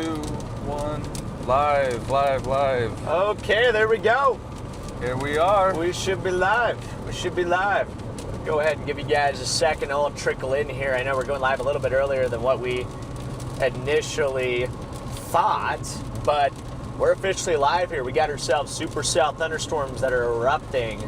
2, 1. Live. Okay, there we go. Here we are. We should be live. Go ahead and give you guys a second. I'll trickle in here. I know we're going live a little bit earlier than what we initially thought, but we're officially live here. We got ourselves Supercell thunderstorms that are erupting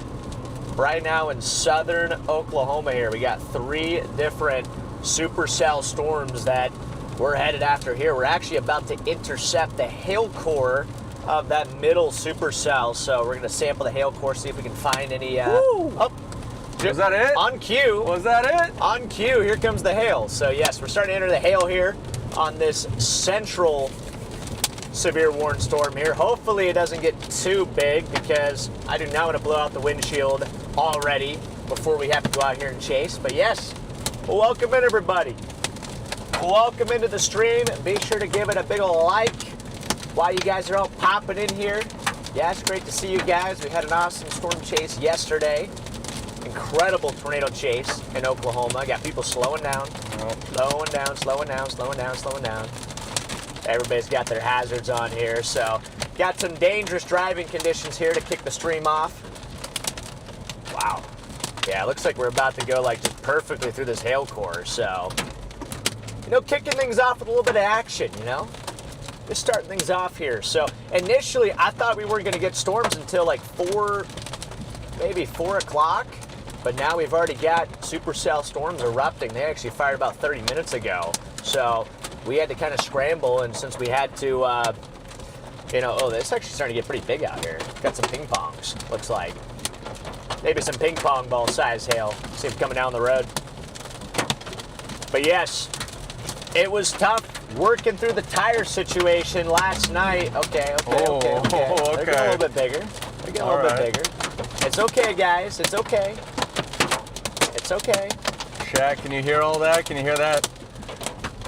right now in southern Oklahoma here. We got 3 different supercell storms that we're headed after here. We're actually about to intercept the hail core of that middle supercell. So we're going to sample the hail core, see if we can find any... Was that it? On cue. Was that it? On cue, here comes the hail. So yes, we're starting to enter the hail here on this central severe warning storm here. Hopefully it doesn't get too big because I do not want to blow out the windshield already before we have to go out here and chase. But yes, welcome in everybody. Welcome into the stream. Be sure to give it a big ol' like while you guys are all popping in here. Yeah, it's great to see you guys. We had an awesome storm chase yesterday. Incredible tornado chase in Oklahoma. Got people slowing down. Slowing down. Everybody's got their hazards on here, so got some dangerous driving conditions here to kick the stream off. Wow. Yeah, it looks like we're about to go like just perfectly through this hail core, so kicking things off with a little bit of action, Just starting things off here. So initially, I thought we weren't going to get storms until like 4 o'clock, but now we've already got supercell storms erupting. They actually fired about 30 minutes ago, so we had to kind of scramble, and since we had to, oh, it's actually starting to get pretty big out here. Got some ping pongs, looks like. Maybe some ping pong ball size hail. See it coming down the road. But yes, it was tough working through the tire situation last night. Okay. They're getting a little bit bigger. It's okay, guys. It's okay. Shaq, can you hear all that? Can you hear that?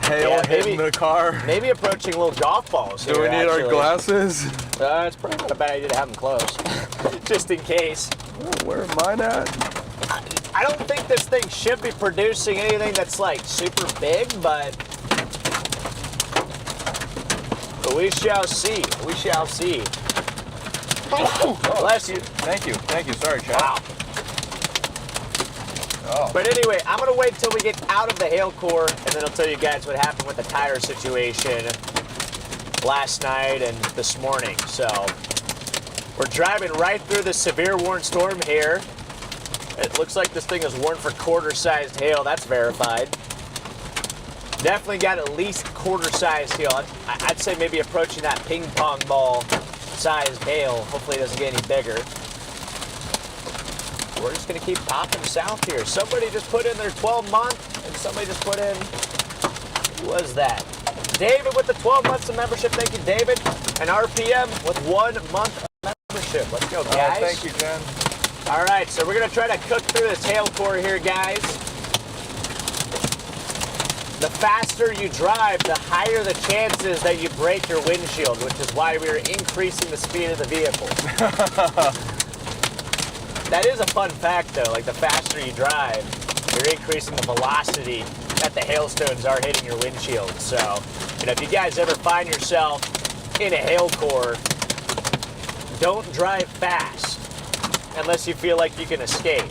Hail hitting the car. Maybe approaching little golf balls. Do we need our glasses? It's probably not a bad idea to have them close, just in case. Where am mine at? I don't think this thing should be producing anything that's like super big, but we shall see. Oh, bless you. Thank you. Sorry, Chad. Wow. Oh. But anyway, I'm going to wait till we get out of the hail core, and then I'll tell you guys what happened with the tire situation last night and this morning. So we're driving right through the severe warning storm here. It looks like this thing is warned for quarter-sized hail. That's verified. Definitely got at least quarter-sized hail. I'd say maybe approaching that ping pong ball sized hail. Hopefully it doesn't get any bigger. We're just going to keep popping south here. Somebody just put in their 12-month, and somebody just put in, who was that? David with the 12 months of membership. Thank you, David. And RPM with 1 month of membership. Let's go, guys. Thank you, Jen. All right, so we're going to try to cook through this hail core here, guys. The faster you drive, the higher the chances that you break your windshield, which is why we're increasing the speed of the vehicle. That is a fun fact, though. Like, the faster you drive, you're increasing the velocity that the hailstones are hitting your windshield. So, if you guys ever find yourself in a hail core, don't drive fast unless you feel like you can escape.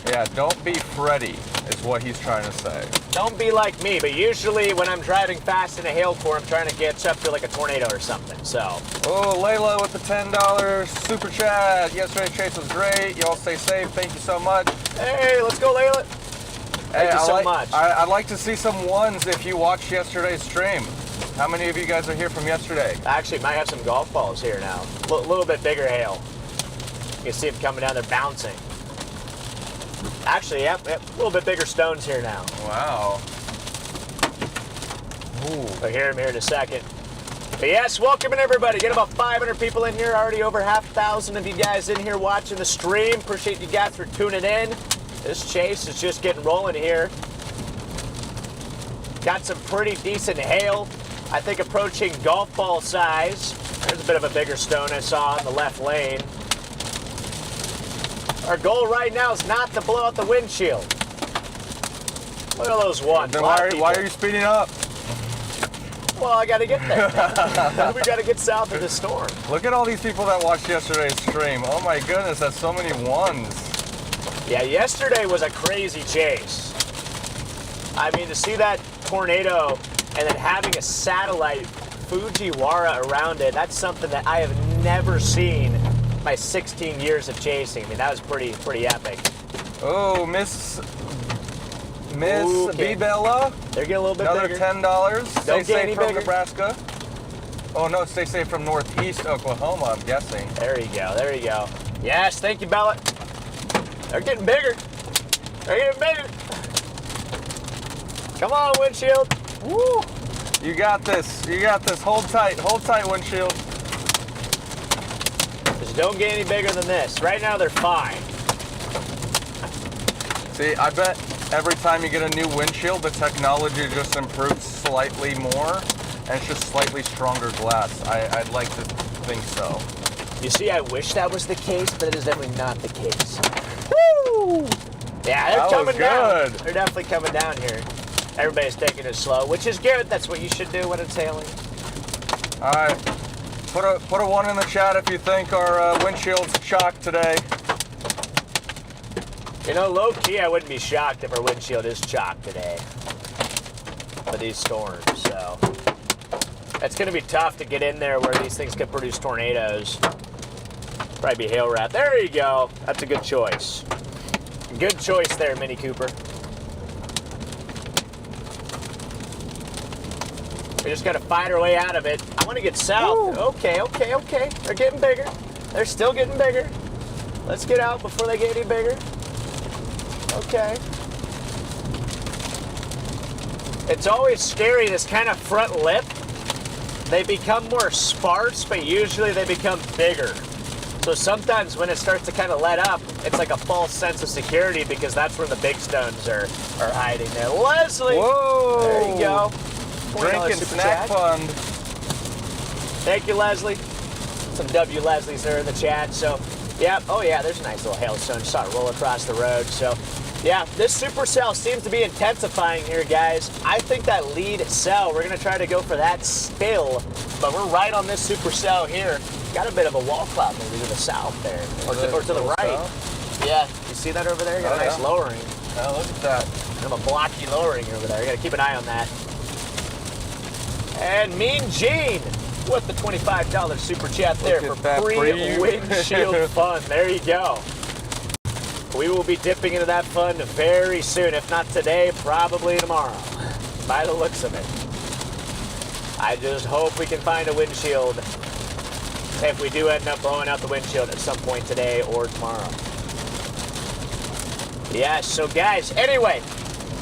Yeah, don't be Freddy, is what he's trying to say. Don't be like me, but usually when I'm driving fast in a hail core, I'm trying to catch up to like a tornado or something, so. Oh, Layla with the $10 super chat. Yesterday's chase was great. Y'all stay safe. Thank you so much. Hey, let's go, Layla. Thank you so much. I'd like to see some ones if you watched yesterday's stream. How many of you guys are here from yesterday? Actually, might have some golf balls here now. A little bit bigger hail. You can see them coming down, they're bouncing. Actually, yep, a little bit bigger stones here now. Wow. Ooh. We'll hear them here in a second. But yes, welcome in everybody. Get about 500 people in here, already over 1,000 of you guys in here watching the stream. Appreciate you guys for tuning in. This chase is just getting rolling here. Got some pretty decent hail. I think approaching golf ball size. There's a bit of a bigger stone I saw in the left lane. Our goal right now is not to blow out the windshield. Look at those ones. Then why are you speeding up? Well, I gotta get there. We gotta get south of the storm. Look at all these people that watched yesterday's stream. Oh my goodness, that's so many ones. Yeah, yesterday was a crazy chase. I mean, to see that tornado and then having a satellite Fujiwara around it, that's something that I have never seen in my 16 years of chasing. I mean, that was pretty epic. Oh, Miss Okay. B-Bella. They're getting a little bit Another bigger. $10. Stay Don't get any safe from bigger. Nebraska. Oh no, stay safe from Northeast Oklahoma, I'm guessing. There you go, there you go. Yes, thank you, Bella. They're getting bigger. They're getting bigger. Come on, windshield. Woo! You got this. You got this. Hold tight, windshield. Just don't get any bigger than this. Right now, they're fine. See, I bet every time you get a new windshield, the technology just improves slightly more, and it's just slightly stronger glass. I'd like to think so. You see, I wish that was the case, but it is definitely not the case. Woo! Yeah, they're coming down. They're definitely coming down here. Everybody's taking it slow, which is good. That's what you should do when it's hailing. All right, put a 1 in the chat if you think our windshield's chocked today. You know, low key, I wouldn't be shocked if our windshield is chocked today for these storms. So it's going to be tough to get in there where these things can produce tornadoes. Probably be hail wrap. There you go. That's a good choice. Good choice there, Mini Cooper. We just got to fight our way out of it. I want to get south. Ooh. Okay. They're getting bigger. They're still getting bigger. Let's get out before they get any bigger. Okay. It's always scary, this kind of front lip. They become more sparse, but usually they become bigger. So sometimes when it starts to kind of let up, it's like a false sense of security because that's where the big stones are hiding there. Leslie! Whoa! There you go. Drinking snack fund. Thank you, Leslie. Some W Leslies there in the chat. So, yeah. Oh, yeah, there's a nice little hailstone. Just saw it roll across the road. So, yeah, this supercell seems to be intensifying here, guys. I think that lead cell, we're going to try to go for that still. But we're right on this supercell here. Got a bit of a wall cloud maybe to the south there. Or to the right. South? Yeah. You see that over there? Got a nice lowering. Oh, look at that. Kind of a blocky lowering over there. You got to keep an eye on that. And Mean Gene with the $25 super chat there for free windshield fun. There you go. We will be dipping into that fund very soon. If not today, probably tomorrow. By the looks of it. I just hope we can find a windshield if we do end up blowing out the windshield at some point today or tomorrow. Yeah, so guys, anyway,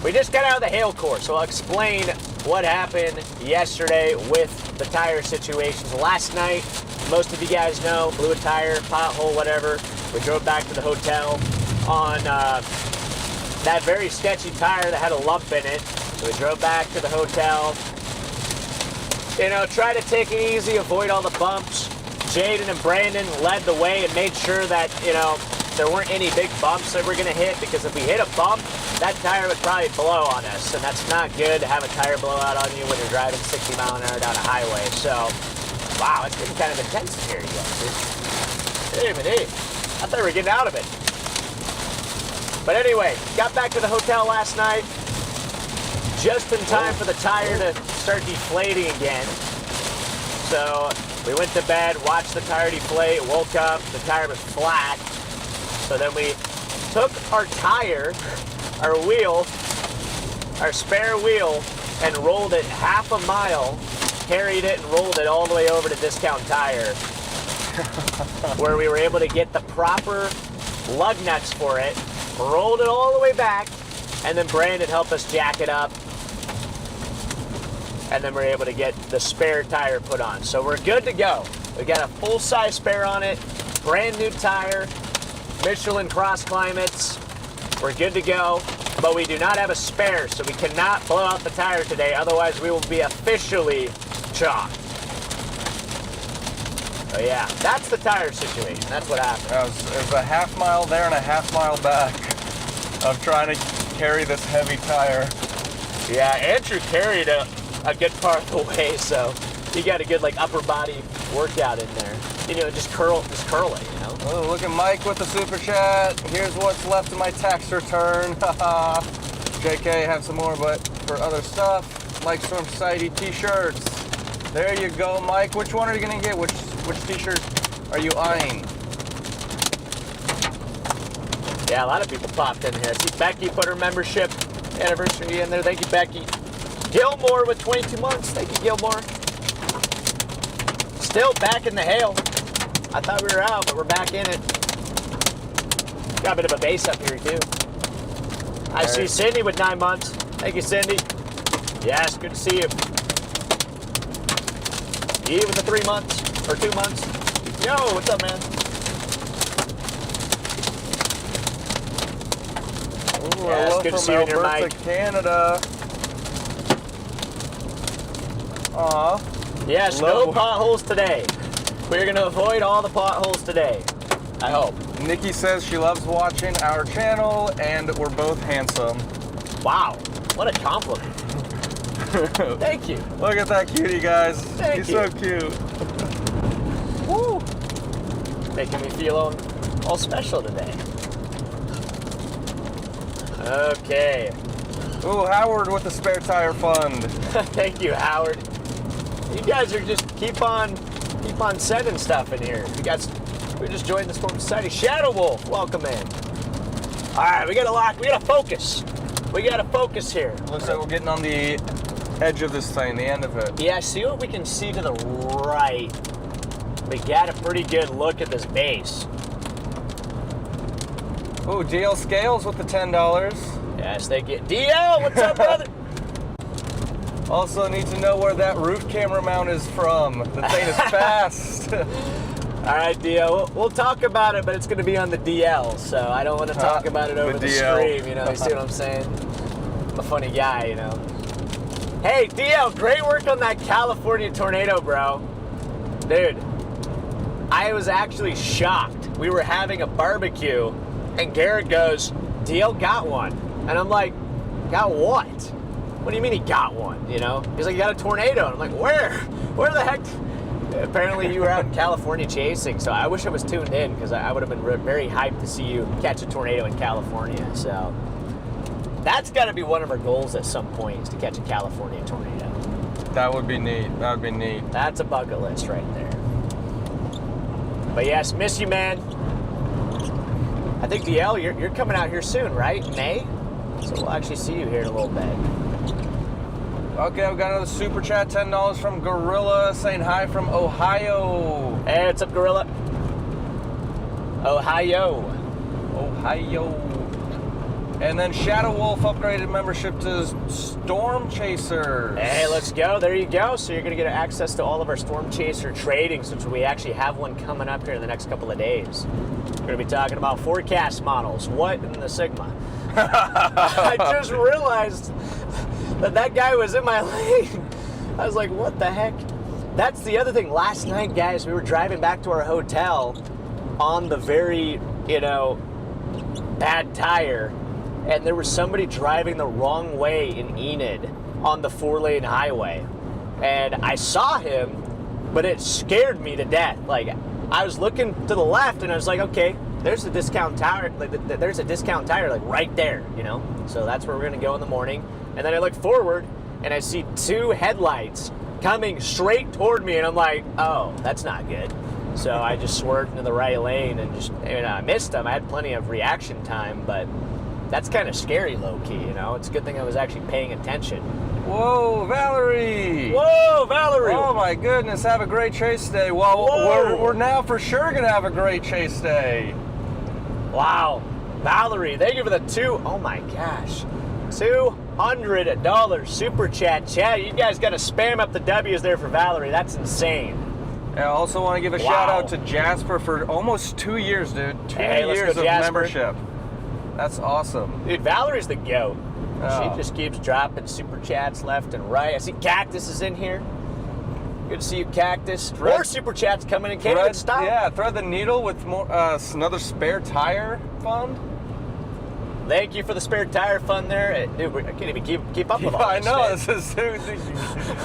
we just got out of the hail course, so I'll explain what happened yesterday with the tire situations. Last night, most of you guys know, blew a tire, pothole, whatever. We drove back to the hotel on that very sketchy tire that had a lump in it. So we drove back to the hotel. You know, try to take it easy, avoid all the bumps. Jaden and Brandon led the way and made sure that, you know, there weren't any big bumps that we're going to hit, because if we hit a bump, that tire would probably blow on us, and that's not good to have a tire blow out on you when you're driving 60 mile an hour down a highway. So, wow, it's getting kind of intense here, you guys. I thought we were getting out of it. But anyway, got back to the hotel last night, just in time for the tire to start deflating again. So we went to bed, watched the tire deflate, woke up, the tire was flat. So then we took our tire, our wheel, our spare wheel, and rolled it half a mile, carried it and rolled it all the way over to Discount Tire, where we were able to get the proper lug nuts for it, rolled it all the way back, and then Brandon helped us jack it up, and then we're able to get the spare tire put on. So we're good to go. We got a full-size spare on it, brand new tire, Michelin Cross Climates. We're good to go, but we do not have a spare, so we cannot blow out the tire today. Otherwise, we will be officially chalked. So yeah, that's the tire situation. That's what happened. It was a half mile there and a half mile back of trying to carry this heavy tire. Yeah, Andrew carried a a good part of the way, so you got a good like upper body workout in there. You know, just curl it, you know. Oh, look at Mike with the super chat. Here's what's left of my tax return. Haha. JK, have some more, but for other stuff, like Storm Society t-shirts. There you go, Mike. Which one are you gonna get? Which t-shirt are you eyeing? Yeah, a lot of people popped in here. See, Becky put her membership anniversary in there. Thank you, Becky. Gilmore with 22 months. Thank you, Gilmore. Still back in the hail. I thought we were out, but we're back in it. Got a bit of a base up here, too. I see Cindy with 9 months. Thank you, Cindy. Yes, good to see you. E with the 3 months, or 2 months. Yo, what's up, man? Ooh, Yeah, it's good to see you in your Alberta, mic. Canada. Aw. Yes, no potholes today. We're going to avoid all the potholes today. I hope. Nikki says she loves watching our channel, and we're both handsome. Wow, what a compliment. Thank you. Look at that cutie, guys. Thank He's you. so cute. Woo! Making me feel all special today. Okay. Ooh, Howard with the spare tire fund. Thank you, Howard. You guys are just keep on sending stuff in here. You guys, we just joined the Storm Society. Shadow Wolf, welcome in. All right, we gotta focus. We gotta focus here. Looks like we're getting on the edge of this thing, the end of it. Yeah, see what we can see to the right. We got a pretty good look at this base. Ooh, DL Scales with the $10. Yes, they get DL. What's up, brother? Also need to know where that roof camera mount is from. The thing is fast. All right, DL. We'll talk about it, but it's going to be on the DL, so I don't want to talk about it over the stream. You know, you see what I'm saying? I'm a funny guy, you know. Hey, DL, great work on that California tornado, bro. Dude, I was actually shocked. We were having a barbecue, and Garrett goes, DL got one. And I'm like, got what? What do you mean he got one, you know? He's like, he got a tornado. And I'm like, where? Where the heck? Apparently you were out in California chasing, so I wish I was tuned in because I would have been very hyped to see you catch a tornado in California. So that's got to be one of our goals at some point is to catch a California tornado. That would be neat. That would be neat. That's a bucket list right there. But yes, miss you, man. I think DL, you're coming out here soon, right? May? So we'll actually see you here in a little bit. Okay, I've got another super chat, $10 from Gorilla saying hi from Ohio. Hey, what's up, Gorilla? Ohio. And then Shadow Wolf upgraded membership to Storm Chaser. Hey, let's go. There you go. So you're going to get access to all of our Storm Chaser tradings, which we actually have one coming up here in the next couple of days. We're going to be talking about forecast models. What in the Sigma? I just realized that guy was in my lane. I was like, what the heck? That's the other thing. Last night, guys, we were driving back to our hotel on the very, bad tire, and there was somebody driving the wrong way in Enid on the 4-lane highway. And I saw him, but it scared me to death. Like, I was looking to the left, and I was like, okay, there's a discount tire. There's a discount tire, like, right there, So that's where we're going to go in the morning. And then I look forward, and I see 2 headlights coming straight toward me, and I'm like, oh, that's not good. So I just swerved into the right lane, and I missed them. I had plenty of reaction time, but that's kind of scary, low-key, It's a good thing I was actually paying attention. Whoa, Valerie! Whoa, Valerie! Oh my goodness, have a great chase day. Well, we're now for sure going to have a great chase day. Wow. Valerie, thank you for the oh my gosh. $200 super chat. You guys got to spam up the W's there for Valerie. That's insane. I also want to give a shout out to Jasper for almost 2 years, dude. 2 years of membership. That's awesome. Dude, Valerie's the GOAT. Oh. She just keeps dropping super chats left and right. I see Cactus is in here. Good to see you, Cactus. More super chats coming in. Can't even stop. Yeah, Thread the Needle with more another spare tire fund. Thank you for the spare tire fund there. Dude, I can't even keep up with all I this. know, Man. this is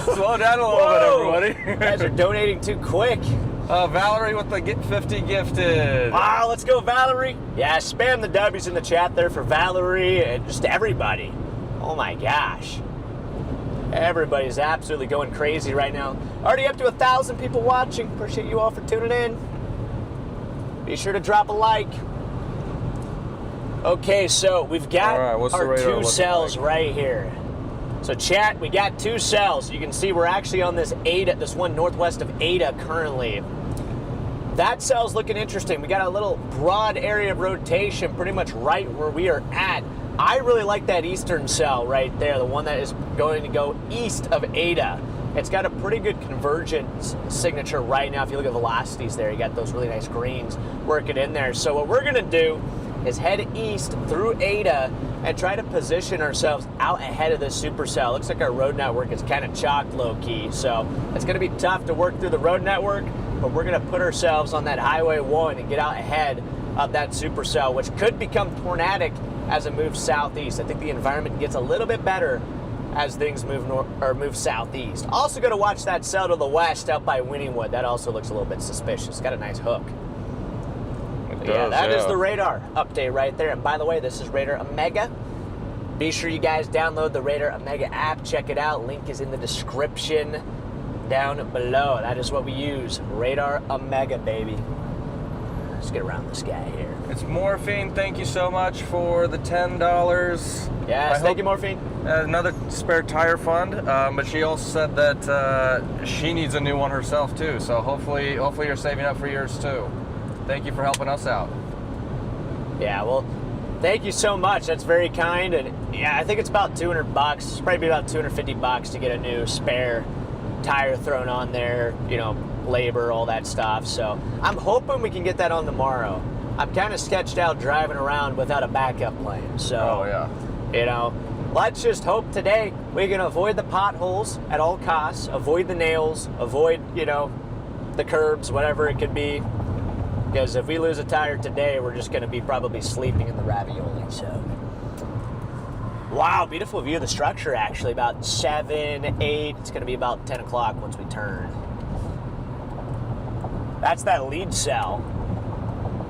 slow down a little bit, everybody. You guys are donating too quick. Valerie with the Get 50 gifted. Wow, let's go, Valerie. Yeah, spam the W's in the chat there for Valerie and just everybody. Oh my gosh. Everybody's absolutely going crazy right now. Already up to 1,000 people watching. Appreciate you all for tuning in. Be sure to drop a like. Okay, so we've got our 2 cells right here. So chat, we got 2 cells. You can see we're actually on this Ada, this one northwest of Ada currently. That cell's looking interesting. We got a little broad area of rotation pretty much right where we are at. I really like that eastern cell right there, the one that is going to go east of Ada. It's got a pretty good convergence signature right now. If you look at velocities there, you got those really nice greens working in there. So what we're gonna do is head east through Ada and try to position ourselves out ahead of this supercell. Looks like our road network is kind of chalked low-key, so it's gonna be tough to work through the road network, but we're gonna put ourselves on that Highway 1 and get out ahead of that supercell, which could become tornadic as it moves southeast. I think the environment gets a little bit better as things move move southeast. Also gonna watch that cell to the west out by Winningwood. That also looks a little bit suspicious. Got a nice hook. That is the radar update right there. And by the way, this is Radar Omega. Be sure you guys download the Radar Omega app. Check it out. Link is in the description down below. That is what we use. Radar Omega, baby. Let's get around this guy here. It's Morphine. Thank you so much for the $10. Yes, thank you, Morphine. Another spare tire fund, but she also said that she needs a new one herself too. So hopefully you're saving up for yours too. Thank you for helping us out. Yeah, well, thank you so much. That's very kind. And yeah, I think it's about $200. It's probably about $250 to get a new spare tire thrown on there, you know, labor, all that stuff. So I'm hoping we can get that on tomorrow. I'm kind of sketched out driving around without a backup plan. So, you know, let's just hope today we can avoid the potholes at all costs, avoid the nails, avoid, you know, the curbs, whatever it could be. Because if we lose a tire today, we're just going to be probably sleeping in the ravioli. So, wow, beautiful view of the structure. Actually, about 7, 8. It's going to be about 10 o'clock once we turn. That's that lead cell.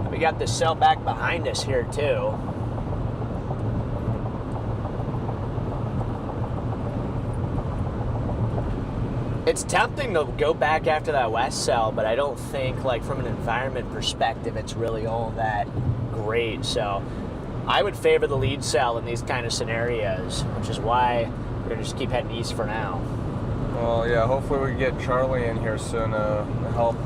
We got this cell back behind us here too. It's tempting to go back after that west cell, but I don't think, like, from an environment perspective, it's really all that great. So I would favor the lead cell in these kind of scenarios, which is why we're gonna just keep heading east for now. Well, yeah, hopefully we can get Charlie in here soon to help.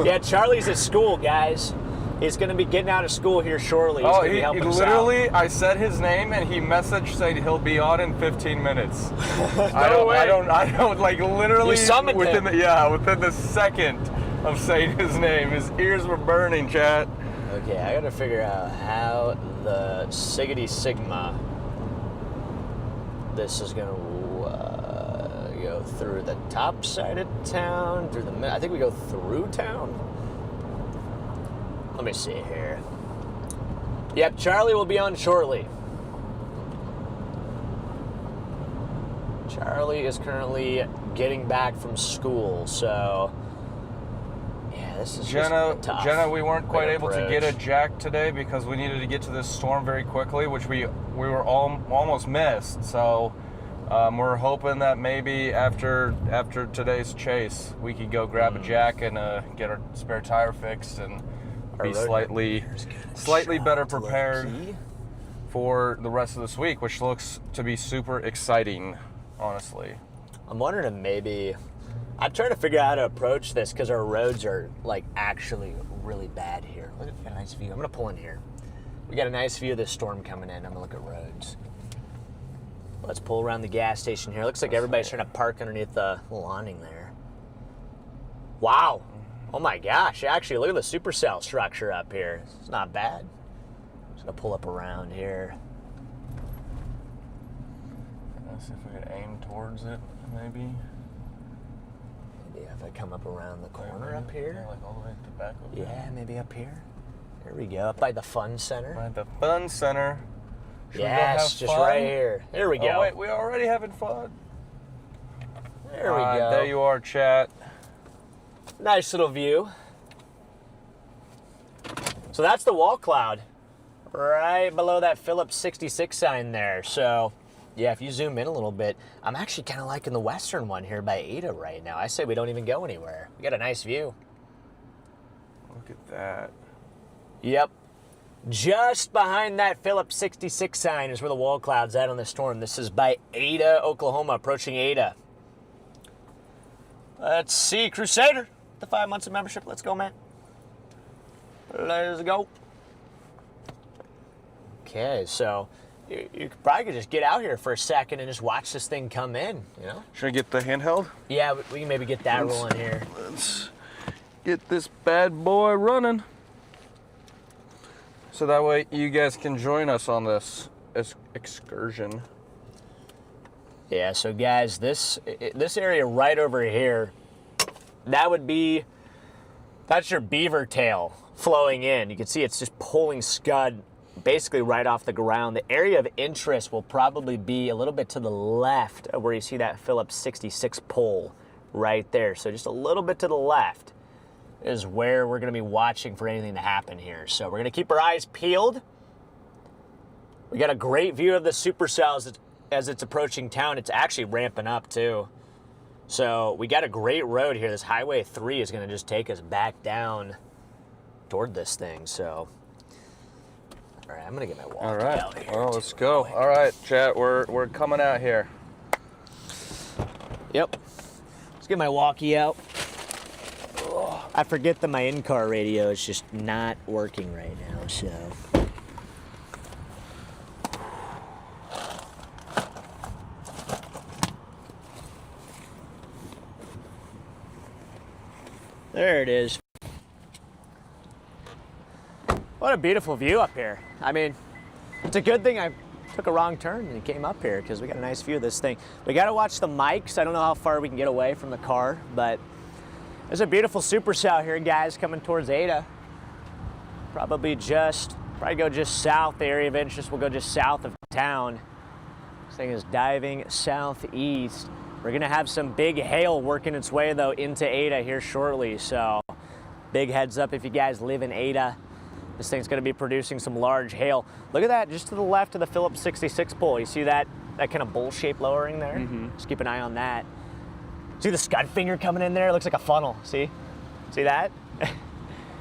Yeah, Charlie's at school, guys. He's going to be getting out of school here shortly. He's he literally, I said his name and he messaged saying he'll be on in 15 minutes. I don't, like, literally within the second of saying his name, his ears were burning, chat. Okay, I got to figure out how the Siggity Sigma this is going to go through the top side of town, through the, I think we go through town. Let me see here. Yep, Charlie will be on shortly. Charlie is currently getting back from school, so yeah, this is just tough. Jenna, we weren't quite able to get a jack today because we needed to get to this storm very quickly, which we were almost missed. So we're hoping that maybe after today's chase, we could go grab a jack and get our spare tire fixed and be slightly better prepared for the rest of this week, which looks to be super exciting, honestly. I'm wondering if maybe I'm trying to figure out how to approach this because our roads are, like, actually really bad here. Look at a nice view. I'm gonna pull in here. We got a nice view of this storm coming in. I'm gonna look at roads. Let's pull around the gas station here. Looks like everybody's trying to park underneath the awning there. Wow. Oh my gosh, actually, look at the supercell structure up here. It's not bad. Just gonna pull up around here. Let's see if we could aim towards it, maybe. Maybe if I come up around the corner up here. Yeah, like all the way to the back over there. Maybe up here. Here we go, up by the fun center. By the fun center. Should Yes, we go have just fun? right here. Here we go. Oh, wait, we're already having fun. There we go. There you are, chat. Nice little view. So that's the wall cloud right below that Phillips 66 sign there. So yeah, if you zoom in a little bit, I'm actually kind of liking the western one here by Ada right now. I say we don't even go anywhere. We got a nice view. Look at that. Yep. Just behind that Phillips 66 sign is where the wall cloud's at on this storm. This is by Ada, Oklahoma, approaching Ada. Let's see, Crusader, the 5 months of membership. Let's go, man. Let's go. Okay, so you probably could just get out here for a second and just watch this thing come in, you know? Should I get the handheld? Yeah, we can maybe get that rolling here. Let's get this bad boy running. So that way you guys can join us on this excursion. Yeah, so guys, this area right over here, that's your beaver tail flowing in. You can see it's just pulling scud basically right off the ground. The area of interest will probably be a little bit to the left of where you see that Phillips 66 pole right there. So just a little bit to the left is where we're going to be watching for anything to happen here. So we're going to keep our eyes peeled. We got a great view of the Supercell as it's approaching town. It's actually ramping up too. So we got a great road here. This Highway 3 is going to just take us back down toward this thing. So, all right, I'm going to get my walkie All right. out here. Well, let's go. All right, chat, we're coming out here. Yep. Let's get my walkie out. I forget that my in-car radio is just not working right now, so. There it is. What a beautiful view up here. I mean, it's a good thing I took a wrong turn and came up here because we got a nice view of this thing. We got to watch the mics. I don't know how far we can get away from the car, but there's a beautiful Supercell here, guys, coming towards Ada. Probably go just south. The area of interest will go just south of town. This thing is diving southeast. We're gonna have some big hail working its way though into Ada here shortly. So big heads up if you guys live in Ada. This thing's gonna be producing some large hail. Look at that, just to the left of the Phillips 66 pole. You see that kind of bowl shape lowering there? Mm-hmm. Just keep an eye on that. See the scud finger coming in there? It looks like a funnel, see? See that?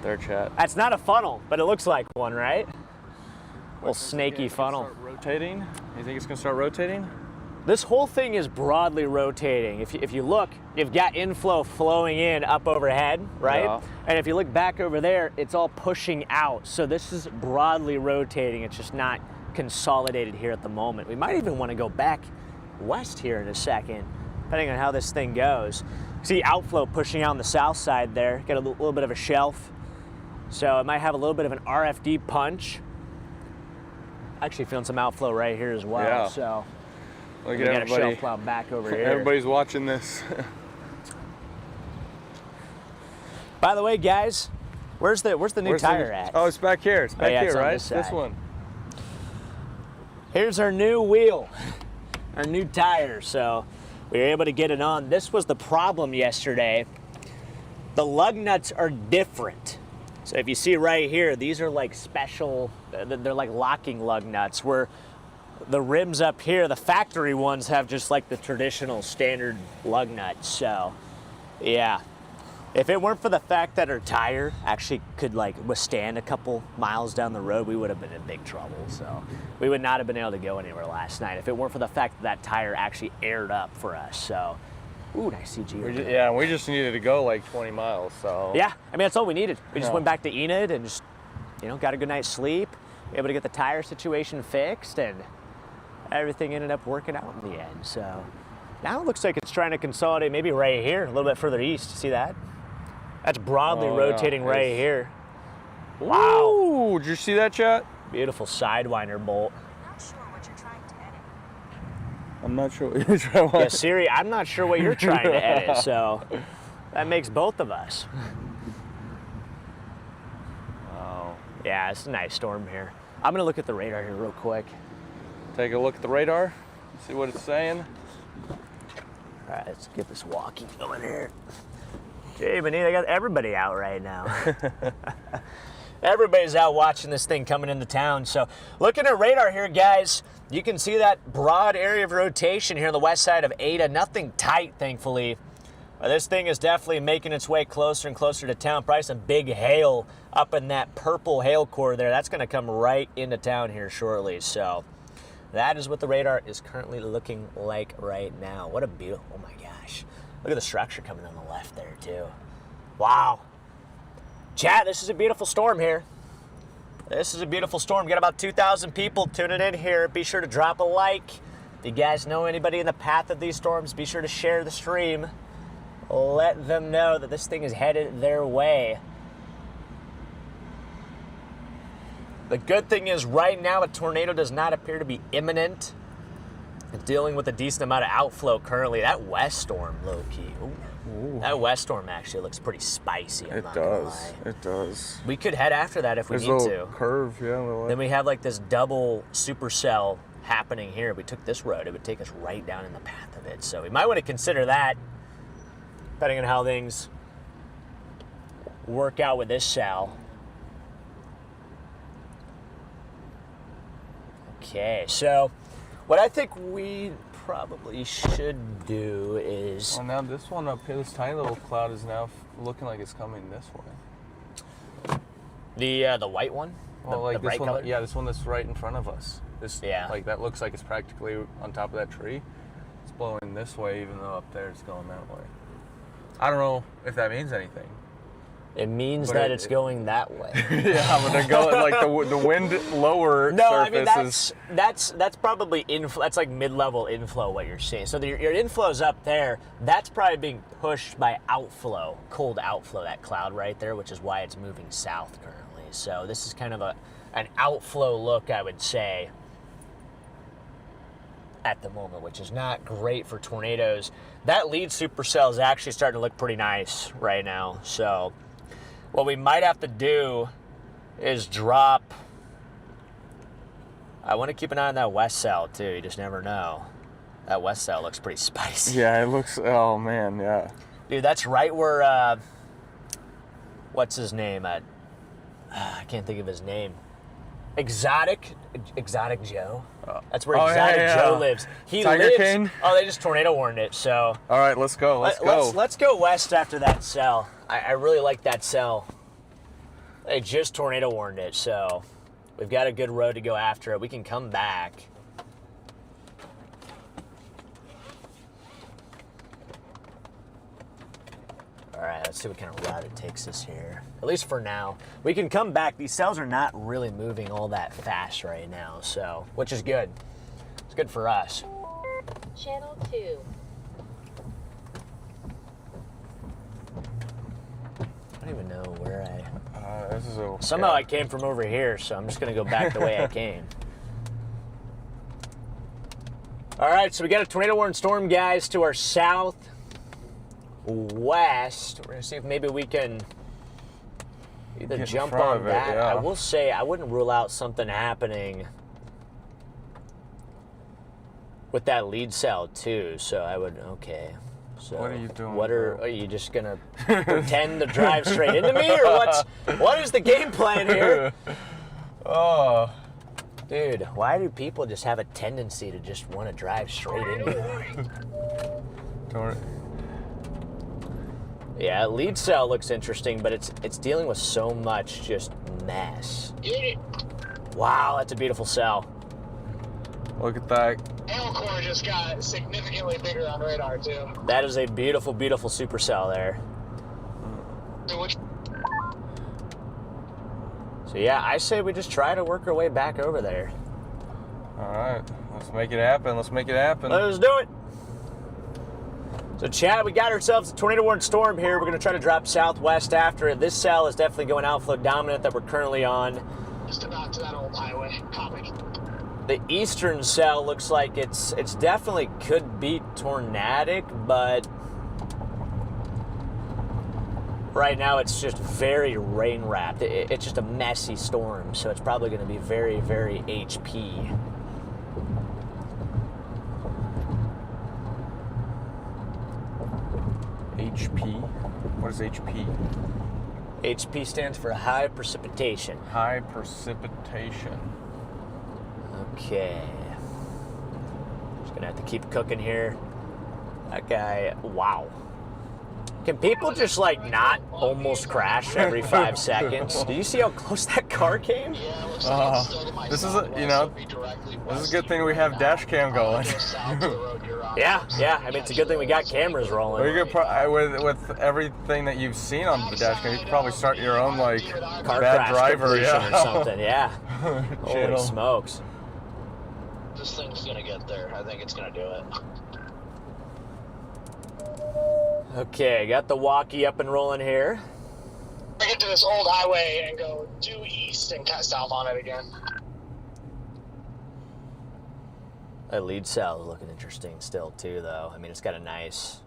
There, chat. That's not a funnel, but it looks like one, right? Little snaky funnel. Start rotating? You think it's gonna start rotating? This whole thing is broadly rotating. If you look, you've got inflow flowing in up overhead, right? Yeah. And if you look back over there, it's all pushing out. So this is broadly rotating. It's just not consolidated here at the moment. We might even want to go back west here in a second, depending on how this thing goes. See outflow pushing out on the south side there. Got a little bit of a shelf. So it might have a little bit of an RFD punch. Actually feeling some outflow right here as well. Yeah. So Look we at got a everybody. shelf cloud back over here. Everybody's watching this. By the way, guys, where's the new tire at? Oh, it's back here. It's back yeah, here, it's on right? this side. This one. Here's our new wheel, our new tire. So we were able to get it on. This was the problem yesterday. The lug nuts are different. So if you see right here, these are like special, they're like locking lug nuts, where the rims up here, the factory ones have just like the traditional standard lug nuts. So yeah, if it weren't for the fact that our tire actually could like withstand a couple miles down the road, we would have been in big trouble. So we would not have been able to go anywhere last night if it weren't for the fact that that tire actually aired up for us. So, ooh, nice CG. We just needed to go like 20 miles, so. Yeah, I mean, that's all we needed. We just Yeah. went back to Enid and just, got a good night's sleep, able to get the tire situation fixed, and everything ended up working out in the end. So now it looks like it's trying to consolidate maybe right here, a little bit further east. See that? That's broadly rotating right here. Wow. Ooh, did you see that, chat? Beautiful sidewinder bolt. Not sure what you're trying to edit. I'm not sure what you're trying to Yeah, Siri, I'm not sure what you're trying to edit, so that makes both of us. Wow. Yeah, it's a nice storm here. I'm gonna look at the radar here real quick. Take a look at the radar, see what it's saying. All right, let's get this walkie going here. Gee, Benita, I got everybody out right now. Everybody's out watching this thing coming into town. So looking at radar here, guys, you can see that broad area of rotation here on the west side of Ada. Nothing tight, thankfully. This thing is definitely making its way closer and closer to town. Probably some big hail up in that purple hail core there. That's going to come right into town here shortly. So that is what the radar is currently looking like right now. What a beautiful, oh my gosh. Look at the structure coming on the left there too. Wow. Chat, this is a beautiful storm here. This is a beautiful storm. We got about 2,000 people tuning in here. Be sure to drop a like. If you guys know anybody in the path of these storms, be sure to share the stream. Let them know that this thing is headed their way. The good thing is right now a tornado does not appear to be imminent. It's dealing with a decent amount of outflow currently. That west storm, low-key. Ooh. That west storm actually looks pretty spicy. I'm not gonna lie. It does. We could head after that if we need There's a to. little curve, yeah. Then we have like this double supercell happening here. If we took this road, it would take us right down in the path of it. So we might want to consider that, depending on how things work out with this cell. Okay, so what I think we probably should do is... Well, now this one up here, this tiny little cloud is now looking like it's coming this way. The white one? Well, the like bright this one, color? yeah, this one that's right in front of us. This, Yeah. like that looks like it's practically on top of that tree. It's blowing this way, even though up there it's going that way. I don't know if that means anything. It means But that it's going that way. Yeah, but they're going like the wind lower No, surface I mean is. that's probably inflow. That's like mid-level inflow. What you're seeing. So your inflow's up there. That's probably being pushed by outflow, cold outflow. That cloud right there, which is why it's moving south currently. So this is kind of an outflow look, I would say, at the moment, which is not great for tornadoes. That lead supercell is actually starting to look pretty nice right now. So what we might have to do is drop. I want to keep an eye on that west cell too. You just never know. That west cell looks pretty spicy. Yeah, it looks. Oh man, yeah. Dude, that's right where. What's his name? I can't think of his name. Exotic Joe. That's where Exotic Joe lives. He Tiger lives. King? Oh, they just tornado warned it. So. All right, let's go. Let's go west after that cell. I really like that cell. They just tornado warned it, so we've got a good road to go after it. We can come back. All right, let's see what kind of route it takes us here. At least for now. We can come back. These cells are not really moving all that fast right now, so, which is good. It's good for us. Channel 2. I don't even know where This is a, Somehow I came from over here, so I'm just going to go back the way I came. All right, so we got a tornado warning storm, guys, to our southwest. We're going to see if maybe we can either jump on that. Yeah. I will say I wouldn't rule out something happening with that lead cell, too. So I would, okay. So What are you doing, Are you just going to pretend to drive straight into me, or what is the game plan here? Oh. Dude, why do people just have a tendency to just want to drive straight into you? Yeah, lead cell looks interesting, but it's dealing with so much just mess. Wow, that's a beautiful cell. Look at that. Hail core just got significantly bigger on radar too. That is a beautiful, beautiful supercell there. So yeah, I say we just try to work our way back over there. All right, let's make it happen. Let's make it happen. Let's do it. So Chad, we got ourselves a tornado warning storm here. We're gonna try to drop southwest after it. This cell is definitely going outflow dominant that we're currently on. Just about to that old highway. Copy. The eastern cell looks like it's definitely could be tornadic, but Right now, it's just very rain-wrapped. It's just a messy storm, so it's probably going to be very, very HP. HP? What is HP? HP stands for high precipitation. High precipitation. Okay. Just going to have to keep cooking here. That guy, wow. Can people just, like, not almost crash every 5 seconds? Do you see how close that car came? This is a, you know, this is a good thing we have dash cam going. Yeah. I mean, it's a good thing we got cameras rolling. Well, you could with everything that you've seen on the dash cam, you could probably start your own, like, Car bad crash driver, completion yeah. or something, yeah. Holy Channel. smokes. This thing's gonna get there. I think it's gonna do it. Okay, got the walkie up and rolling here. I get to this old highway and go due east and cut south on it again. That lead cell is looking interesting still too, though. I mean, it's got a nice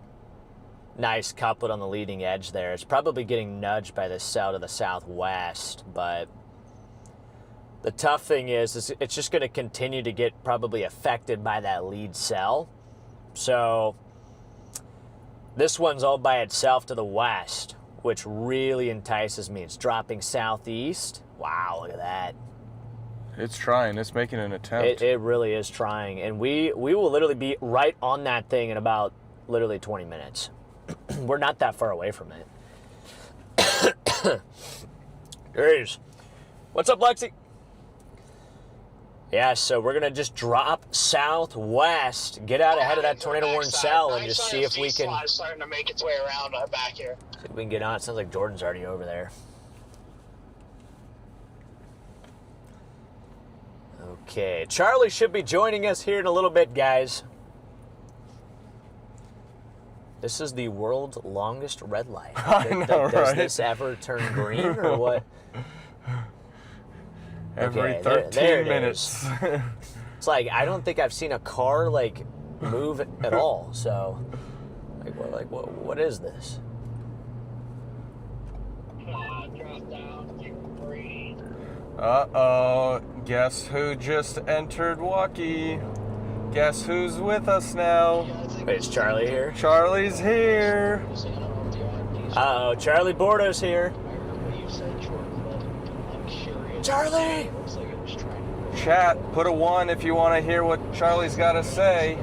couplet on the leading edge there. It's probably getting nudged by this cell to the southwest, but the tough thing is it's just going to continue to get probably affected by that lead cell. So this one's all by itself to the west, which really entices me. It's dropping southeast. Wow, look at that. It's trying. It's making an attempt. It really is trying. And we will literally be right on that thing in about literally 20 minutes. We're not that far away from it. Jeez. What's up, Lexi? Yeah, so we're going to just drop southwest, get out ahead of that tornado-warned cell, and just see if we can... It's starting to make its way around back here. See if we can get on. It sounds like Jordan's already over there. Okay, Charlie should be joining us here in a little bit, guys. This is the world's longest red light. Does this ever turn green or what? Every Okay, 13 there it minutes. It's like, I don't think I've seen a car, like, move at all. So, what is this? Drop down, you breathe. Uh-oh. Guess who just entered Walkie? Guess who's with us now? Wait, is Charlie here? Charlie's here. Uh-oh, Charlie Bordo's here. Charlie! Chat, put a 1 if you want to hear what Charlie's got to say.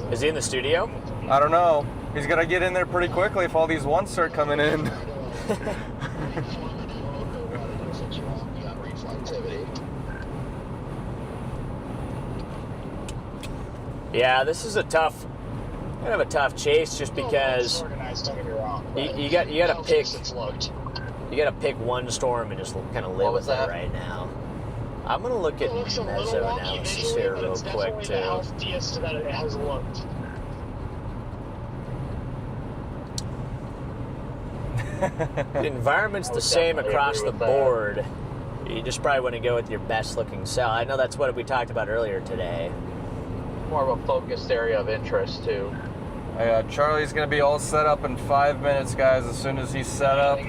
Is he in the studio? I don't know. He's got to get in there pretty quickly if all these ones start coming in. Yeah, this is a tough, kind of a tough chase, just because you got to pick. You got to pick one storm and just kind of live with it right now. I'm gonna look at meso analysis here real quick too. The environment's the same across the board. You just probably want to go with your best looking cell. I know that's what we talked about earlier today. More of a focused area of interest too. Charlie's gonna be all set up in 5 minutes, guys. As soon as he's set up,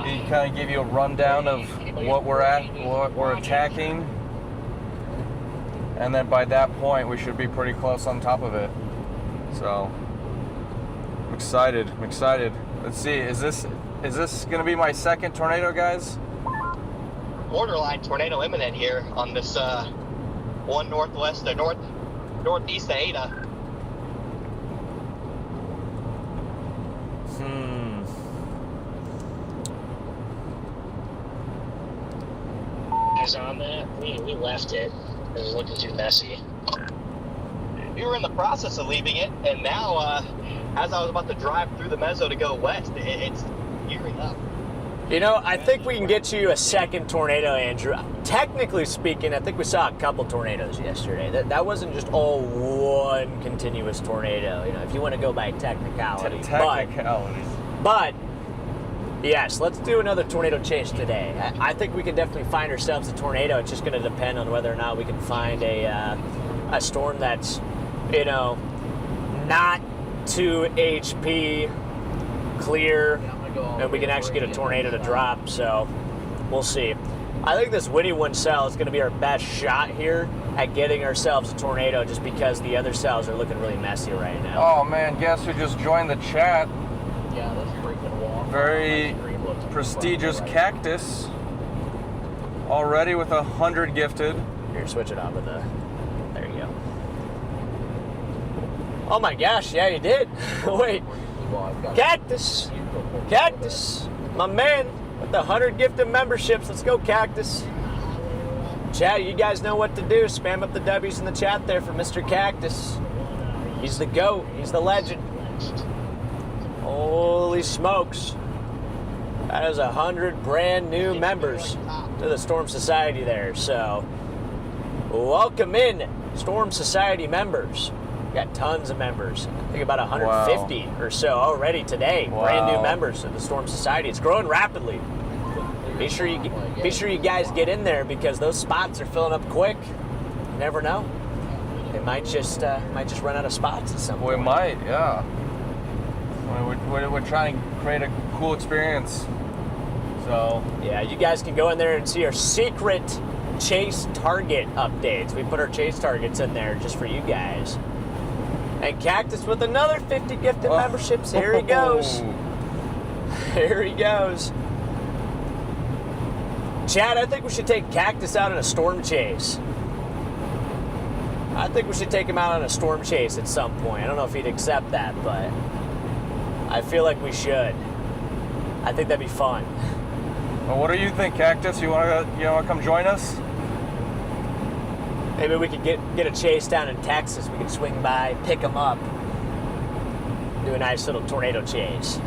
he kind of give you a rundown of what we're at, what we're attacking, and then by that point we should be pretty close on top of it. So I'm excited. Let's see, is this gonna be my second tornado, guys? Borderline tornado imminent here on this one northwest or northeast of Ada. Is on that. We left it. It was looking too messy. We were in the process of leaving it, and now, as I was about to drive through the meso to go west, it's gearing up. You know, I think we can get you a second tornado, Andrew. Technically speaking, I think we saw a couple tornadoes yesterday. That wasn't just all one continuous tornado. You know, if you want to go by technicality. But yes, let's do another tornado chase today. I think we can definitely find ourselves a tornado. It's just going to depend on whether or not we can find a storm that's, you know, not too HP, clear, and we can actually get a tornado to drop, so we'll see. I think this Wynnywood cell is going to be our best shot here at getting ourselves a tornado, just because the other cells are looking really messy right now. Oh man, guess who just joined the chat? Yeah, that's freaking walk. Very prestigious Cactus. Already with 100 gifted. Here, switch it on to the... There you go. Oh my gosh, yeah, you did. Wait. Cactus. Cactus. My man with the 100 gifted memberships. Let's go, Cactus. Chat, you guys know what to do. Spam up the W's in the chat there for Mr. Cactus. He's the GOAT. He's the legend. Holy smokes. That is 100 brand new members to the Storm Society there. So, welcome in, Storm Society members. We got tons of members. I think about 150 or so already today. Wow. Brand new members of the Storm Society. It's growing rapidly. Be sure you guys get in there, because those spots are filling up quick. You never know. They might just run out of spots at some point. We might, yeah. We're trying to create a cool experience. So yeah, you guys can go in there and see our secret chase target updates. We put our chase targets in there just for you guys. And Cactus with another 50 gifted memberships. Here he goes. Here he goes. Chad, I think we should take Cactus out in a storm chase. I think we should take him out on a storm chase at some point. I don't know if he'd accept that, but I feel like we should. I think that'd be fun. well, what do you think, Cactus? You wanna come join us? Maybe we could get a chase down in Texas. We could swing by, pick him up, do a nice little tornado chase.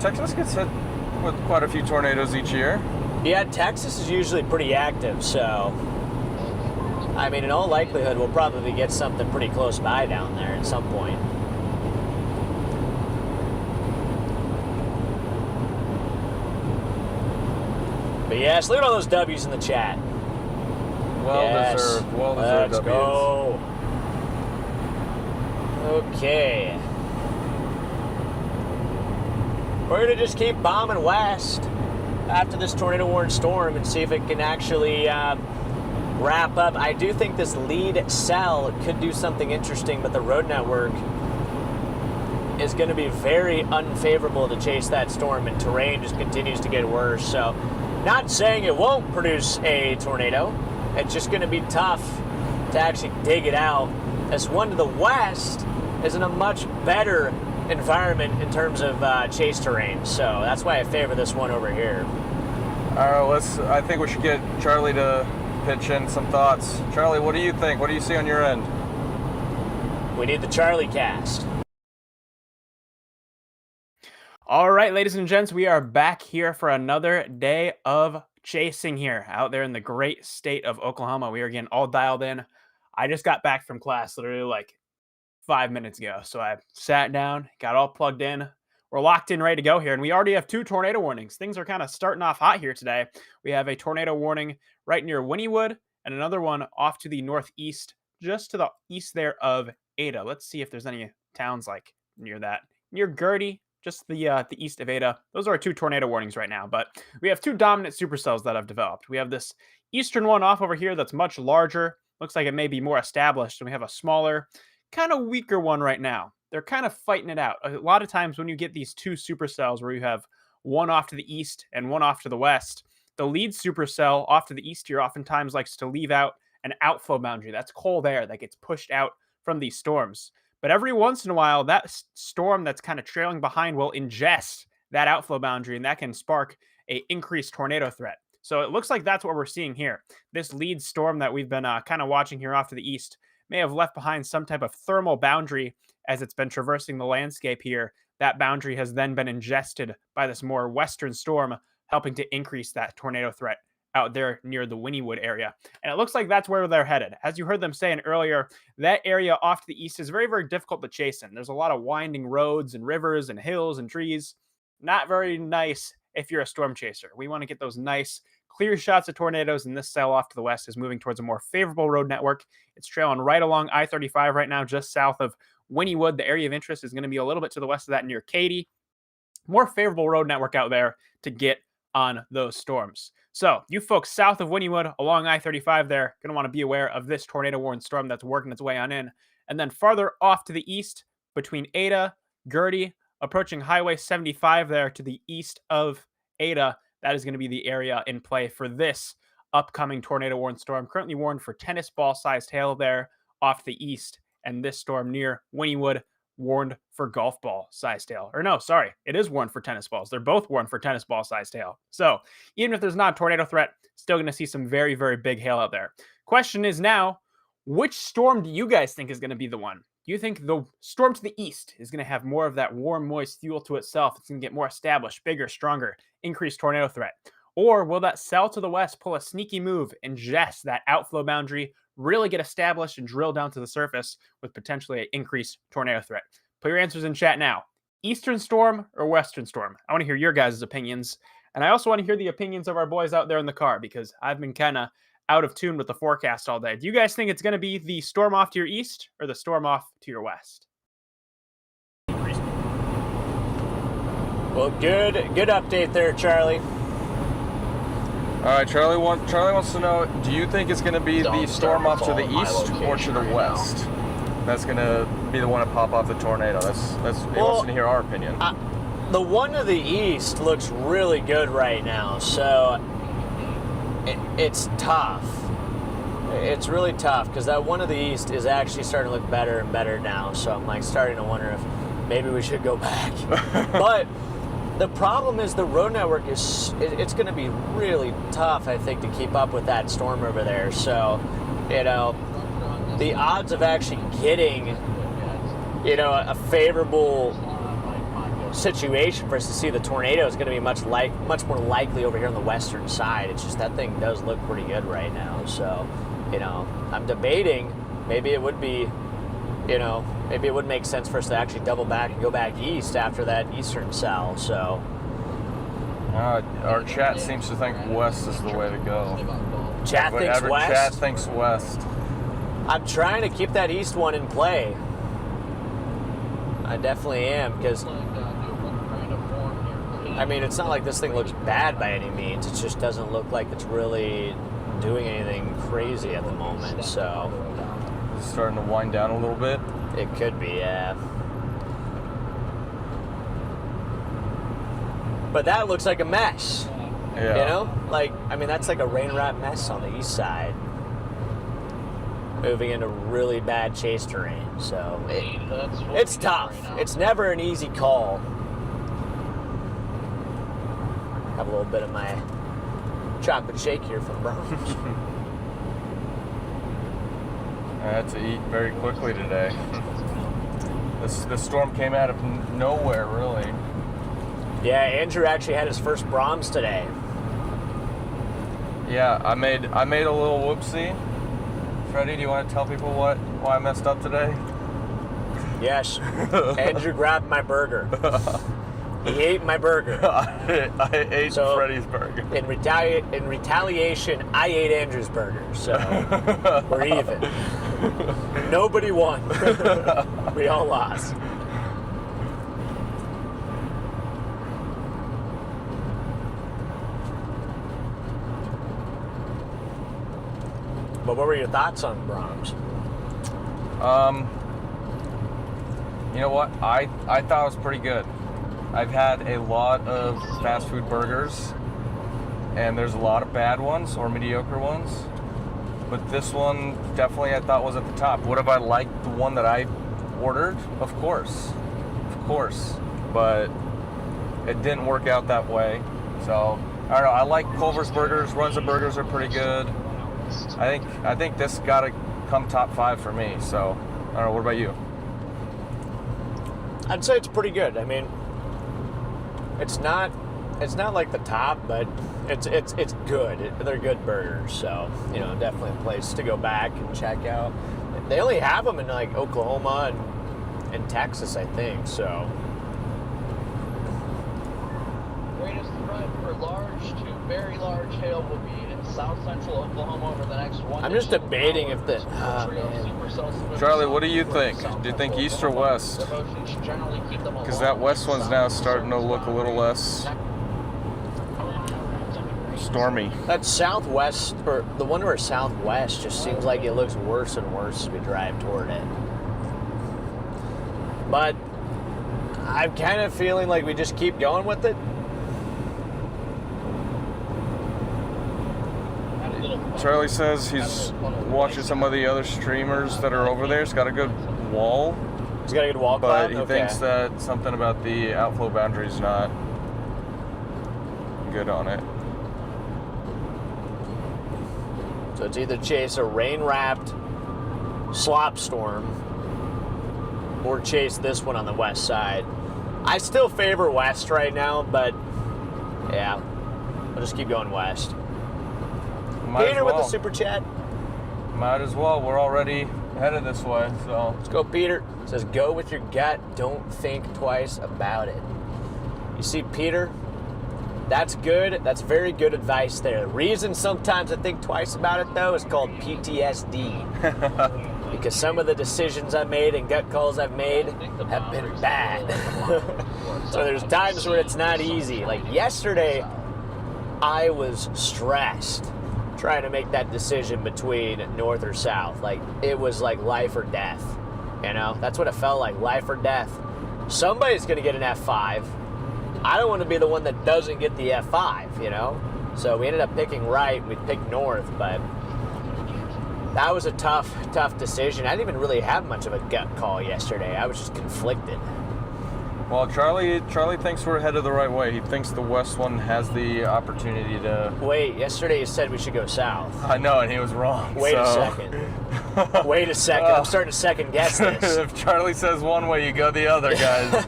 Texas gets hit with quite a few tornadoes each year. Yeah, Texas is usually pretty active, so I mean, in all likelihood, we'll probably get something pretty close by down there at some point. But yes, look at all those W's in the chat. Well deserved. Well deserved. Let's go. Okay. We're gonna just keep bombing west after this tornado-warned storm and see if it can actually wrap up. I do think this lead cell could do something interesting, but the road network is going to be very unfavorable to chase that storm, and terrain just continues to get worse. So, not saying it won't produce a tornado. It's just going to be tough to actually dig it out. This one to the west is in a much better environment in terms of chase terrain. So that's why I favor this one over here. All right, I think we should get Charlie to pitch in some thoughts. Charlie, what do you think? What do you see on your end? We need the Charlie cast. All right, ladies and gents, we are back here for another day of chasing here out there in the great state of Oklahoma. We are getting all dialed in. I just got back from class literally like 5 minutes ago. So I sat down, got all plugged in. We're locked in, ready to go here. And we already have 2 tornado warnings. Things are kind of starting off hot here today. We have a tornado warning right near Wynnywood and another one off to the northeast, just to the east there of Ada. Let's see if there's any towns like near that. Near Gertie, just the east of Ada. Those are our 2 tornado warnings right now. But we have 2 dominant supercells that I've developed. We have this eastern one off over here that's much larger. Looks like it may be more established. And we have a smaller, kind of weaker one right now. They're kind of fighting it out. A lot of times when you get these 2 supercells where you have one off to the east and one off to the west, the lead supercell off to the east here oftentimes likes to leave out an outflow boundary. That's cold air that gets pushed out from these storms. But every once in a while, that storm that's kind of trailing behind will ingest that outflow boundary, and that can spark an increased tornado threat. So it looks like that's what we're seeing here. This lead storm that we've been kind of watching here off to the east may have left behind some type of thermal boundary as it's been traversing the landscape here. That boundary has then been ingested by this more western storm, helping to increase that tornado threat out there near the Wynnywood area. And it looks like that's where they're headed. As you heard them saying earlier, that area off to the east is very, very difficult to chase in. There's a lot of winding roads and rivers and hills and trees. Not very nice if you're a storm chaser. We want to get those nice, clear shots of tornadoes, and this cell off to the west is moving towards a more favorable road network. It's trailing right along I-35 right now, just south of Wynnywood. The area of interest is going to be a little bit to the west of that near Katy. more favorable road network out there to get on those storms. So you folks south of Wynnewood along I-35 there, going to want to be aware of this tornado-warned storm that's working its way on in. And then farther off to the east, between Ada, Gertie, approaching Highway 75 there to the east of Ada, that is going to be the area in play for this upcoming tornado-warned storm. Currently warned for tennis ball-sized hail there off the east, and this storm near Wynnewood warned for golf ball sized hail. Or no, sorry, it is warned for tennis balls. They're both warned for tennis ball sized hail. So even if there's not a tornado threat, still going to see some very, very big hail out there. Question is now, which storm do you guys think is going to be the one? Do you think the storm to the east is going to have more of that warm, moist fuel to itself? It's going to get more established, bigger, stronger, increased tornado threat? Or will that cell to the west pull a sneaky move, ingest that outflow boundary, really get established and drill down to the surface with potentially an increased tornado threat? Put your answers in chat now. Eastern storm or western storm? I want to hear your guys' opinions. And I also want to hear the opinions of our boys out there in the car, because I've been kind of out of tune with the forecast all day. Do you guys think it's going to be the storm off to your east or the storm off to your west? Well, good update there, Charlie. All right, Charlie wants to know, do you think it's going to be the storm off to the east or to the west? That's going to be the one to pop off the tornado. He wants to hear our opinion. The one to the east looks really good right now, so it's tough. It's really tough because that one to the east is actually starting to look better and better now. So I'm like starting to wonder if maybe we should go back. But the problem is the road network it's going to be really tough, I think, to keep up with that storm over there. So, the odds of actually getting, a favorable situation for us to see the tornado is going to be much more likely over here on the western side. It's just that thing does look pretty good right now. So, I'm debating maybe it would be, maybe it would make sense for us to actually double back and go back east after that eastern cell. So, our chat seems to think west is the way to go. Chat thinks west? Chat thinks west. I'm trying to keep that east one in play. I definitely am, because it's not like this thing looks bad by any means. It just doesn't look like it's really doing anything crazy at the moment. So it's starting to wind down a little bit. It could be, yeah. But that looks like a mess. Yeah. That's like a rain wrap mess on the east side. Moving into really bad chase terrain. So it's tough. It's never an easy call. Have a little bit of my chocolate shake here from Brahms. I had to eat very quickly today. This storm came out of nowhere, really. Yeah, Andrew actually had his first Brahms today. Yeah, I made a little whoopsie. Freddie, do you want to tell people why I messed up today? Yes. Andrew grabbed my burger. He ate my burger. I ate Freddie's burger. In retaliation, I ate Andrew's burger. So we're even. Nobody won. We all lost. But what were your thoughts on Brahms? You know what? I thought it was pretty good. I've had a lot of fast food burgers, and there's a lot of bad ones or mediocre ones. But this one definitely I thought was at the top. Would have I liked the one that I ordered? Of course. But it didn't work out that way. So, I don't know. I like Culver's Burgers. Runs of Burgers are pretty good. I think this got to come top 5 for me. So, I don't know. What about you? I'd say it's pretty good. I mean, it's not like the top, but it's good. They're good burgers. So, definitely a place to go back and check out. They only have them in like Oklahoma and Texas, I think. So. Greatest threat for large to very large hail will be in South Central Oklahoma over the next 1 I'm to just 2 debating hours. if the. The Oh, trio of man. Supercell swimmers Charlie, what do you over think? South Do you think Central east or Oklahoma. west? The motions generally keep them Because along that west the one's south now starting to service look a little boundary. less stormy. That southwest, or the one where southwest, just seems like it looks worse and worse as we drive toward it. But I'm kind of feeling like we just keep going with it. Charlie says he's watching some of the other streamers that are over there. He's got a good wall, He's got a good wall but cloud. he Okay. thinks that something about the outflow boundary is not good on it. So it's either chase a rain-wrapped slop storm or chase this one on the west side. I still favor west right now, but yeah, I'll just keep going west. Might Peter as well. with the super chat. Might as well. We're already headed this way, so. Let's go, Peter. Says, go with your gut. Don't think twice about it. You see, Peter, that's good. That's very good advice there. The reason sometimes I think twice about it, though, is called PTSD. Because some of the decisions I've made and gut calls I've made have been bad. So there's times where it's not easy. Like yesterday, I was stressed trying to make that decision between north or south. Like, it was like life or death. You know, that's what it felt like, life or death. Somebody's going to get an F5. I don't want to be the one that doesn't get the F5, you know? So we ended up picking right. We picked north, but that was a tough decision. I didn't even really have much of a gut call yesterday. I was just conflicted. Well, Charlie thinks we're headed the right way. He thinks the west one has the opportunity to. Wait, yesterday you said we should go south. I know, and he was wrong. Wait a so. second. Wait a second. I'm starting to second guess this. If Charlie says one way, you go the other, guys.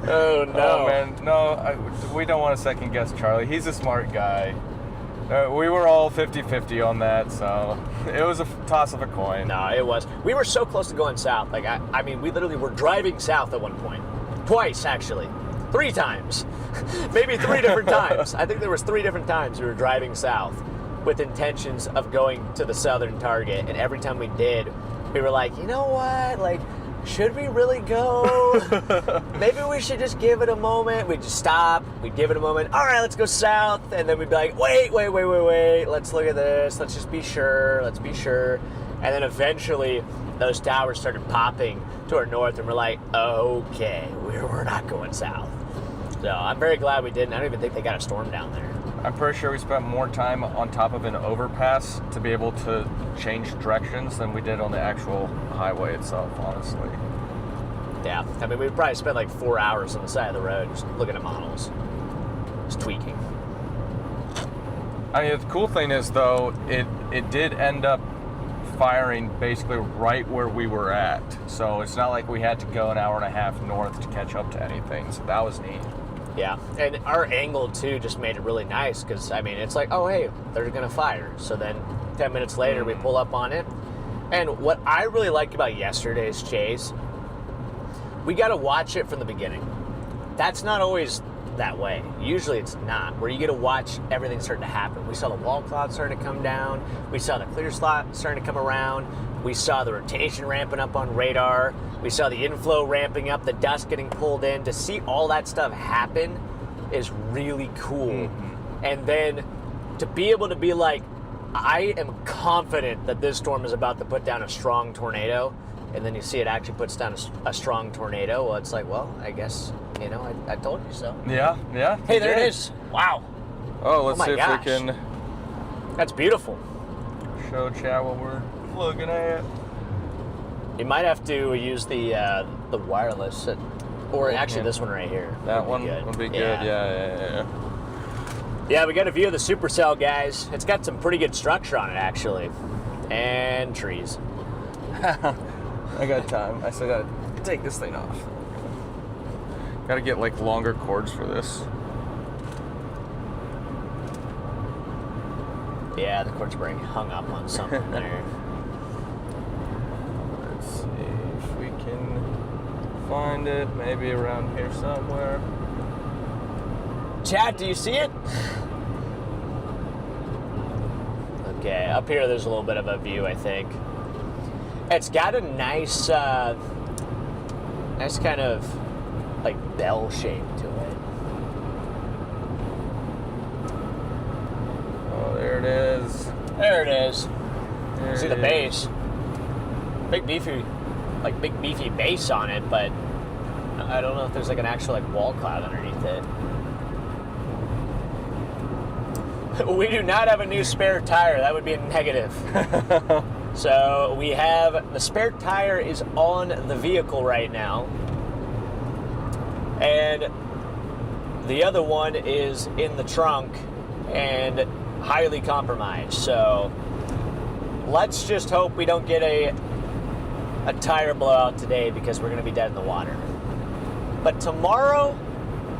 Oh, no. Oh, man. No, we don't want to second guess Charlie. He's a smart guy. We were all 50-50 on that, so it was a toss of a coin. No, it was. We were so close to going south. Like, I mean, we literally were driving south at one point. Twice, actually. 3 times. Maybe 3 different times. I think there was 3 different times we were driving south with intentions of going to the southern target. And every time we did, we were like, you know what? Like, should we really go? Maybe we should just give it a moment. We'd just stop. We'd give it a moment. All right, let's go south. And then we'd be like, wait. Let's look at this. Let's just be sure. Let's be sure. And then eventually those towers started popping to our north, and we're like, okay, we're not going south. So I'm very glad we didn't. I don't even think they got a storm down there. I'm pretty sure we spent more time on top of an overpass to be able to change directions than we did on the actual highway itself, honestly. Yeah, I mean, we probably spent like 4 hours on the side of the road just looking at models, just tweaking. I mean, the cool thing is, though, it did end up firing basically right where we were at. So it's not like we had to go an hour and a half north to catch up to anything. So that was neat. Yeah, and our angle, too, just made it really nice because, I mean, it's like, oh, hey, they're going to fire. So then 10 minutes later, we pull up on it. And what I really liked about yesterday's chase, we got to watch it from the beginning. That's not always that way. Usually it's not, where you get to watch everything starting to happen. We saw the wall cloud starting to come down. We saw the clear slot starting to come around. We saw the rotation ramping up on radar. We saw the inflow ramping up, the dust getting pulled in. To see all that stuff happen is really cool. Mm-hmm. And then to be able to be like, I am confident that this storm is about to put down a strong tornado, and then you see it actually puts down a strong tornado, well, it's like, well, I guess, you know, I told you so. Yeah. Hey, there it is. Wow. Oh, let's see if gosh. we can That's beautiful. show chat what we're looking at. You might have to use the wireless, or actually this one right here. That one would be good. Yeah. Yeah, we got a view of the Supercell, guys. It's got some pretty good structure on it, actually. And trees. I got time. I still gotta take this thing off. Gotta get like longer cords for this. Yeah, the cord spring hung up on something there. Let's see if we can find it. Maybe around here somewhere. Chat, do you see it? Okay, up here there's a little bit of a view, I think. It's got a nice, nice kind of like bell shape to it. Oh, there it is. There it is. There See it the is. base. Big beefy base on it, but I don't know if there's like an actual like wall cloud underneath it. We do not have a new spare tire. That would be a negative. So we have, the spare tire is on the vehicle right now. And the other one is in the trunk and highly compromised. So let's just hope we don't get a tire blowout today, because we're going to be dead in the water. But tomorrow,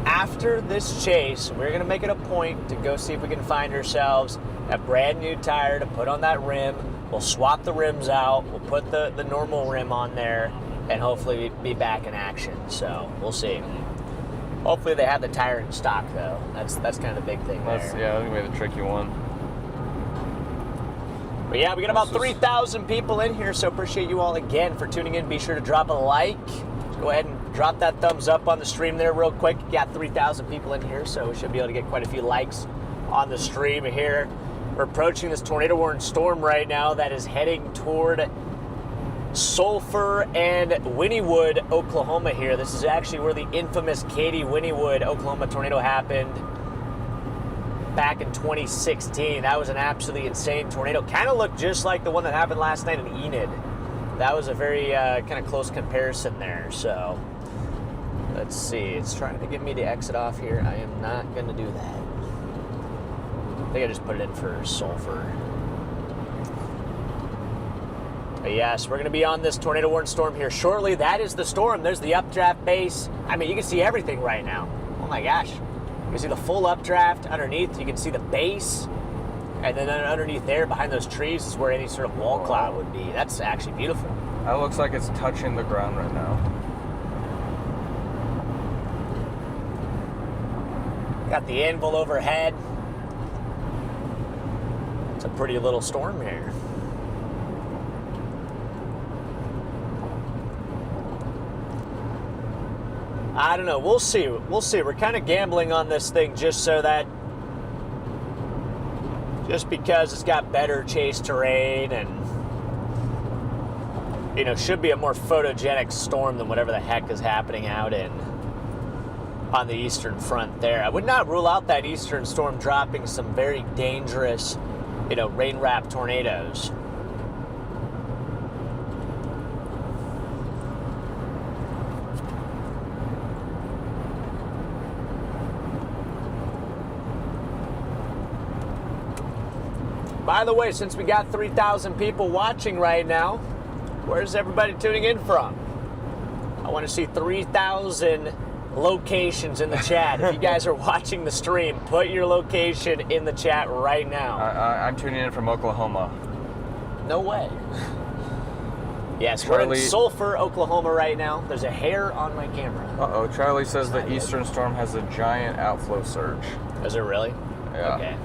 after this chase, we're going to make it a point to go see if we can find ourselves a brand new tire to put on that rim. We'll swap the rims out. We'll put the normal rim on there and hopefully be back in action. So we'll see. Hopefully they have the tire in stock, though. That's kind of the big thing there. Yeah, that's going to be the tricky one. But yeah, we got about 3,000 people in here, so appreciate you all again for tuning in. Be sure to drop a like. Go ahead and drop that thumbs up on the stream there real quick. Got 3,000 people in here, so we should be able to get quite a few likes on the stream here. We're approaching this tornado-warned storm right now that is heading toward Sulphur and Wynnewood, Oklahoma here. This is actually where the infamous Katy Wynnewood, Oklahoma tornado happened back in 2016. That was an absolutely insane tornado. Kind of looked just like the one that happened last night in Enid. That was a very kind of close comparison there. So let's see. It's trying to get me to exit off here. I am not going to do that. I think I just put it in for Sulphur. But yes, we're going to be on this tornado-warned storm here shortly. That is the storm. There's the updraft base. I mean, you can see everything right now. Oh my gosh. You can see the full updraft underneath. You can see the base. And then underneath there, behind those trees, is where any sort of wall cloud would be. That's actually beautiful. That looks like it's touching the ground right now. Got the anvil overhead. It's a pretty little storm here. I don't know. We'll see. We'll see. We're kind of gambling on this thing just so that, just because it's got better chase terrain and, you know, should be a more photogenic storm than whatever the heck is happening out on the eastern front there. I would not rule out that eastern storm dropping some very dangerous, you know, rain-wrapped tornadoes. By the way, since we got 3,000 people watching right now, where's everybody tuning in from? I want to see 3,000 locations in the chat. If you guys are watching the stream, put your location in the chat right now. I'm tuning in from Oklahoma. No way. Yes, we're in Sulphur, Oklahoma right now. There's a hair on my camera. Uh-oh, Charlie says the eastern storm has a giant outflow surge. Is it really? Yeah. Okay.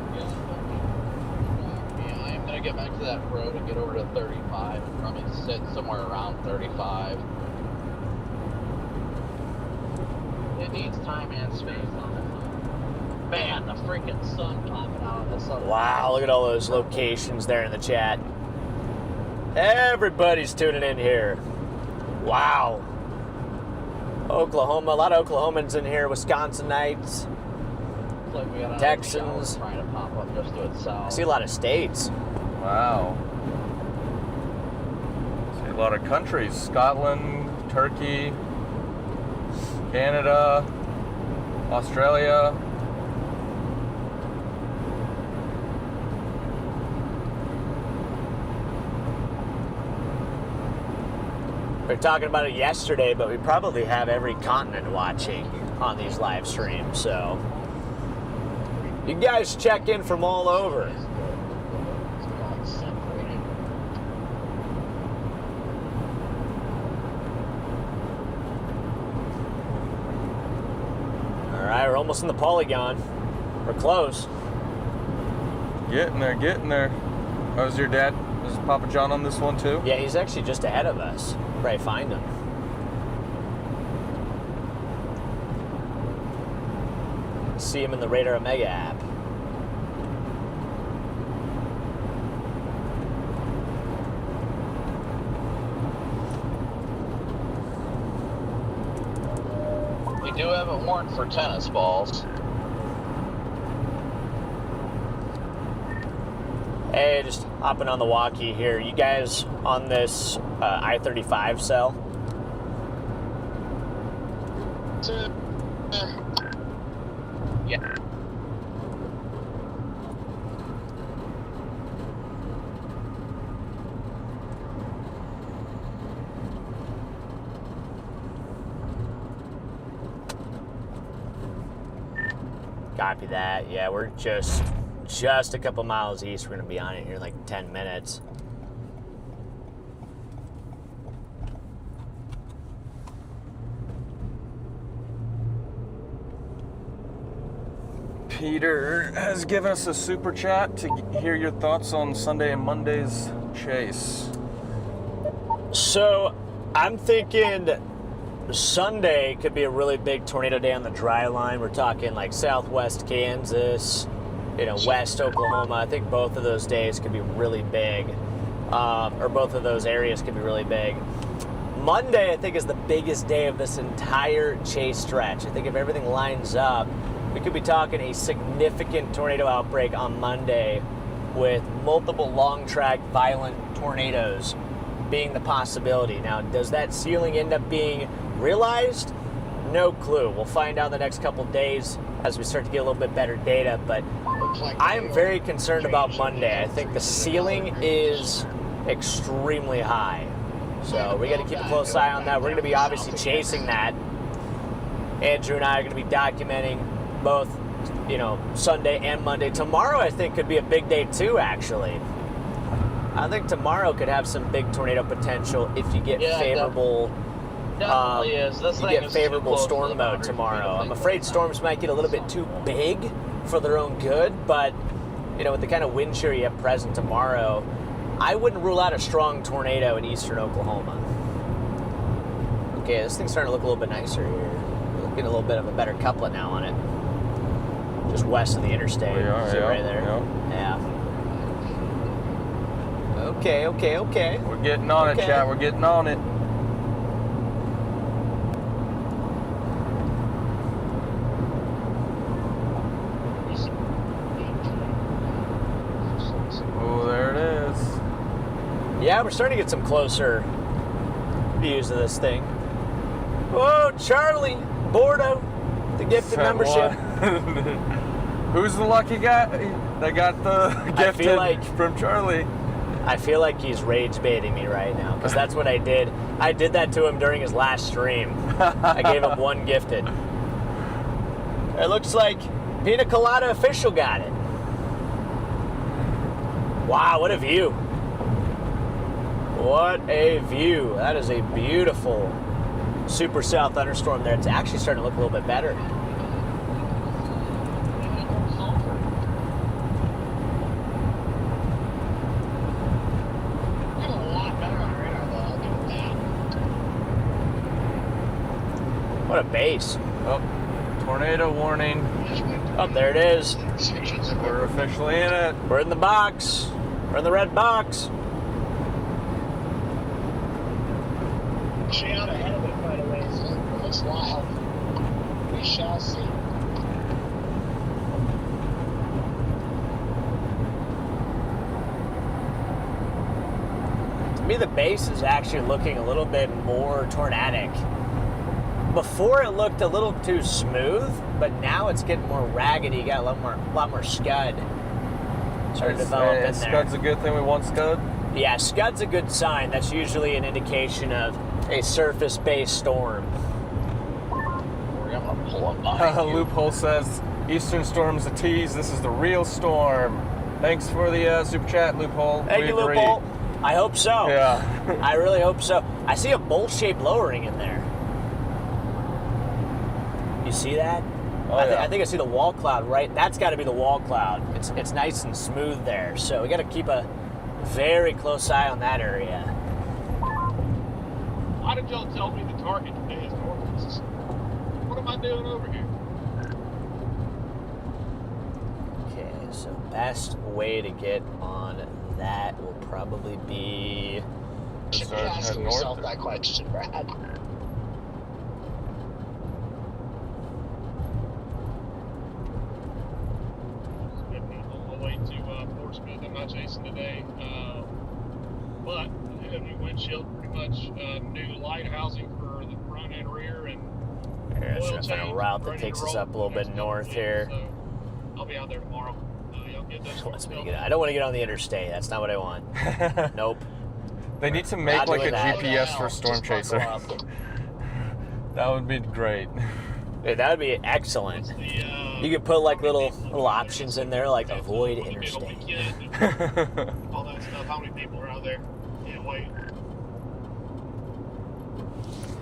I'm going to get back to that road and get over to 35 and probably sit somewhere around 35. It needs time and space on it. Man, the freaking sun popping out of the sun. Wow, look at all those locations there in the chat. Everybody's tuning in here. Wow. Oklahoma, a lot of Oklahomans in here, Wisconsinites, Like we got Texans. trying to pop up just to itself. I see a lot of states. Wow. See a lot of countries. Scotland, Turkey, Canada, Australia. We were talking about it yesterday, but we probably have every continent watching on these live streams, so you guys check in from all over. All right, we're almost in the polygon. We're close. Getting there, getting there. Oh, is your dad? Is Papa John on this one too? Yeah, he's actually just ahead of us. Probably find him. See him in the Radar Omega app. We do have a warrant for tennis balls. Hey, just hopping on the walkie here. You guys on this I-35 cell? Yeah. Copy that. Yeah, we're just a couple miles east. We're gonna be on it here in like 10 minutes. Peter has given us a super chat to hear your thoughts on Sunday and Monday's chase. So I'm thinking Sunday could be a really big tornado day on the dry line. We're talking like southwest Kansas, west Oklahoma. I think both of those days could be really big, or both of those areas could be really big. Monday, I think, is the biggest day of this entire chase stretch. I think if everything lines up, we could be talking a significant tornado outbreak on Monday with multiple long track violent tornadoes being the possibility. Now, does that ceiling end up being realized? No clue. We'll find out the next couple days as we start to get a little bit better data, but I am very concerned about Monday. I think the ceiling is extremely high. So we got to keep a close eye on that. We're going to be obviously chasing that. Andrew and I are going to be documenting both, Sunday and Monday. Tomorrow, I think, could be a big day too, actually. I think tomorrow could have some big tornado potential if you get favorable. Definitely is. This you thing get is favorable too close to storm the mode boundary tomorrow. to I'm afraid storms might get a little bit too big for their own good, but with the kind of wind shear you have present tomorrow, I wouldn't rule out a strong tornado in eastern Oklahoma. Okay, this thing's starting to look a little bit nicer here. We're getting a little bit of a better couplet now on it. Just west of the interstate. We are, See it yeah, right there? Yeah. Okay. We're getting on it, Okay. chat. We're getting on it. Oh, there it is. Yeah, we're starting to get some closer views of this thing. Whoa, Charlie, Bordeaux, the gifted Said membership. what? Who's the lucky guy that got the gifted from Charlie? I feel like he's rage baiting me right now, because that's what I did. I did that to him during his last stream. I gave him one gifted. It looks like Pina Colada Official got it. Wow, what a view. What a view. That is a beautiful supercell thunderstorm there. It's actually starting to look a little bit better. What a base. Oh, tornado warning. Oh, there it is. We're officially in it. We're in the box. We're in the red box. Stay out ahead of it, by the way. It looks wild. We shall see. To me, the base is actually looking a little bit more tornadic. Before it looked a little too smooth, but now it's getting more raggedy. You got a lot more scud starting to develop in there. Scud's a good thing. We want scud. Yeah, scud's a good sign. That's usually an indication of a surface-based storm. We're gonna pull up behind you. Loophole says, Eastern Storm's a tease. This is the real storm. Thanks for the super chat, Loophole. Thank We you, agree. Loophole. I hope so. Yeah. I really hope so. I see a bolt-shaped lowering in there. You see that? Oh, I think I see the wall cloud right. That's got to be the wall cloud. It's nice and smooth there. So we got to keep a Very close eye on that area. Why did y'all tell me the target today is northeast? What am I doing over here? Okay, so best way to get on that will probably be... Should be Head asking north? yourself that question, Brad. On the way to Portsmouth, I'm not chasing today. But I have a new windshield, pretty much new light housing for the front and rear, and Here, oil should I find a change, route that ready to takes us roll up a little for the bit next north couple here. weeks, so I'll be out there tomorrow. Y'all get those Wants me to stuff. get, I don't want to get on the interstate. That's not what I want. Nope. They need to make Not like a doing that. GPS for Storm Just buckle Chaser. up. That would be great. Dude, that would be excellent. You could put like little options in there, like avoid interstate. All that stuff. How many people are out there? Can't wait.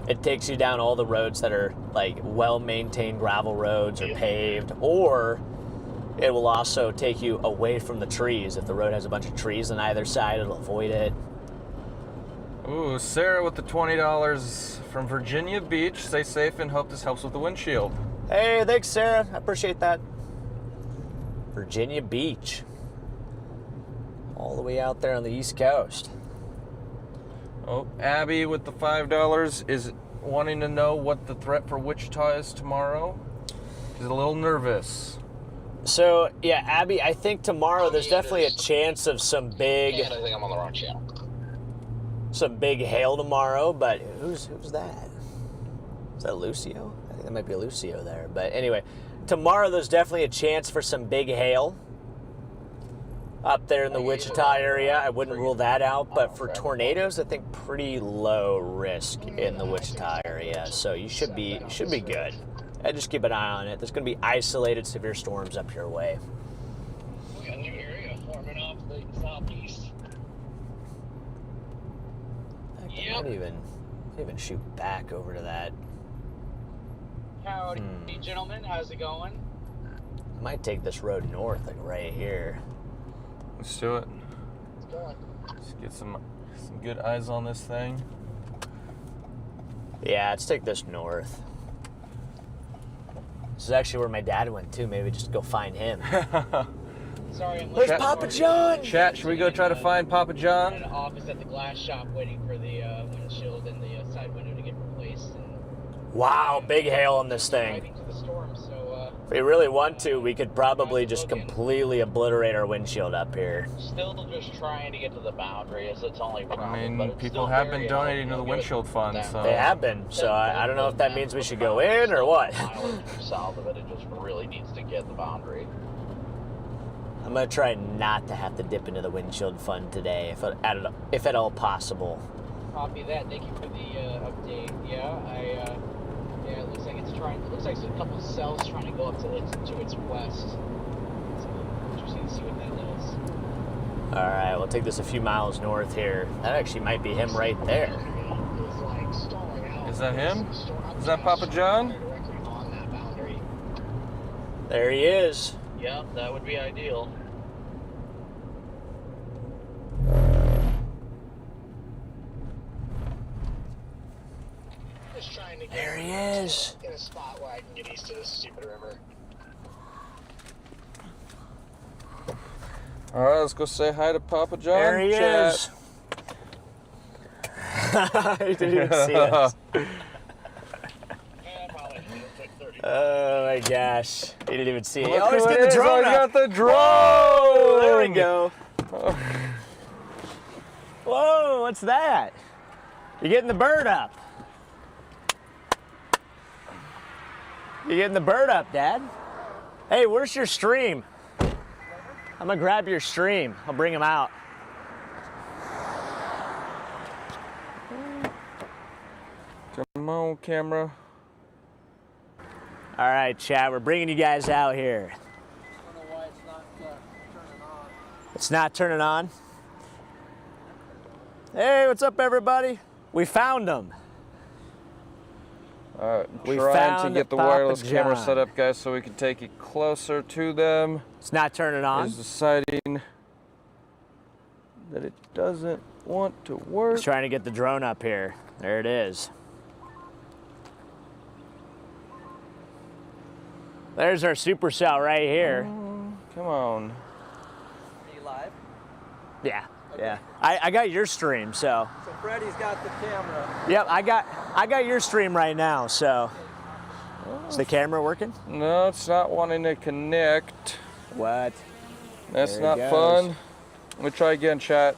It takes you down all the roads that are like well-maintained gravel roads or paved, or it will also take you away from the trees. If the road has a bunch of trees on either side, it'll avoid it. Ooh, Sarah with the $20 from Virginia Beach. Stay safe and hope this helps with the windshield. Hey, thanks, Sarah. I appreciate that. Virginia Beach. All the way out there on the East Coast. Oh, Abby with the $5 is wanting to know what the threat for Wichita is tomorrow. She's a little nervous. So, yeah, Abby, I think tomorrow there's definitely a chance of some big And I think I'm on the wrong channel. hail tomorrow, but who's that? Is that Lucio? I think that might be Lucio there. But anyway, tomorrow there's definitely a chance for some big hail up there in the Wichita area. I wouldn't rule that out, but for tornadoes, I think pretty low risk in the Wichita area. So you should be good. Just keep an eye on it. There's going to be isolated severe storms up your way. We got a new area forming off the southeast. I might even shoot back over to that. Howdy, gentlemen. How's it going? I might take this road north, like right here. Let's do it. It's going. Let's get some good eyes on this thing. Yeah, let's take this north. This is actually where my dad went too. Maybe just go find him. Sorry, I'm There's late. Papa John! Chat, should we go try to find Papa I'm in John? an office at the glass shop waiting for the windshield and the side window to get replaced. And Wow, big hail on this thing. driving to the storm, so If we really want to, we could probably just completely obliterate our windshield up here. still just trying to get to the boundary as its only problem. I mean, but it's people still have very been donating to hard. the You'll windshield get it fund, down. so... They have been, so I don't know if that means we should go in or what. A mile or two south of it, it just really needs to get the boundary. I'm gonna try not to have to dip into the windshield fund today, if at all possible. Copy that. Thank you for the update. Yeah, yeah, it looks like it's trying. It looks like there's a couple of cells trying to go up to its west. So interesting to see what that is. All right, we'll take this a few miles north here. That actually might be him right there. Is that him? Is that Papa John? Directly on that boundary. There he is. Yeah, that would be ideal. Just trying to get There he is. in a spot where I can get east of this stupid river. All right, let's go say hi to Papa John. There he Chat. is. He didn't even see us. And probably took 30. Oh my gosh. He didn't even see it. Look Oh, he's who it getting the is. drone Oh, he up. got the drone. Whoa, there we go. Whoa, what's that? You're getting the bird up. You're getting the bird up, Dad. Hey, where's your stream? I'm gonna grab your stream. I'll bring him out. Come on, camera. All right, chat, we're bringing you guys out here. I don't know why it's not turning on. It's not turning on. Hey, what's up, everybody? We found him. All right, We trying to found get the Papa wireless camera John. set up, guys, so we can take it closer to them. It's not turning on. There's the sighting. that it doesn't want to work. He's trying to get the drone up here. There it is. There's our Supercell right here. Come on. Are you live? Yeah, Okay. yeah. I got your stream, so. So Freddy's got the camera. Yep, I got your stream right now, so. Is the camera working? No, it's not wanting to connect. What? That's There it not goes. fun. Let me try again, chat.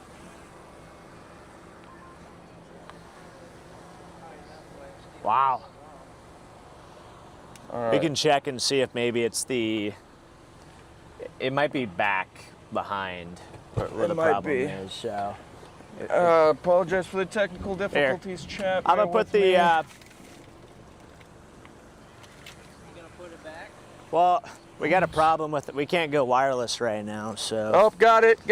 Wow. All right. We can check and see if maybe it's the. It might be back behind where It the might problem be. is. So. Apologize for the technical difficulties, chat. I'm gonna Bear put with the. me. You gonna put it back? Well, we got a problem with it. We can't go wireless right now, so. Oh, got it. You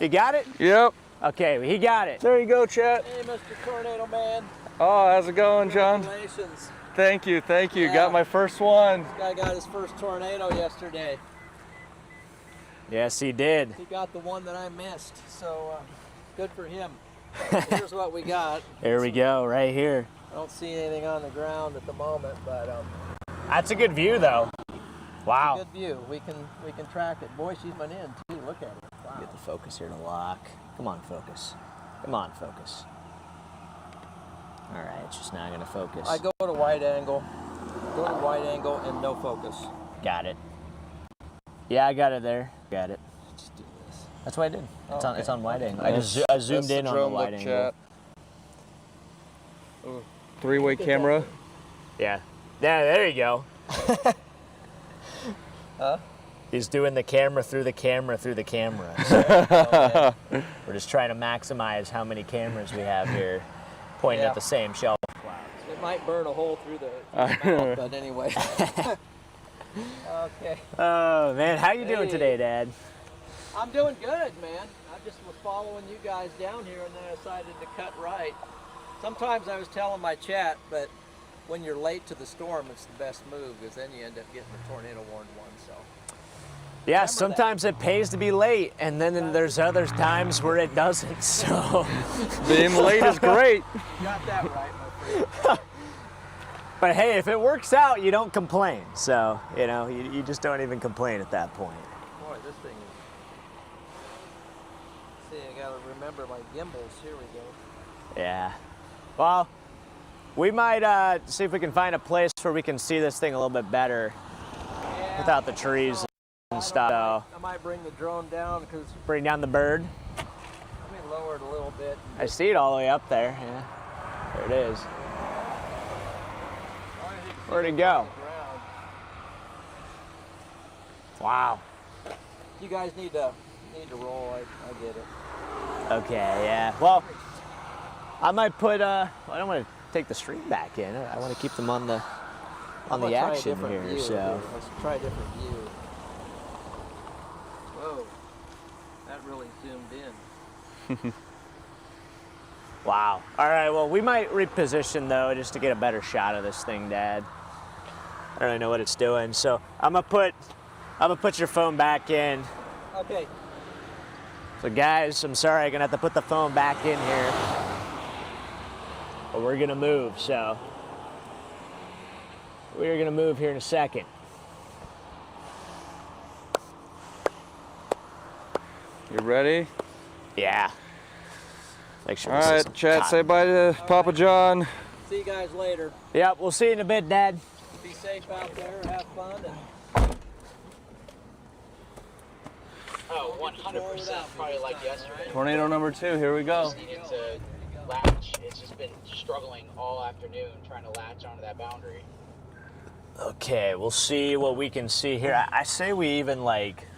got it? Yep. Okay, he got it. There you go, chat. Hey, Mr. Tornado Man. Oh, how's it going, John? Congratulations. Thank you. Yeah. Got my first one. This guy got his first tornado yesterday. Yes, he did. He got the one that I missed, so good for him. Here's what we got. Here we go, right here. I don't see anything on the ground at the moment, but That's a good view, though. Wow. good view. We can track it. Boy, she's been in too. Look at it. Wow. Get the focus here to lock. Come on, focus. Come on, focus. All right, it's just not gonna focus. I go to wide angle. Go to wide angle and no focus. Got it. Yeah, I got it there. Got it. Just do this. That's what I did. It's Okay. it's on wide angle. That's- I zoomed that's the in on the drone wide look, angle. chat. Three-way camera. Yeah. Yeah, there you go. Huh? He's doing the camera through the camera through the camera. So we're just trying to maximize how many cameras we have here pointing Yeah. at the same shelf. It might burn a hole through the mouth, but anyway. Okay. Oh man, how you doing Hey. today, Dad? I'm doing good, man. I just was following you guys down here and then I decided to cut right. Sometimes I was telling my chat, but when you're late to the storm, it's the best move because then you end up getting a tornado warned one. So Yeah, Remember sometimes it pays to be late, and then there's other times where it doesn't. So, Being late is great. you got that right, my friend. but hey, if it works out, you don't complain. So, you know, you just don't even complain at that point. Boy, this thing is. See, I gotta remember my gimbals. Here we go. Yeah. Well, we might see if we can find a place where we can see this thing a little bit better Yeah, without the trees and stuff. So, I might bring the drone down because bring down the bird. let me lower it a little bit. I see it all the way up there. Yeah. There it is. Where'd it go? Ground. Wow. You guys need to roll. I get it. Okay, yeah. Well, I might put I don't want to take the stream back in. I want to keep them on the I'm gonna try a action different here. view So let's try a different view. Whoa, that really zoomed in. wow. All right. Well, we might reposition though, just to get a better shot of this thing, Dad. I don't really know what it's doing. So I'm gonna put your phone back in. Okay. So guys, I'm sorry, I'm gonna have to put the phone back in here. But we're gonna move. So we're gonna move here in a second. You ready? Yeah. Make sure. All this right, isn't chat. hot. Say bye to Papa John. See you guys later. Yep, we'll see you in a bit, Dad. Be safe out there. Have fun. And Oh, 100%. Probably like yesterday. Tornado number 2. Here we go. Just needed to latch. It's just been struggling all afternoon trying to latch onto that boundary. Okay, we'll see what we can see here. I say we even like.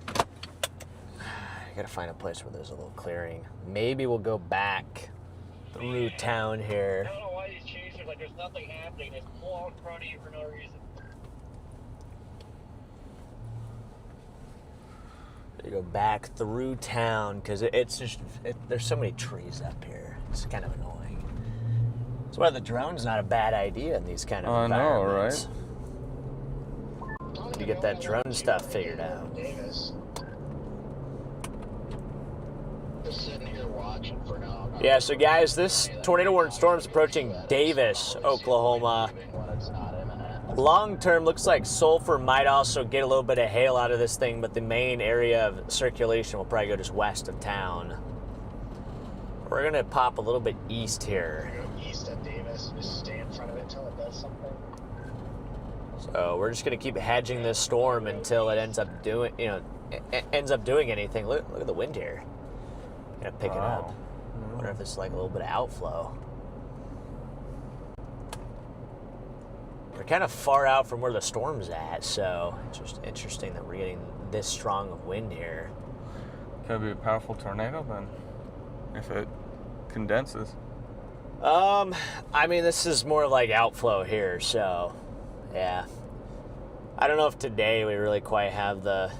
I gotta find a place where there's a little clearing. Maybe we'll go back through town here. I don't know why these chasers, like, there's nothing happening. They pull out in front of you for no reason. You go back through town because it's just there's so many trees up here. It's kind of annoying. That's why the drone's not a bad idea in these kind of I know, environments. You get that drone stuff figured out. Davis. just sitting here watching for now. Yeah, so guys, this tornado warning storm is approaching Davis, Oklahoma. Long term, looks like Sulphur might also get a little bit of hail out of this thing, but the main area of circulation will probably go just west of town. We're gonna pop a little bit east here. Go east of Davis, just stay in front of it until it does something. So we're just gonna keep hedging this storm until it ends up doing, ends up doing anything. Look at the wind here. Gonna pick it up. I wonder if it's like a little bit of outflow. We're kind of far out from where the storm's at, so it's just interesting that we're getting this strong of wind here. Could be a powerful tornado then, if it condenses. I mean, this is more like outflow here, so yeah. I don't know if today we really quite have the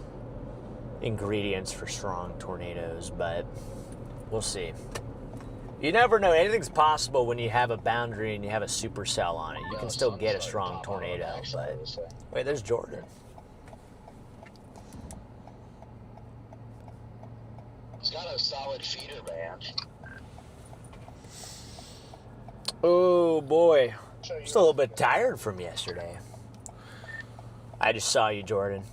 ingredients for strong tornadoes, but we'll see. You never know. Anything's possible when you have a boundary and you have a supercell on it. You can still get a strong tornado, but... Wait, there's Jordan. It's got a solid feeder band. Oh, boy. Just a little bit tired from yesterday. I just saw you, Jordan.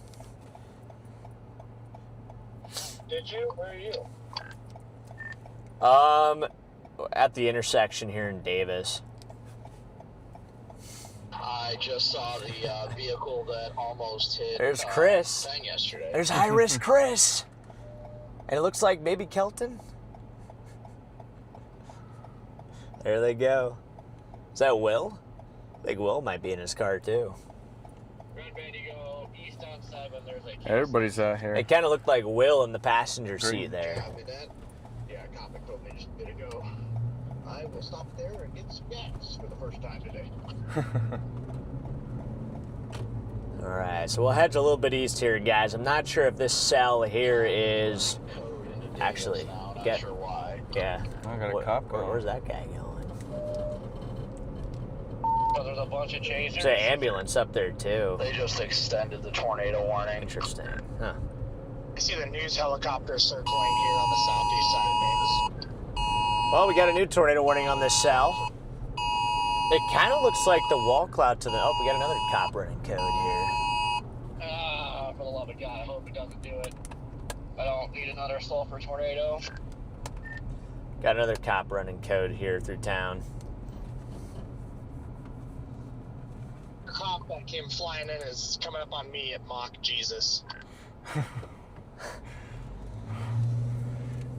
Did you? Where are you? At the intersection here in Davis. I just saw the vehicle that almost hit. There's Chris. Thing yesterday. There's high risk Chris. And it looks like maybe Kelton. There they go. Is that Will? I think Will might be in his car too. Red Band, you go east on 7. There's a Everybody's out here. It kind of looked like Will in the passenger seat there. Copy that. Yeah, Copic told me just a bit ago. I will stop there and get some gas for the first time today. All right, so we'll hedge a little bit east here, guys. I'm not sure if this cell here is actually. Not sure why. Yeah. I got a cop going. Where's that guy going? Oh, there's a bunch of chasers. There's an ambulance up there too. They just extended the tornado warning. Interesting. Huh. I see the news helicopter circling here on the southeast side of Davis. Well, we got a new tornado warning on this cell. It kind of looks like the wall cloud to the... Oh, we got another cop running code here. Ah, for the love of God, I hope it doesn't do it. I don't need another sulfur tornado. Got another cop running code here through town. The cop that came flying in is coming up on me at Mock Jesus.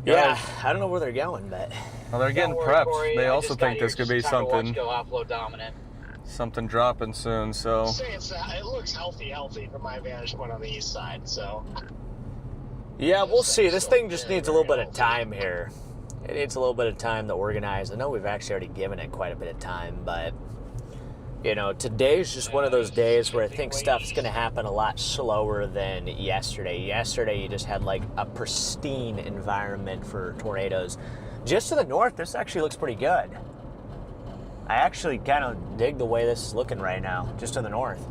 Yeah, I don't know where they're going, but... Well, they're getting Don't worry, prepped. Corey, They I also just got think here this could just be trying to watch something, go offload dominant. something dropping soon. So Say it looks healthy from my vantage point on the east side, so... Yeah, we'll see. This thing just needs a little bit of time here. It needs a little bit of time to organize. I know we've actually already given it quite a bit of time, but... You know, today's just one of those days where I think stuff's going to happen a lot slower than yesterday. Yesterday, you just had like a pristine environment for tornadoes. Just to the north, this actually looks pretty good. I actually kind of dig the way this is looking right now, just to the north.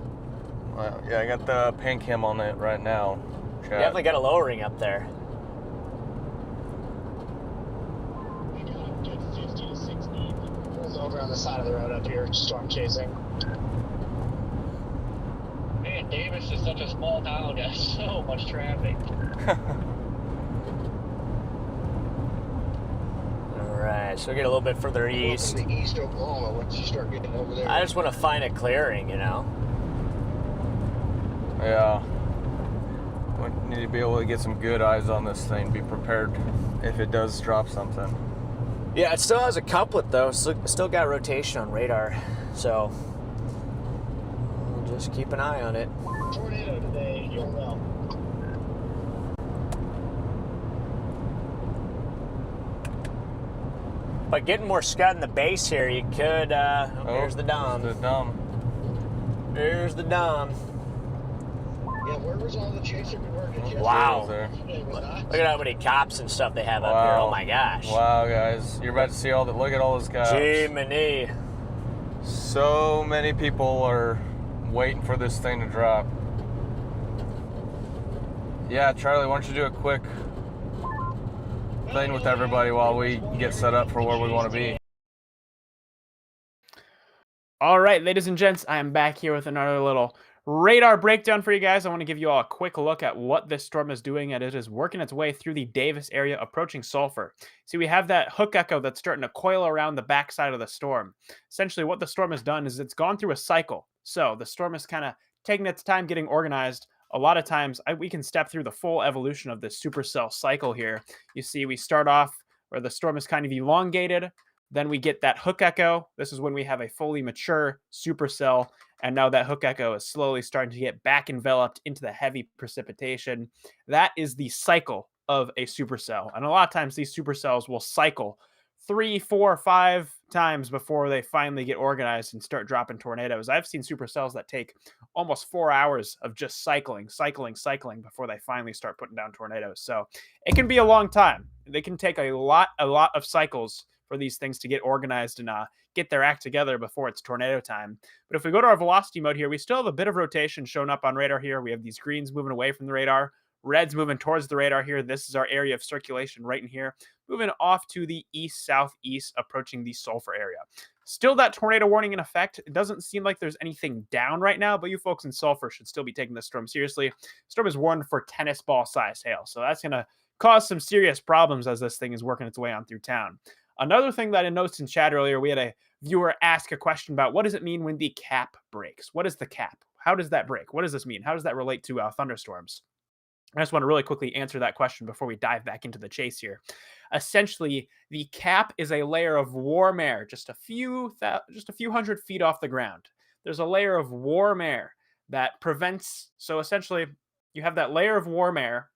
yeah, I got the pan cam on it right now. Chat. Definitely got a lowering up there. We got a good 50 to 60. Pulls over on the side of the road up here, storm chasing. Man, Davis is such a small town. There's so much traffic. Alright, so we get a little bit further east. Welcome to East Oklahoma once you start getting over there. I just want to find a clearing, you know? Yeah. We need to be able to get some good eyes on this thing. Be prepared if it does drop something. Yeah, it still has a couplet though. Still got rotation on radar, so we'll just keep an eye on it. Tornado today, you'll know. But getting more scud in the base here, you could. Here's the dom. There's the dom. Here's the dom. Yeah, where was all the chaser we worked at? Wow. There. Look at how many cops and stuff they have up here. Oh my gosh. Wow, guys, you're about to see all the. Look at all those guys. Jiminy. So many people are waiting for this thing to drop. Yeah, Charlie, why don't you do a quick playing with everybody while we get set up for where we want to be. All right, ladies and gents, I am back here with another little radar breakdown for you guys. I want to give you all a quick look at what this storm is doing, and it is working its way through the Davis area, approaching Sulphur. See, we have that hook echo that's starting to coil around the backside of the storm. Essentially, what the storm has done is it's gone through a cycle. So the storm is kind of taking its time getting organized. A lot of times, we can step through the full evolution of this supercell cycle here. You see, we start off where the storm is kind of elongated. Then we get that hook echo. This is when we have a fully mature supercell. And now that hook echo is slowly starting to get back enveloped into the heavy precipitation. That is the cycle of a supercell. And a lot of times these supercells will cycle 3, 4, 5 times before they finally get organized and start dropping tornadoes. I've seen supercells that take almost 4 hours of just cycling before they finally start putting down tornadoes. So it can be a long time. They can take a lot of cycles for these things to get organized and get their act together before it's tornado time. But if we go to our velocity mode here, we still have a bit of rotation showing up on radar here. We have these greens moving away from the radar, reds moving towards the radar here. This is our area of circulation right in here, moving off to the east-southeast, approaching the Sulphur area. Still that tornado warning in effect. It doesn't seem like there's anything down right now, but you folks in Sulphur should still be taking this storm seriously. Storm is warned for tennis ball size hail, so that's going to cause some serious problems as this thing is working its way on through town. Another thing that I noticed in chat earlier, we had a viewer ask a question about what does it mean when the cap breaks? What is the cap? How does that break? What does this mean? How does that relate to thunderstorms? I just want to really quickly answer that question before we dive back into the chase here. Essentially, the cap is a layer of warm air, just a few hundred feet off the ground. There's a layer of warm air that prevents. So essentially, you have that layer of warm air.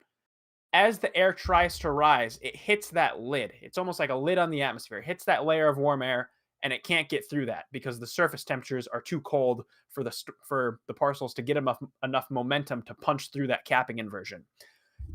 As the air tries to rise, it hits that lid. It's almost like a lid on the atmosphere. It hits that layer of warm air, and it can't get through that because the surface temperatures are too cold for the parcels to get enough momentum to punch through that capping inversion.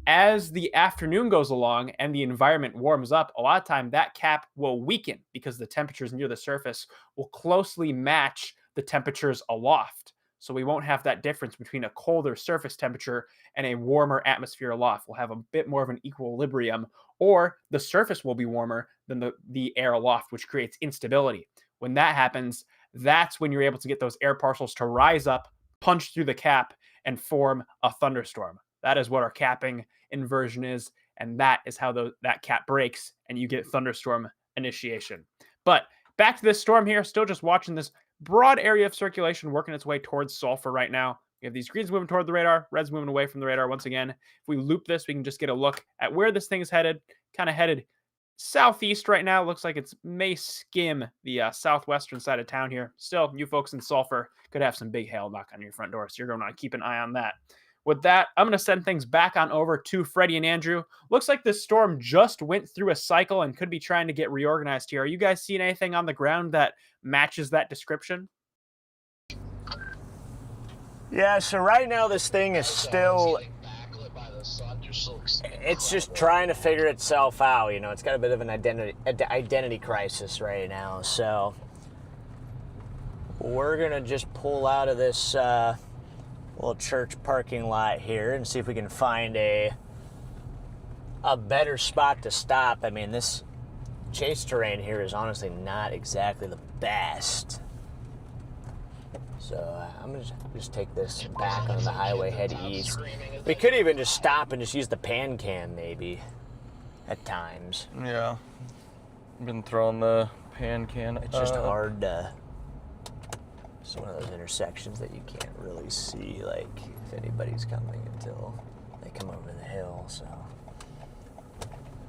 As the afternoon goes along and the environment warms up, a lot of time that cap will weaken because the temperatures near the surface will closely match the temperatures aloft. So we won't have that difference between a colder surface temperature and a warmer atmosphere aloft. We'll have a bit more of an equilibrium, or the surface will be warmer than the air aloft, which creates instability. When that happens, that's when you're able to get those air parcels to rise up, punch through the cap, and form a thunderstorm. That is what our capping inversion is, and that is how that cap breaks, and you get thunderstorm initiation. But back to this storm here, still just watching this broad area of circulation working its way towards Sulphur right now. We have these greens moving toward the radar, reds moving away from the radar once again. If we loop this, we can just get a look at where this thing is headed. Kind of headed southeast right now. Looks like it may skim the southwestern side of town here. Still, you folks in Sulphur could have some big hail knock on your front door, so you're going to keep an eye on that. With that, I'm going to send things back on over to Freddie and Andrew. Looks like this storm just went through a cycle and could be trying to get reorganized here. Are you guys seeing anything on the ground that matches that description? Yeah, so right now this thing is still, it's just trying to figure itself out. You know, it's got a bit of an identity crisis right now. So we're going to just pull out of this little church parking lot here and see if we can find a better spot to stop. I mean, this chase terrain here is honestly not exactly the best. So I'm gonna just take this back on the highway, head east. We could even just stop and just use the pan cam maybe at times. Yeah, been throwing the pan can. It's just hard to. It's one of those intersections that you can't really see, like, if anybody's coming until they come over the hill, so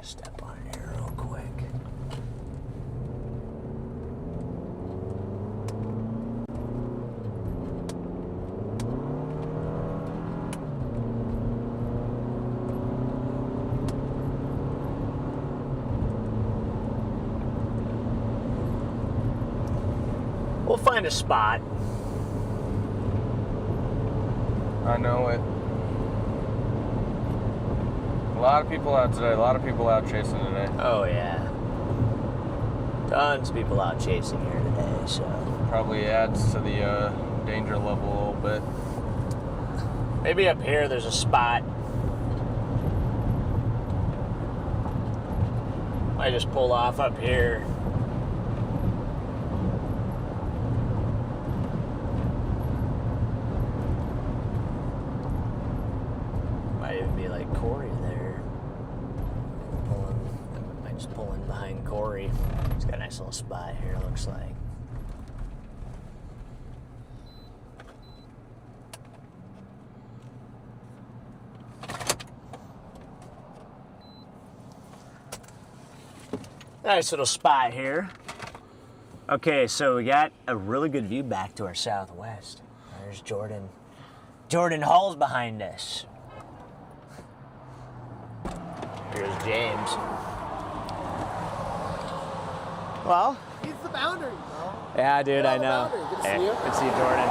step on it here real quick. We'll find a spot. I know it. A lot of people out today. A lot of people out chasing today. Oh, yeah. Tons of people out chasing here today, so. Probably adds to the danger level a little bit. Maybe up here there's a spot. I just pulled off up here. Might even be like Corey there. I might just pull in behind Corey. He's got a nice little spot here, looks like. Nice little spot here. Okay, so we got a really good view back to our southwest. There's Jordan. Jordan Hall's behind us. Here's James. Well, He's the boundary, bro. yeah, dude, I the know. boundary. Good to see Hey, you. good to see you, Jordan.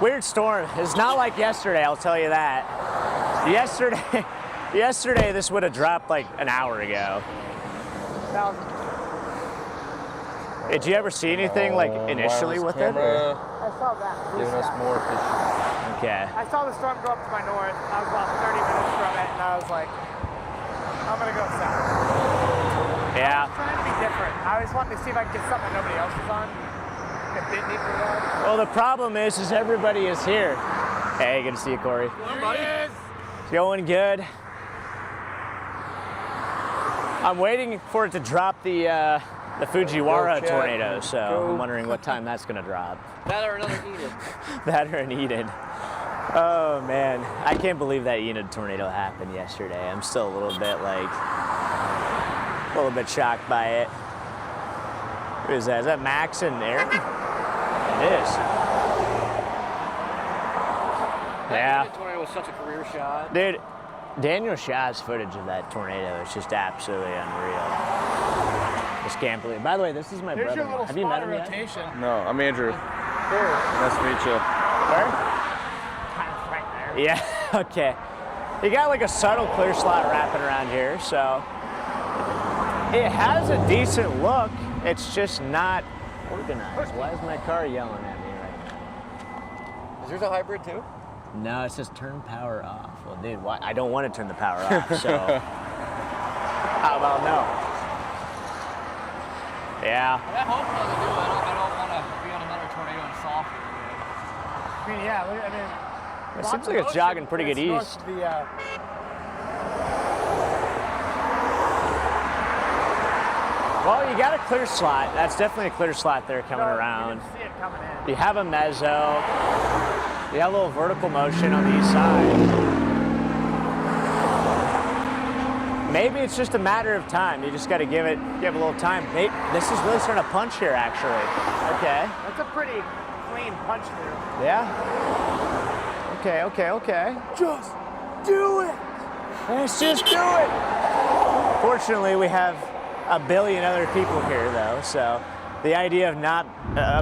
Weird storm. It's not like yesterday, I'll tell you that. Yesterday this would have dropped like an hour ago. Did you ever see anything like initially with it? or- I saw that. Giving us more fish. Okay. I saw the storm go up to my north. I was about 30 minutes from it, and I was like, I'm gonna go south. Yeah. Trying to be different. I was wanting to see if I could get something that nobody else is on. It didn't need to go. Well, the problem is everybody is here. Hey, good to see you, Corey. Here It's going good. I'm waiting for it to drop the Fujiwara Go, Chad. tornado, so Go. I'm wondering what time that's gonna drop. That or another Enid. That or an Enid. Oh man, I can't believe that Enid tornado happened yesterday. I'm still a little bit shocked by it. Who is that? Is that Max and Aaron? It is. Yeah. That tornado was such a career shot. Dude, Daniel Shaw's footage of that tornado is just absolutely unreal. Just can't believe. By the way, this is my Here's brother. your little Have you met spot him of yet? rotation. No, I'm Andrew. Nice to meet you. Where? Kind of right there. Yeah, okay. You got like a subtle clear slot wrapping around here, so it has a decent look. It's just not organized. Why is my car yelling at me right now? Is yours a hybrid too? No, it says turn power off. Well, dude, why? I don't want to turn the power off, so how about no? Yeah. I hope doesn't do it. I don't want to be on another tornado in soft. I mean, yeah, I mean, It seems like it's jogging pretty good east. Well, you got a clear slot. That's definitely a clear slot there coming around. You can see it coming in. You have a mezzo. You have a little vertical motion on the east side. Maybe it's just a matter of time. You just got to give it a little time. This is really starting to punch here, actually. Okay. That's a pretty clean punch through. Yeah. Okay. Just do it. Let's just do it. Fortunately, we have a billion other people here, though, so the idea of not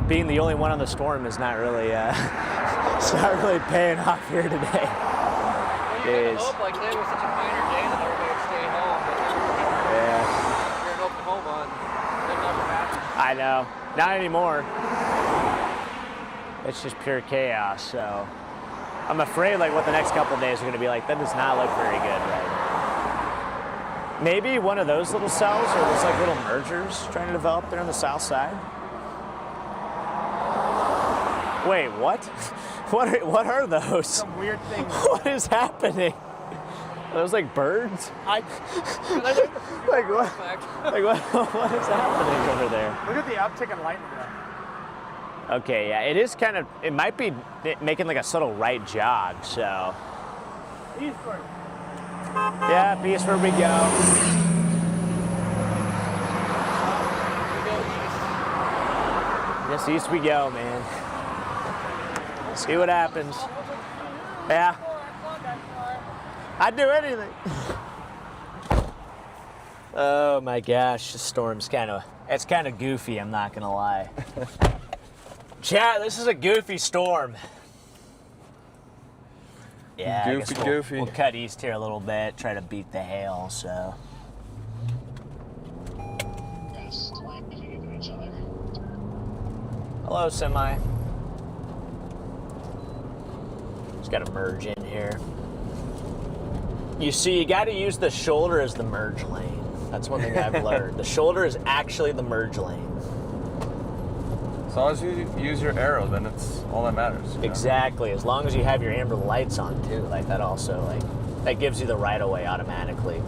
being the only one on the storm is not really, it's not really paying off here today. Well, you would hope like today was such a minor day that everybody would stay home, but Yeah, you're in Oklahoma and that never happens. I know. Not anymore. It's just pure chaos, so I'm afraid like what the next couple of days are going to be like. That does not look very good right now. Maybe one of those little cells or those like little mergers trying to develop there on the south side. Wait, what? What are those? Some weird thing. What is happening? Are those like birds? I Like what? What is happening over there? look at the uptick in lightning though. Okay, yeah, it is kind of. It might be making like a subtle right jog. So Eastward. yeah, eastward we go. Yes, east we go, man. See what happens. Yeah. I'd do anything. Oh my gosh, the storm's it's kind of goofy, I'm not gonna lie. Chat, this is a goofy storm. Yeah, I guess Goofy. We'll cut east here a little bit, try to beat the hail, so. Guys slamming into each other. Hello, Semi. Just gotta merge in here. You see, you gotta use the shoulder as the merge lane. That's one thing I've learned. The shoulder is actually the merge lane. As long as you use your arrow, then it's all that matters. You know? Exactly. As long as you have your amber lights on too, like that also, like that gives you the right of way automatically.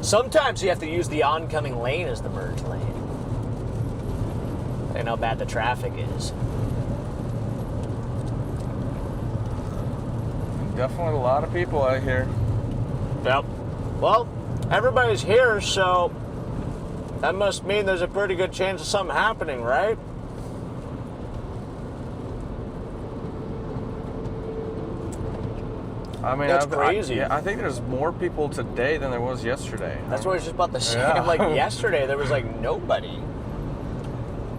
Sometimes you have to use the oncoming lane as the merge lane. And how bad the traffic is. Definitely a lot of people out here. Yep. Well, everybody's here, so that must mean there's a pretty good chance of something happening, right? I mean, That's crazy. I think there's more people today than there was yesterday. That's what I was just about to say. Yeah. Like yesterday, there was like nobody.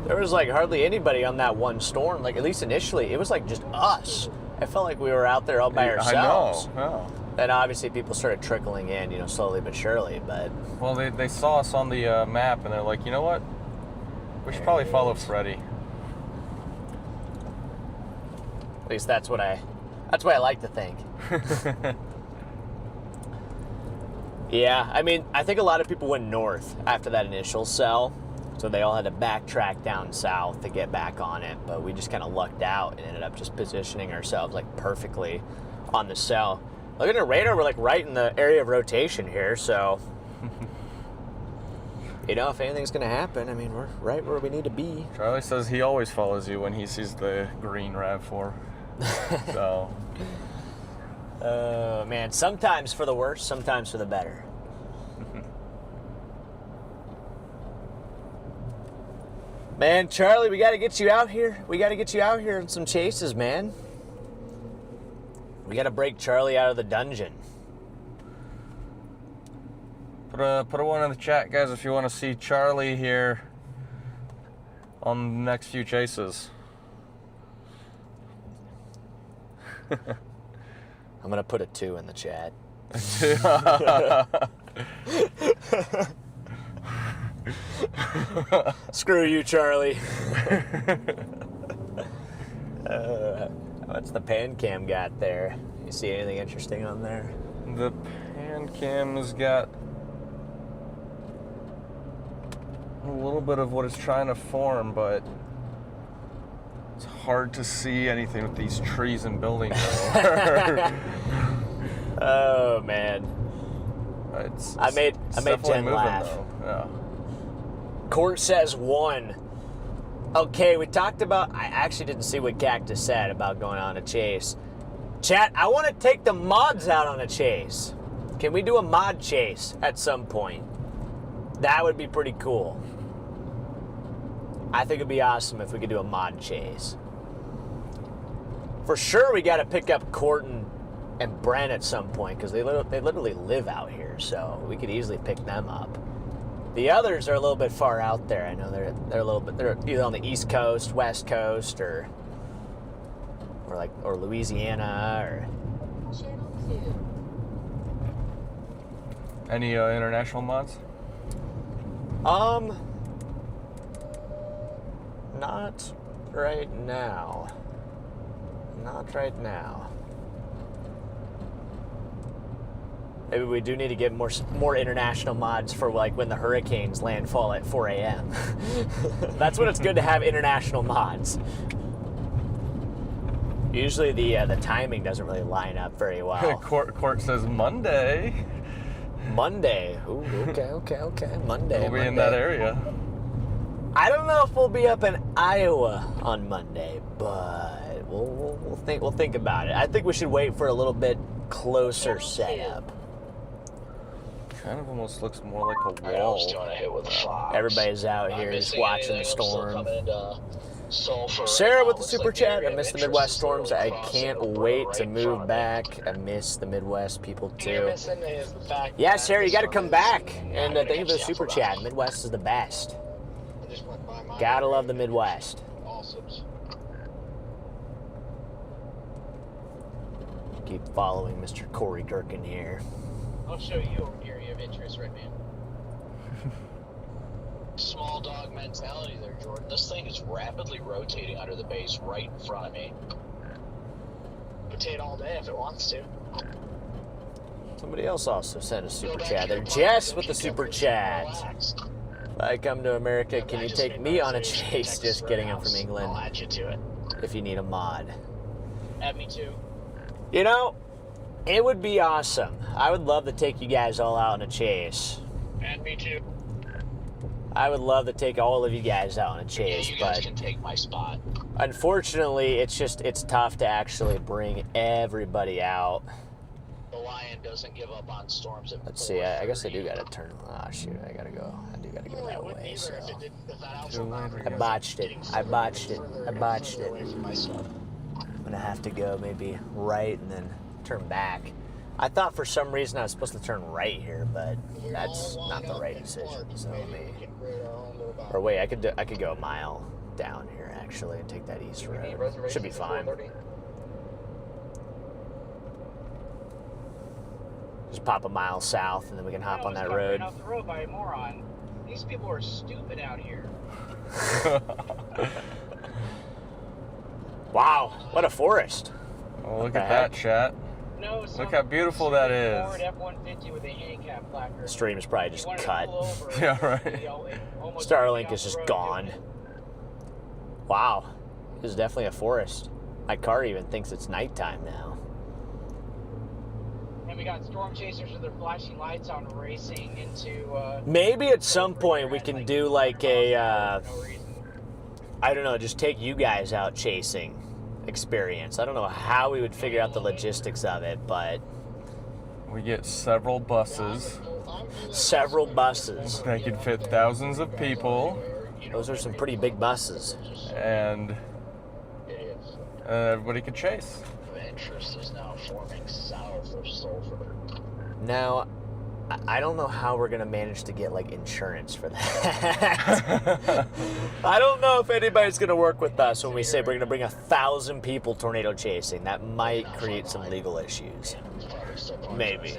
There was like hardly anybody on that one storm. Like at least initially, it was like just us. I felt like we were out there all by ourselves. I know. And obviously, people started trickling in, you know, slowly but surely. But Well, they saw us on the map, and they're like, you know what? We should probably follow Freddy. at least that's what I like to think. Yeah, I mean, I think a lot of people went north after that initial cell, so they all had to backtrack down south to get back on it, but we just kind of lucked out and ended up just positioning ourselves like perfectly on the cell. Looking at radar, we're like right in the area of rotation here, so you know, if anything's gonna happen, I mean, we're right where we need to be. Charlie says he always follows you when he sees the green RAV4. So Oh man, sometimes for the worse, sometimes for the better. Man, Charlie, we got to get you out here. We got to get you out here in some chases, man. We got to break Charlie out of the dungeon. put a one in the chat, guys, if you want to see Charlie here on the next few chases. I'm going to put a 2 in the chat. Screw you, Charlie. What's the pan cam got there? You see anything interesting on there? The pan cam has got a little bit of what it's trying to form, but it's hard to see anything with these trees and buildings. Oh man, I made Jen laugh. Yeah. Court says 1. Okay, we talked about. I actually didn't see what Cactus said about going on a chase. Chat, I want to take the mods out on a chase. Can we do a mod chase at some point? That would be pretty cool. I think it'd be awesome if we could do a mod chase. For sure, we got to pick up Court and Brent at some point because they literally live out here, so we could easily pick them up. The others are a little bit far out there. I know they're either on the East Coast, West Coast, or Louisiana or. Channel 2. Any international mods? Not right now. Not right now. Maybe we do need to get more international mods for like when the hurricanes landfall at 4 a.m. That's when it's good to have international mods. Usually the timing doesn't really line up very well. Court says Monday. Monday. Ooh, okay. Monday. We'll be in that area. I don't know if we'll be up in Iowa on Monday, but we'll think about it. I think we should wait for a little bit closer setup. Kind of almost looks more like a I was wall. doing a hit with the Fox. Everybody's out here just watching the storm. Sarah Sarah with the super chat. I miss the Midwest storms. I can't wait to move back. I miss the Midwest people too. Yeah, Sarah, you got to come back. And thank you for the super chat. Midwest is the best. Gotta love the Midwest. Keep following Mr. Corey Durkin here. I'll show you an area of interest right now. Small dog mentality there, Jordan. This thing is rapidly rotating under the base right in front of me. Rotate all day if it wants to. Somebody else also sent a super chat there. Jess with the super chat. If I come to America, can you take me on a chase? Just kidding, I'm from England. I'll add you to it. If you need a mod. Add me too. You know, it would be awesome. I would love to take you guys all out on a chase. And me too. I would love to take all of you guys out on a chase, Yeah, you guys but can take my spot. unfortunately, it's tough to actually bring everybody out. The Lion doesn't give up on storms. Let's see, I guess I do gotta turn. Ah, shoot, I do gotta go that way, so. I botched it. I'm gonna have to go maybe right and then turn back. I thought for some reason I was supposed to turn right here, but that's not the right decision. So let me. Or wait, I could go a mile down here actually and take that east road. Should be fine. Just pop a mile south and then we can hop on that road. Off the road by a moron. These people are stupid out here. Wow, what a forest! Oh, look at that, chat. No, Look how beautiful that is. Ford F-150 with a handicap placard. The stream is probably just cut. Yeah, right. Starlink is just gone. Wow, this is definitely a forest. My car even thinks it's nighttime now. And we got storm chasers with their flashing lights on racing into... Maybe at some point we can do like a, I don't know, just take you guys out chasing experience. I don't know how we would figure out the logistics of it, but... We get several buses. Several buses. They could fit thousands of people. Those are some pretty big buses. And everybody could chase. Interest is now forming south of Sulphur. Now, I don't know how we're gonna manage to get like insurance for that. I don't know if anybody's gonna work with us when we say we're gonna bring 1,000 people tornado chasing. That might create some legal issues. Maybe.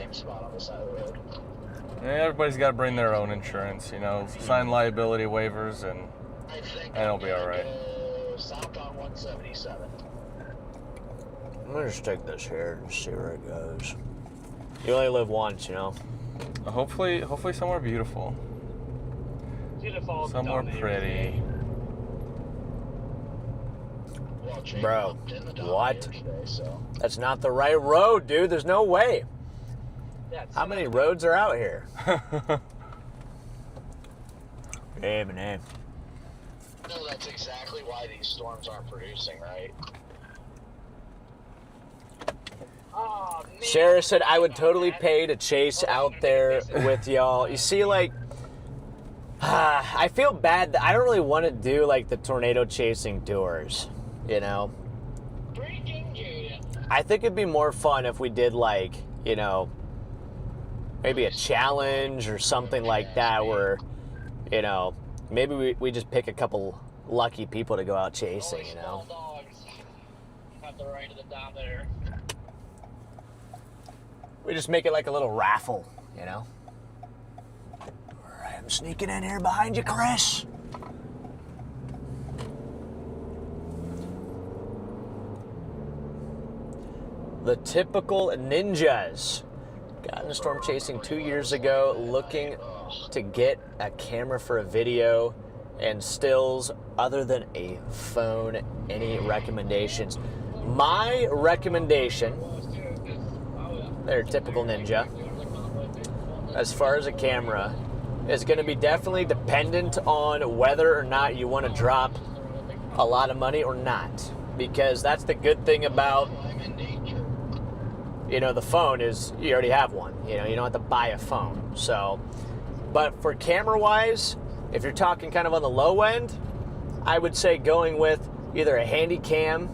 Yeah, everybody's got to bring their own insurance, you know, sign liability waivers, and it'll be all right. South on 177. I'm gonna just take this here and see where it goes. You only live once, you know. Hopefully somewhere beautiful. Somewhere pretty. Bro, what? That's not the right road, dude. There's no way. How many roads are out here? Hey, man. No, that's exactly why these storms aren't producing, right? Oh, man. Sarah said I would totally pay to chase out there with y'all. You see, like, I feel bad that I don't really want to do like the tornado chasing tours, you know? I think it'd be more fun if we did like, you know, maybe a challenge or something like that where, you know, maybe we just pick a couple lucky people to go out chasing, you know? Have the right of the dominator. We just make it like a little raffle, you know? All right, I'm sneaking in here behind you, Chris. The typical ninjas. Got into storm chasing 2 years ago, looking to get a camera for a video and stills other than a phone. Any recommendations? My recommendation, they're typical ninja, as far as a camera, is going to be definitely dependent on whether or not you want to drop a lot of money or not. Because that's the good thing about, you know, the phone is you already have one. You know, you don't have to buy a phone. So, but for camera-wise, if you're talking kind of on the low end, I would say going with either a handy cam.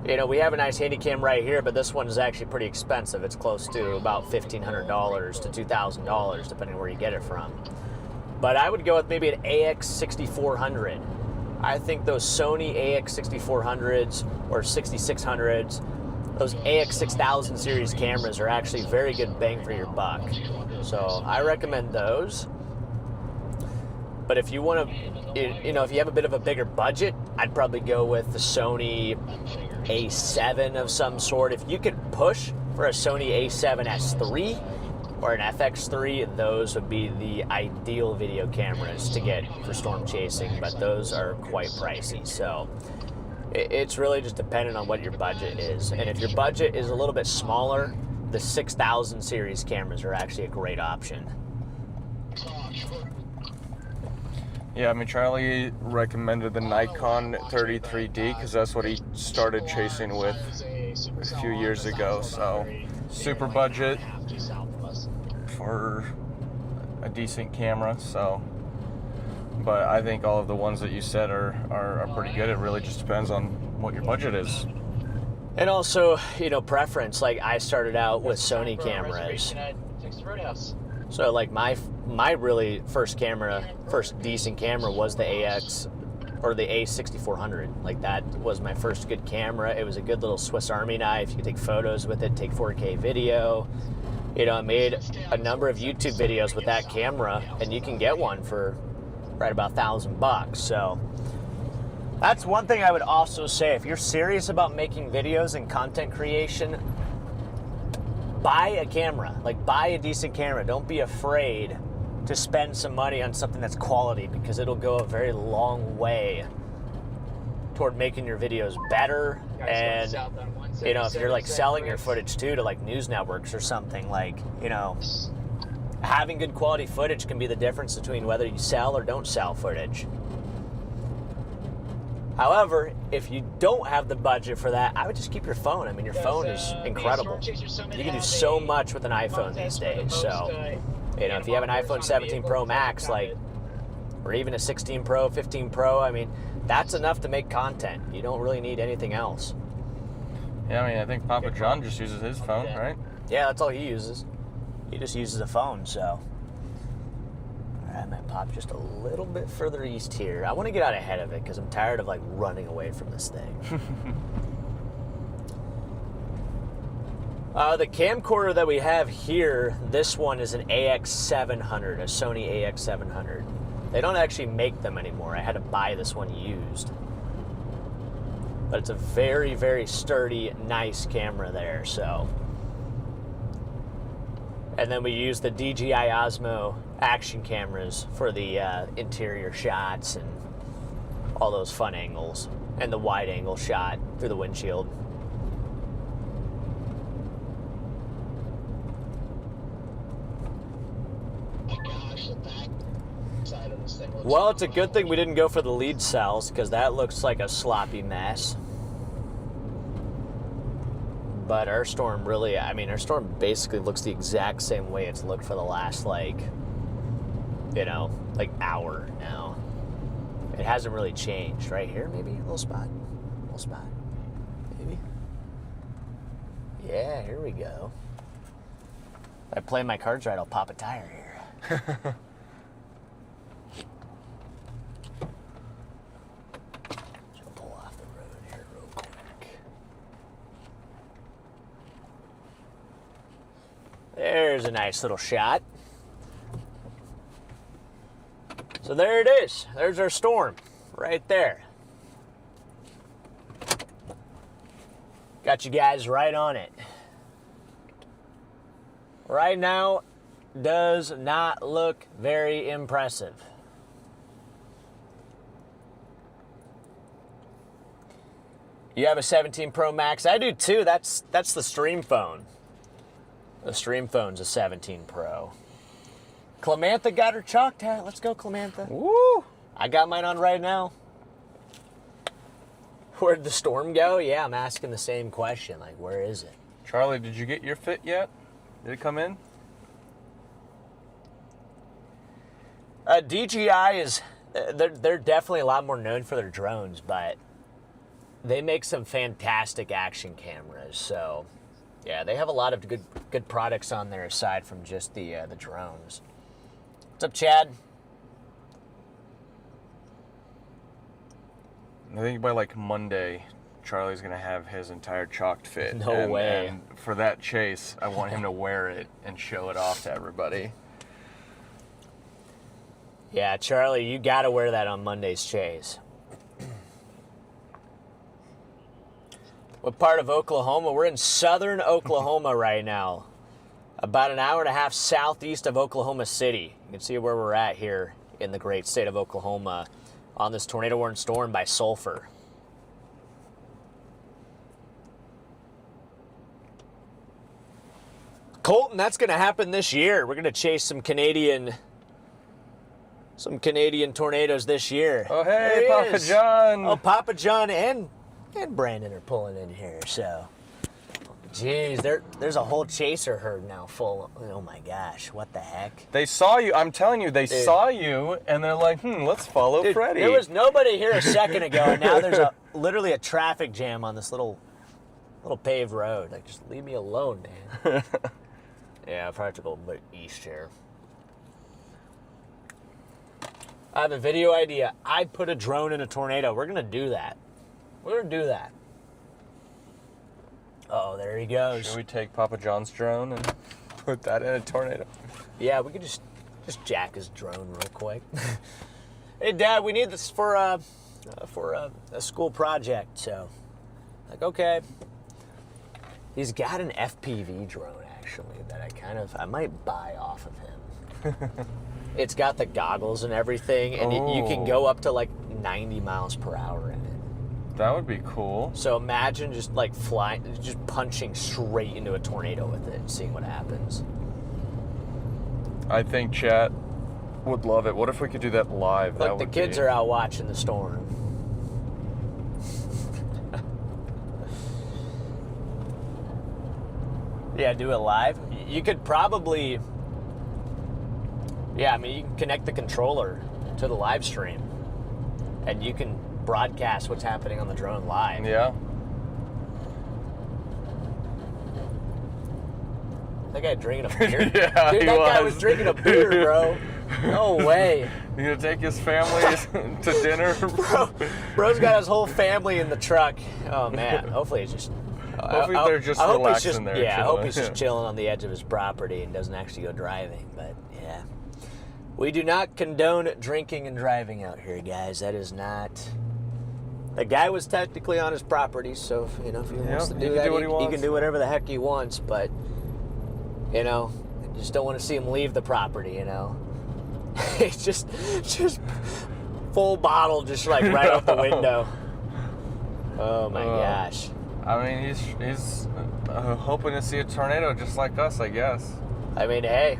You know, we have a nice handy cam right here, but this one is actually pretty expensive. It's close to about $1,500 to $2,000, depending on where you get it from. But I would go with maybe an AX6400. I think those Sony AX6400s or 6600s, those AX6000 series cameras are actually very good bang for your buck. So I recommend those. But if you want to, you know, if you have a bit of a bigger budget, I'd probably go with the Sony A7 of some sort. If you could push for a Sony a7S III or an FX3, those would be the ideal video cameras to get for storm chasing, but those are quite pricey. So it's really just dependent on what your budget is. And if your budget is a little bit smaller, the 6000 series cameras are actually a great option. Yeah, I mean, Charlie recommended the Nikon 33D because that's what he started chasing with a few years ago. So super budget for a decent camera. So, but I think all of the ones that you said are pretty good. It really just depends on what your budget is. And also, you know, preference. Like I started out with Sony cameras. So like my really first decent camera was the AX or the A6400. Like that was my first good camera. It was a good little Swiss Army knife. You could take photos with it, take 4K video. You know, I made a number of YouTube videos with that camera, and you can get one for right about $1,000. So that's one thing I would also say. If you're serious about making videos and content creation, buy a camera. Like, buy a decent camera. Don't be afraid to spend some money on something that's quality, because it'll go a very long way toward making your videos better. And, you know, if you're like selling your footage too to like news networks or something, like, you know, having good quality footage can be the difference between whether you sell or don't sell footage. However, if you don't have the budget for that, I would just keep your phone. I mean, your phone is incredible. You can do so much with an iPhone these days. So, you know, if you have an iPhone 17 Pro Max, like, or even a 16 Pro, 15 Pro, I mean, that's enough to make content. You don't really need anything else. Yeah, I mean, I think Papa John just uses his phone, right? Yeah, that's all he uses. He just uses a phone, so. I might pop just a little bit further east here. I want to get out ahead of it because I'm tired of like running away from this thing. The camcorder that we have here, this one is an AX700, a Sony AX700. They don't actually make them anymore. I had to buy this one used. But it's a very, very sturdy, nice camera there, so. And then we use the DJI Osmo action cameras for the interior shots and all those fun angles, and the wide angle shot through the windshield. Well, it's a good thing we didn't go for the lead cells, because that looks like a sloppy mess. But our storm really, I mean, our storm basically looks the exact same way it's looked for the last, like, you know, like hour now. It hasn't really changed. Right here, maybe? A little spot. A little spot. Maybe. Yeah, here we go. If I play my cards right, I'll pop a tire here. Just pull off the road here real quick. There's a nice little shot. So there it is. There's our storm right there. Got you guys right on it. Right now, does not look very impressive. You have a 17 Pro Max. I do too. That's the stream phone. The stream phone's a 17 Pro. Clemantha got her chalked hat. Let's go, Clemantha. Woo! I got mine on right now. Where'd the storm go? Yeah, I'm asking the same question. Like, where is it? Charlie, did you get your fit yet? Did it come in? DJI is, they're definitely a lot more known for their drones, but they make some fantastic action cameras. So, yeah, they have a lot of good products on there aside from just the drones. What's up, Chad? I think by like Monday, Charlie's gonna have his entire chalked fit. No way. And for that chase, I want him to wear it and show it off to everybody. Yeah, Charlie, you gotta wear that on Monday's chase. What part of Oklahoma? We're in southern Oklahoma right now. About an hour and a half southeast of Oklahoma City. You can see where we're at here in the great state of Oklahoma on this tornado-warned storm by Sulphur. Colton, that's going to happen this year. We're going to chase some Canadian tornadoes this year. Oh, hey, There he Papa is. John. Oh, Papa John and Brandon are pulling in here, so. Jeez, there's a whole chaser herd now full. Oh my gosh, what the heck? They saw you. I'm telling you, they Dude. saw you, and they're like, let's follow Dude, Freddy. there was nobody here a second ago, and now there's literally a traffic jam on this little paved road. Like, just leave me alone, man. Yeah, I've to go a bit east here. I have a video idea. I'd put a drone in a tornado. We're gonna do that. We're gonna do that. Oh, there he goes. Should we take Papa John's drone and put that in a tornado? Yeah, we could just jack his drone real quick. Hey, Dad, we need this for a school project. So, like, okay. He's got an FPV drone actually that I might buy off of him. It's got the goggles and everything, and you can go up to like 90 miles per hour in it. That would be cool. So imagine just like flying, just punching straight into a tornado with it and seeing what happens. I think chat would love it. What if we could do that live? Look, the kids are out watching the storm. Yeah, do it live. You could probably, yeah, I mean, you can connect the controller to the live stream, and you can broadcast what's happening on the drone live. Yeah. That guy drinking a beer? Yeah, Dude, he that guy was. was drinking a beer, bro. No way. You gonna take his family to dinner? Bro's got his whole family in the truck. Oh, man. Hopefully it's just... Hopefully they're just I hope he's relaxing just, there. yeah, I hope chilling. he's just chilling on the edge of his property and doesn't actually go driving. But yeah, we do not condone drinking and driving out here, guys. That is not. The guy was technically on his property, so if he wants to do that, he can do whatever the heck he wants. But I just don't want to see him leave the property. It's just full bottle, just like right out the window. Oh my gosh. I mean, he's hoping to see a tornado just like us, I guess. I mean, hey,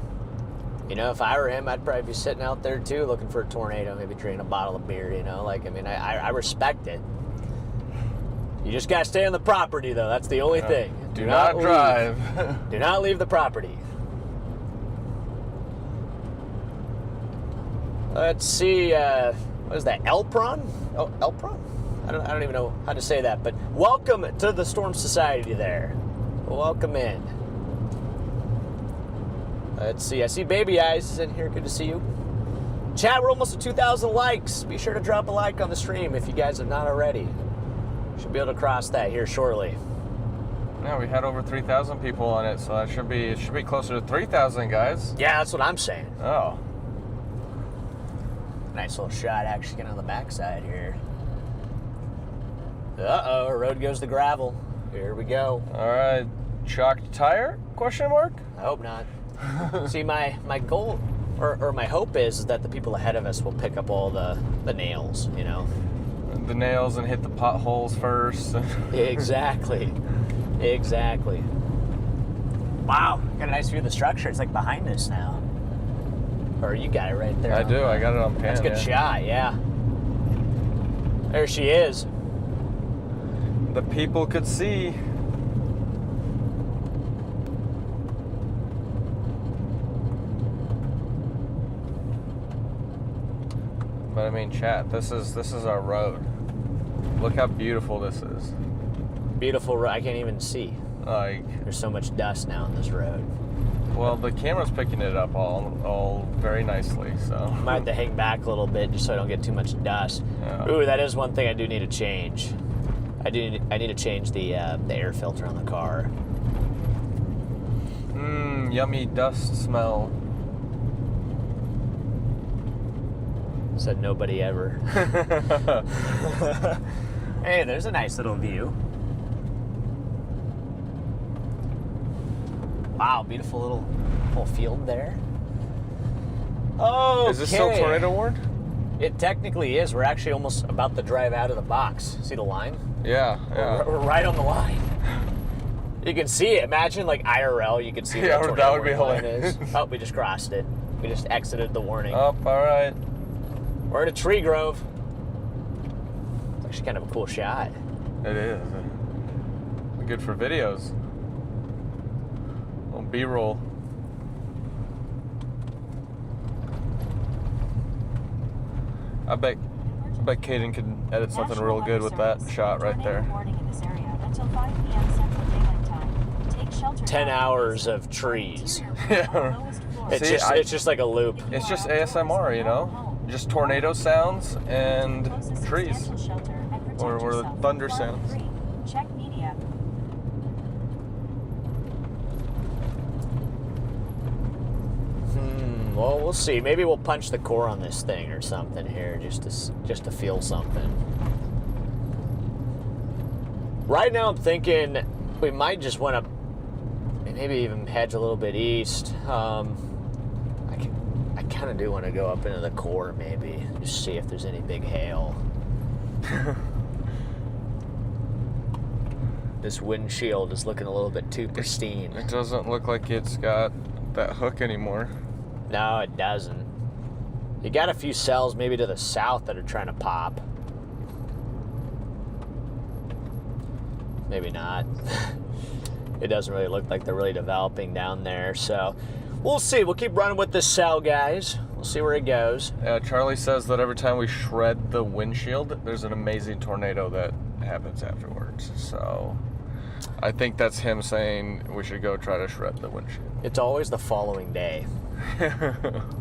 if I were him, I'd probably be sitting out there too, looking for a tornado, maybe drinking a bottle of beer. I respect it. You just gotta stay on the property, though. That's the only thing. Do not drive. Do not leave the property. Let's see. What is that? Elpron? Oh, Elpron? I don't even know how to say that, but welcome to the Storm Society there. Welcome in. Let's see. I see Baby Eyes is in here. Good to see you. Chat, we're almost at 2,000 likes. Be sure to drop a like on the stream if you guys have not already. Should be able to cross that here shortly. Yeah, we had over 3,000 people on it, so it should be closer to 3,000, guys. Yeah, that's what I'm saying. Oh. Nice little shot actually getting on the backside here. Uh-oh, road goes to gravel. Here we go. All right, chalked tire? Question mark? I hope not. See, my goal or my hope is that the people ahead of us will pick up all the nails, The nails and hit the potholes first. Exactly. Exactly. Wow, got a nice view of the structure. It's like behind us now. Or you got it right there. I do. I got it on pan. That's a good shot, yeah. There she is. The people could see. But I mean, chat, this is our road. Look how beautiful this is. Beautiful road. I can't even see. Like, there's so much dust now on this road. Well, the camera's picking it up all very nicely, so. Might have to hang back a little bit just so I don't get too much dust. Yeah. Ooh, that is one thing I do need to change. I need to change the air filter on the car. Yummy dust smell. Said nobody ever. Hey, there's a nice little view. Wow, beautiful little field there. Oh, Is this still tornado warned? It technically is. We're actually almost about to drive out of the box. See the line? Yeah, yeah. We're right on the line. You can see it. Imagine like IRL, you can see Yeah, where the that would be tornado line hilarious. is. Oh, we just crossed it. We just exited the warning. Oh, all right. We're in a tree grove. It's actually kind of a cool shot. It is. Good for videos. Little B-roll. I bet Caden could edit something real good with that shot right there. 10 hours of trees. Yeah. It's just like a loop. It's just ASMR, you know? Just tornado sounds and trees. Or the thunder sounds. Check media. Well, we'll see. Maybe we'll punch the core on this thing or something here, just to feel something. Right now, I'm thinking we might just want to maybe even hedge a little bit east. I kind of do want to go up into the core, maybe just see if there's any big hail. This windshield is looking a little bit too pristine. It doesn't look like it's got that hook anymore. No, it doesn't. You got a few cells maybe to the south that are trying to pop. Maybe not. It doesn't really look like they're really developing down there, so we'll see. We'll keep running with this cell, guys. We'll see where it goes. Charlie says that every time we shred the windshield, there's an amazing tornado that happens afterwards. So I think that's him saying we should go try to shred the windshield. It's always the following day.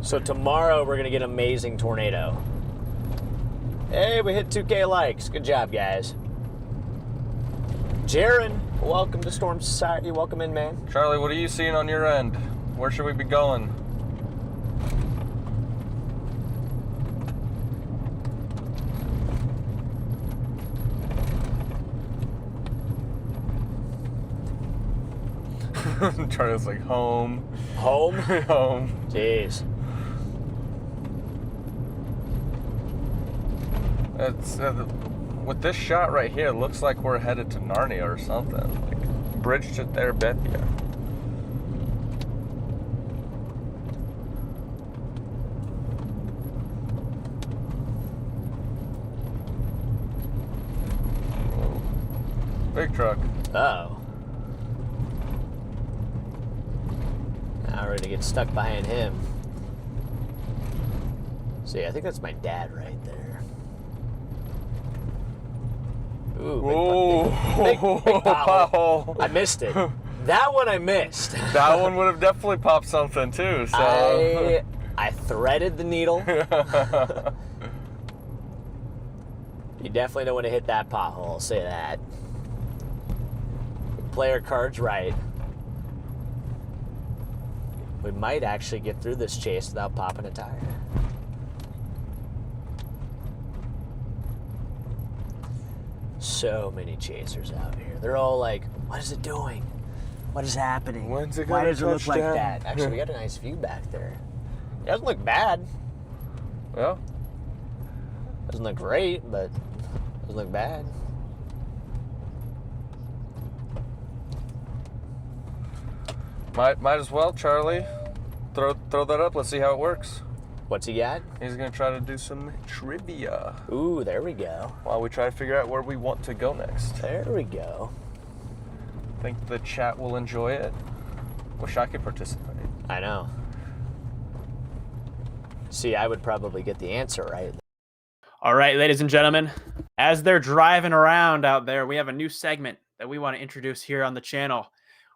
So tomorrow we're gonna get an amazing tornado. Hey, we hit 2K likes. Good job, guys. Jaron, welcome to Storm Society. Welcome in, man. Charlie, what are you seeing on your end? Where should we be going? Charlie's like, home. Home? Home. Jeez. It's with this shot right here, it looks like we're headed to Narnia or something. Like, bridge to Terabithia. Big truck. Uh-oh. Now we're gonna get stuck behind him. See, I think that's my dad right there. Ooh, big pothole. I missed it. That one I missed. That one would have definitely popped something too, so. I threaded the needle. You definitely don't want to hit that pothole, I'll say that. Player cards right. We might actually get through this chase without popping a tire. So many chasers out here. They're all like, what is it doing? What is happening? When's it Why gonna does it look touch like down? that? Actually, we got a nice view back there. It doesn't look bad. Well, Doesn't look great, but doesn't look bad. might as well, Charlie. Throw that up. Let's see how it works. What's he got? He's gonna try to do some trivia Ooh, there we go. while we try to figure out where we want to go next. There we go. Think the chat will enjoy it. Wish I could participate. I know. See, I would probably get the answer right. All right, ladies and gentlemen, as they're driving around out there, we have a new segment that we want to introduce here on the channel.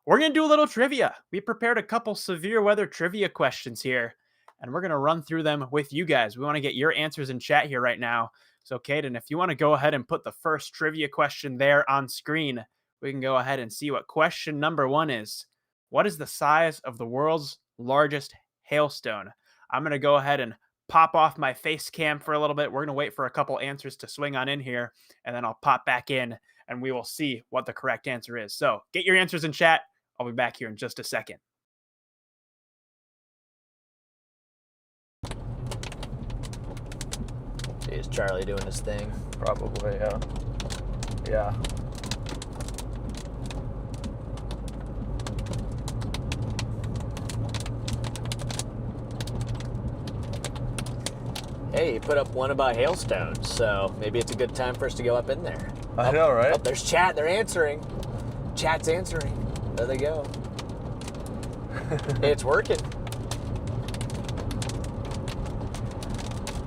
We're going to do a little trivia. We prepared a couple severe weather trivia questions here, and we're going to run through them with you guys. We want to get your answers in chat here right now. So, Caden, if you want to go ahead and put the first trivia question there on screen, we can go ahead and see what question number 1 is. What is the size of the world's largest hailstone? I'm going to go ahead and pop off my face cam for a little bit. We're going to wait for a couple answers to swing on in here, and then I'll pop back in, and we will see what the correct answer is. So get your answers in chat. I'll be back here in just a second. is Charlie doing his thing. Probably, yeah. Yeah. Hey, you put up one about hailstones, so maybe it's a good time for us to go up in there. I know, right? Oh, there's chat. They're answering. Chat's answering. There they go. It's working.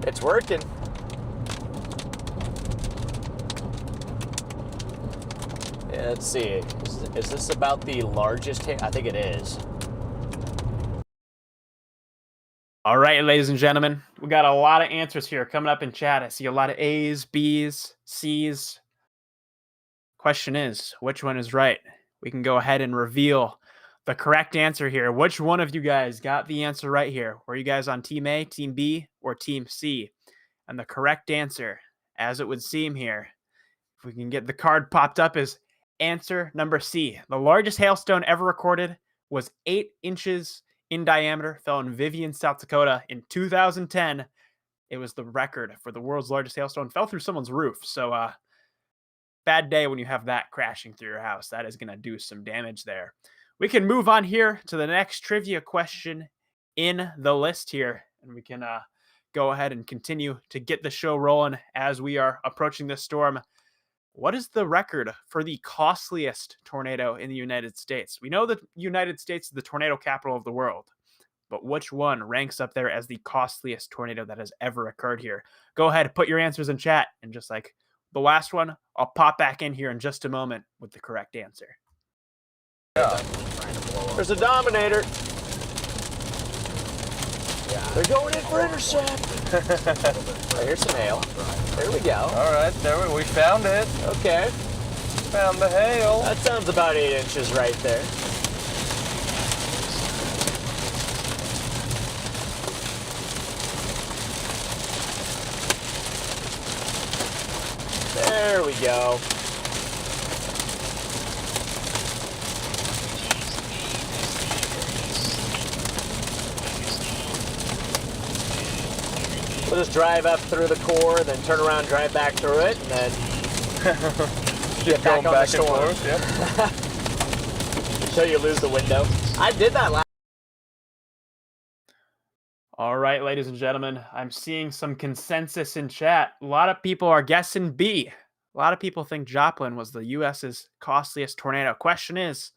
It's working. Yeah, let's see. Is this about the largest hail? I think it is. All right, ladies and gentlemen, we got a lot of answers here coming up in chat. I see a lot of A's, B's, C's. Question is, which one is right? We can go ahead and reveal the correct answer here. Which one of you guys got the answer right here? Were you guys on Team A, Team B, or Team C? And the correct answer, as it would seem here, if we can get the card popped up, is answer number C. The largest hailstone ever recorded was 8 inches in diameter, fell in Vivian, South Dakota in 2010. It was the record for the world's largest hailstone. Fell through someone's roof. So bad day when you have that crashing through your house. That is going to do some damage there. We can move on here to the next trivia question in the list here. And we can go ahead and continue to get the show rolling as we are approaching this storm. What is the record for the costliest tornado in the United States? We know the United States is the tornado capital of the world, but which one ranks up there as the costliest tornado that has ever occurred here? Go ahead, put your answers in chat, and just like the last one, I'll pop back in here in just a moment with the correct answer. Yeah. There's a Dominator. They're going in for intercept. Here's some hail. There we go. All right, we found it. Okay. Found the hail. That sounds about 8 inches right there. There we go. We'll just drive up through the core, then turn around, drive back through it, and then get back on the storm. Yep. Until you lose the window. I did that last. All right, ladies and gentlemen, I'm seeing some consensus in chat. A lot of people are guessing B. A lot of people think Joplin was the U.S.'s costliest tornado. Question is,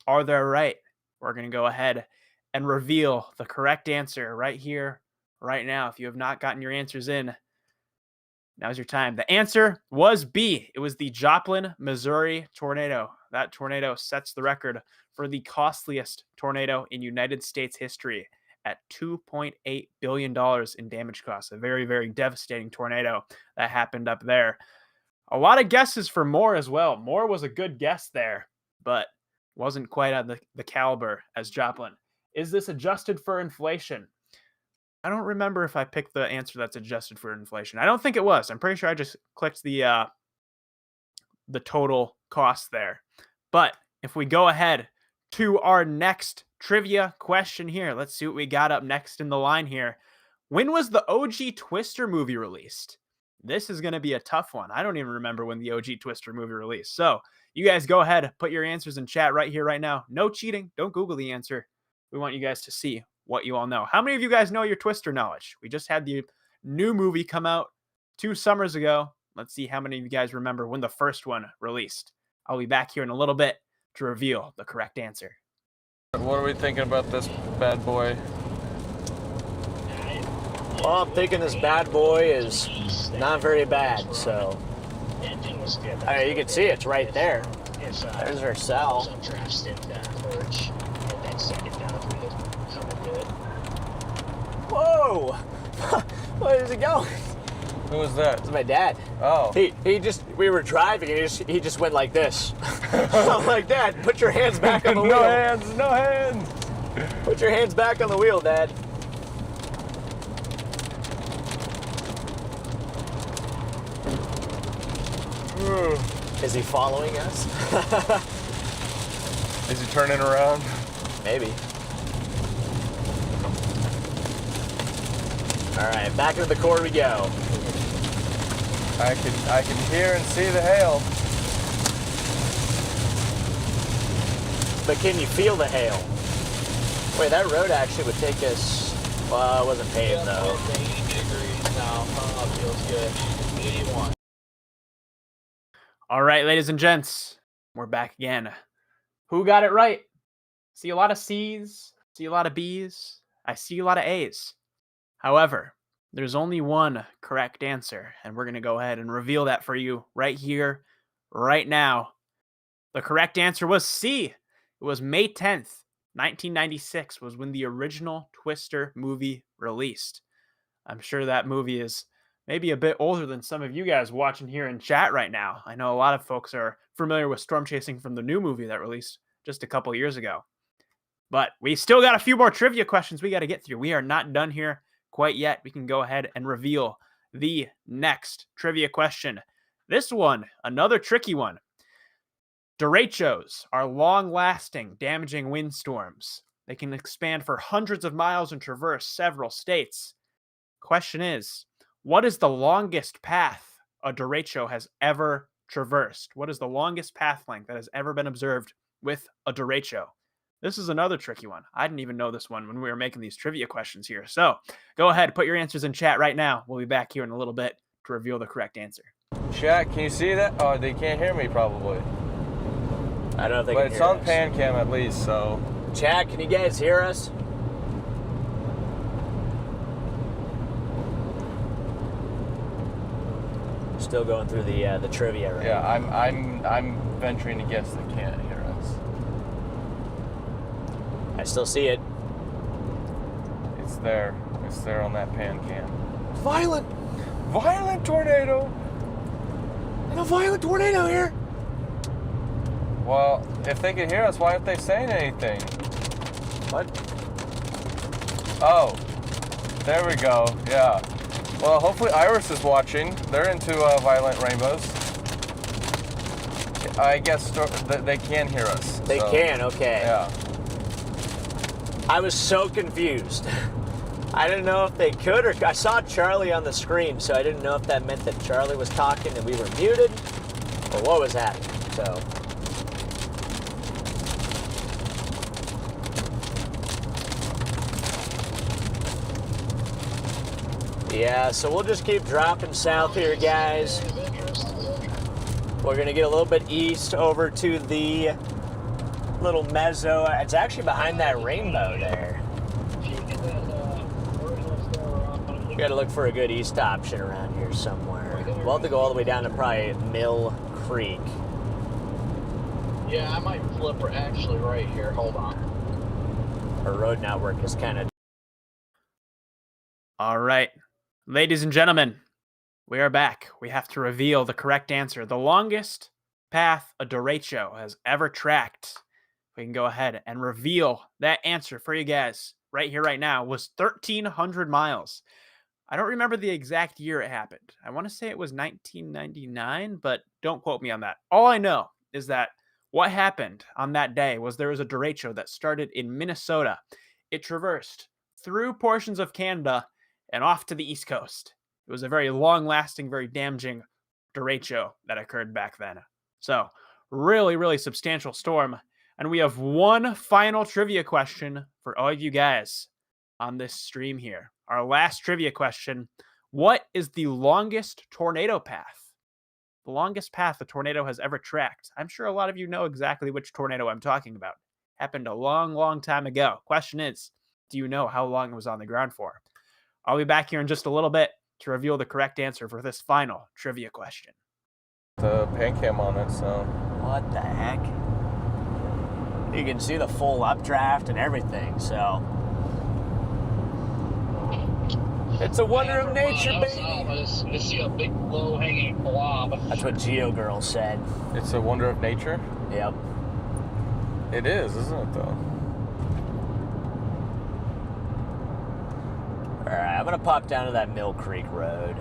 are they right? We're going to go ahead and reveal the correct answer right here, right now. If you have not gotten your answers in, now's your time. The answer was B. It was the Joplin, Missouri tornado. That tornado sets the record for the costliest tornado in United States history at $2.8 billion in damage costs. A very, very devastating tornado that happened up there. A lot of guesses for Moore as well. Moore was a good guess there, but wasn't quite at the caliber as Joplin. Is this adjusted for inflation? I don't remember if I picked the answer that's adjusted for inflation. I don't think it was. I'm pretty sure I just clicked the total cost there. But if we go ahead to our next trivia question here, let's see what we got up next in the line here. When was the OG Twister movie released? This is going to be a tough one. I don't even remember when the OG Twister movie released. So you guys go ahead, put your answers in chat right here, right now. No cheating. Don't Google the answer. We want you guys to see what you all know. How many of you guys know your Twister knowledge? We just had the new movie come out 2 summers ago. Let's see how many of you guys remember when the first one released. I'll be back here in a little bit to reveal the correct answer. What are we thinking about this bad boy? Well, I'm thinking this bad boy is not very bad, so. I mean, you can see it's right there. There's our cell. Whoa! Where is it going? Who was that? It's my dad. Oh. We were driving and he just went like this. I'm like, Dad, put your hands back on the wheel. No hands. Put your hands back on the wheel, Dad. Is he following us? Is he turning around? Maybe. All right, back into the core we go. I can hear and see the hail. But can you feel the hail? Wait, that road actually would take us. Well, it wasn't paved though. 80 degrees now. Feels good. 81. All right, ladies and gents, we're back again. Who got it right? See a lot of C's, see a lot of B's, I see a lot of A's. However, there's only one correct answer, and we're going to go ahead and reveal that for you right here, right now. The correct answer was C. It was May 10th, 1996 was when the original Twister movie released. I'm sure that movie is maybe a bit older than some of you guys watching here in chat right now. I know a lot of folks are familiar with Storm Chasing from the new movie that released just a couple years ago. But we still got a few more trivia questions we got to get through. We are not done here quite yet. We can go ahead and reveal the next trivia question. This one, another tricky one. Derechos are long-lasting, damaging windstorms. They can expand for hundreds of miles and traverse several states. Question is, what is the longest path a derecho has ever traversed? What is the longest path length that has ever been observed with a derecho? This is another tricky one. I didn't even know this one when we were making these trivia questions here. So go ahead, put your answers in chat right now. We'll be back here in a little bit to reveal the correct answer. Chat, can you see that? Oh, they can't hear me probably. I don't know if they But can it's hear on us. pan cam at least, so. Chad, can you guys hear us? Still going through the trivia right Yeah, now. I'm venturing to guess they can't hear us. I still see it. It's there. It's there on that pan cam. Violent Tornado! and a violent tornado here. Well, if they could hear us, why aren't they saying anything? What? Oh, there we go. Yeah. Well, hopefully Iris is watching. They're into violent rainbows. I guess they can hear us. They so, can, okay. Yeah. I was so confused. I didn't know if they could, or I saw Charlie on the screen, so I didn't know if that meant that Charlie was talking and we were muted, or what was happening. So. Yeah, so we'll just keep dropping south here, guys. We're gonna get a little bit east over to the little mezzo. It's actually behind that rainbow there. We gotta look for a good east option around here somewhere. We'll have to go all the way down to probably Mill Creek. Yeah, I might flip her actually right here. Hold on. Our road network is kind of. All right. Ladies and gentlemen, we are back. We have to reveal the correct answer. The longest path a derecho has ever tracked. We can go ahead and reveal that answer for you guys right here, right now, was 1,300 miles. I don't remember the exact year it happened. I want to say it was 1999, but don't quote me on that. All I know is that what happened on that day was there was a derecho that started in Minnesota. It traversed through portions of Canada and off to the East Coast. It was a very long-lasting, very damaging derecho that occurred back then. So, really, really substantial storm. And we have one final trivia question for all of you guys on this stream here. Our last trivia question. What is the longest tornado path? The longest path a tornado has ever tracked. I'm sure a lot of you know exactly which tornado I'm talking about. Happened a long, long time ago. Question is, do you know how long it was on the ground for? I'll be back here in just a little bit to reveal the correct answer for this final trivia question. The pan cam on it, so. What the heck? You can see the full updraft and everything, so. It's a wonder of nature, baby. I just see a big low-hanging blob. That's what Geo Girl said. It's a wonder of nature? Yep. It is, isn't it, though? Alright, I'm gonna pop down to that Mill Creek Road.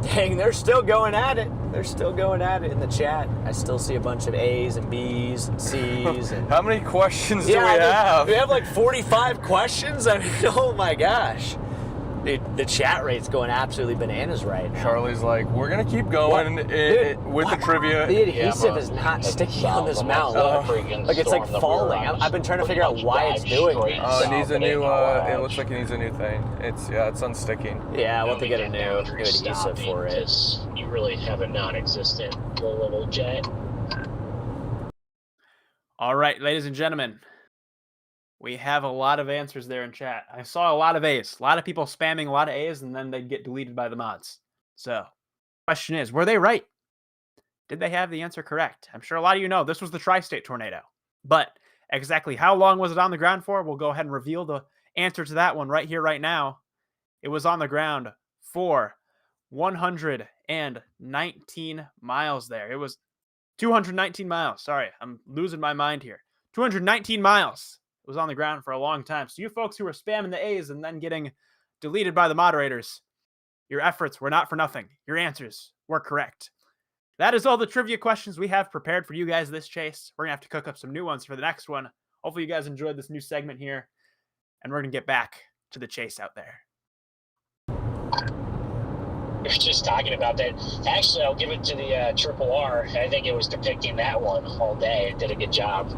Dang, they're still going at it. They're still going at it in the chat. I still see a bunch of A's and B's and C's. And How many questions do we I mean, have? we have like 45 questions. I mean, oh my gosh. Dude, the chat rate's going absolutely bananas right now. Charlie's like, we're gonna keep going with the trivia. The adhesive is not sticking on this mount. Like it's like falling. I've been trying to figure out why it's doing that. Oh, it needs a new. It looks like it needs a new thing. It's unsticking. Yeah, I want to get a new adhesive for it. You really have a non-existent low-level jet. All right, ladies and gentlemen, we have a lot of answers there in chat. I saw a lot of A's, a lot of people spamming a lot of A's, and then they'd get deleted by the mods. So, question is, were they right? Did they have the answer correct? I'm sure a lot of you know this was the tri-state tornado. But exactly how long was it on the ground for? We'll go ahead and reveal the answer to that one right here, right now. It was on the ground for 119 miles there. It was 219 miles. Sorry, I'm losing my mind here. 219 miles. It was on the ground for a long time. So you folks who were spamming the A's and then getting deleted by the moderators, your efforts were not for nothing. Your answers were correct. That is all the trivia questions we have prepared for you guys this chase. We're going to have to cook up some new ones for the next one. Hopefully you guys enjoyed this new segment here, and we're going to get back to the chase out there. We were just talking about that. Actually, I'll give it to the Triple R. I think it was depicting that one all day. It did a good job.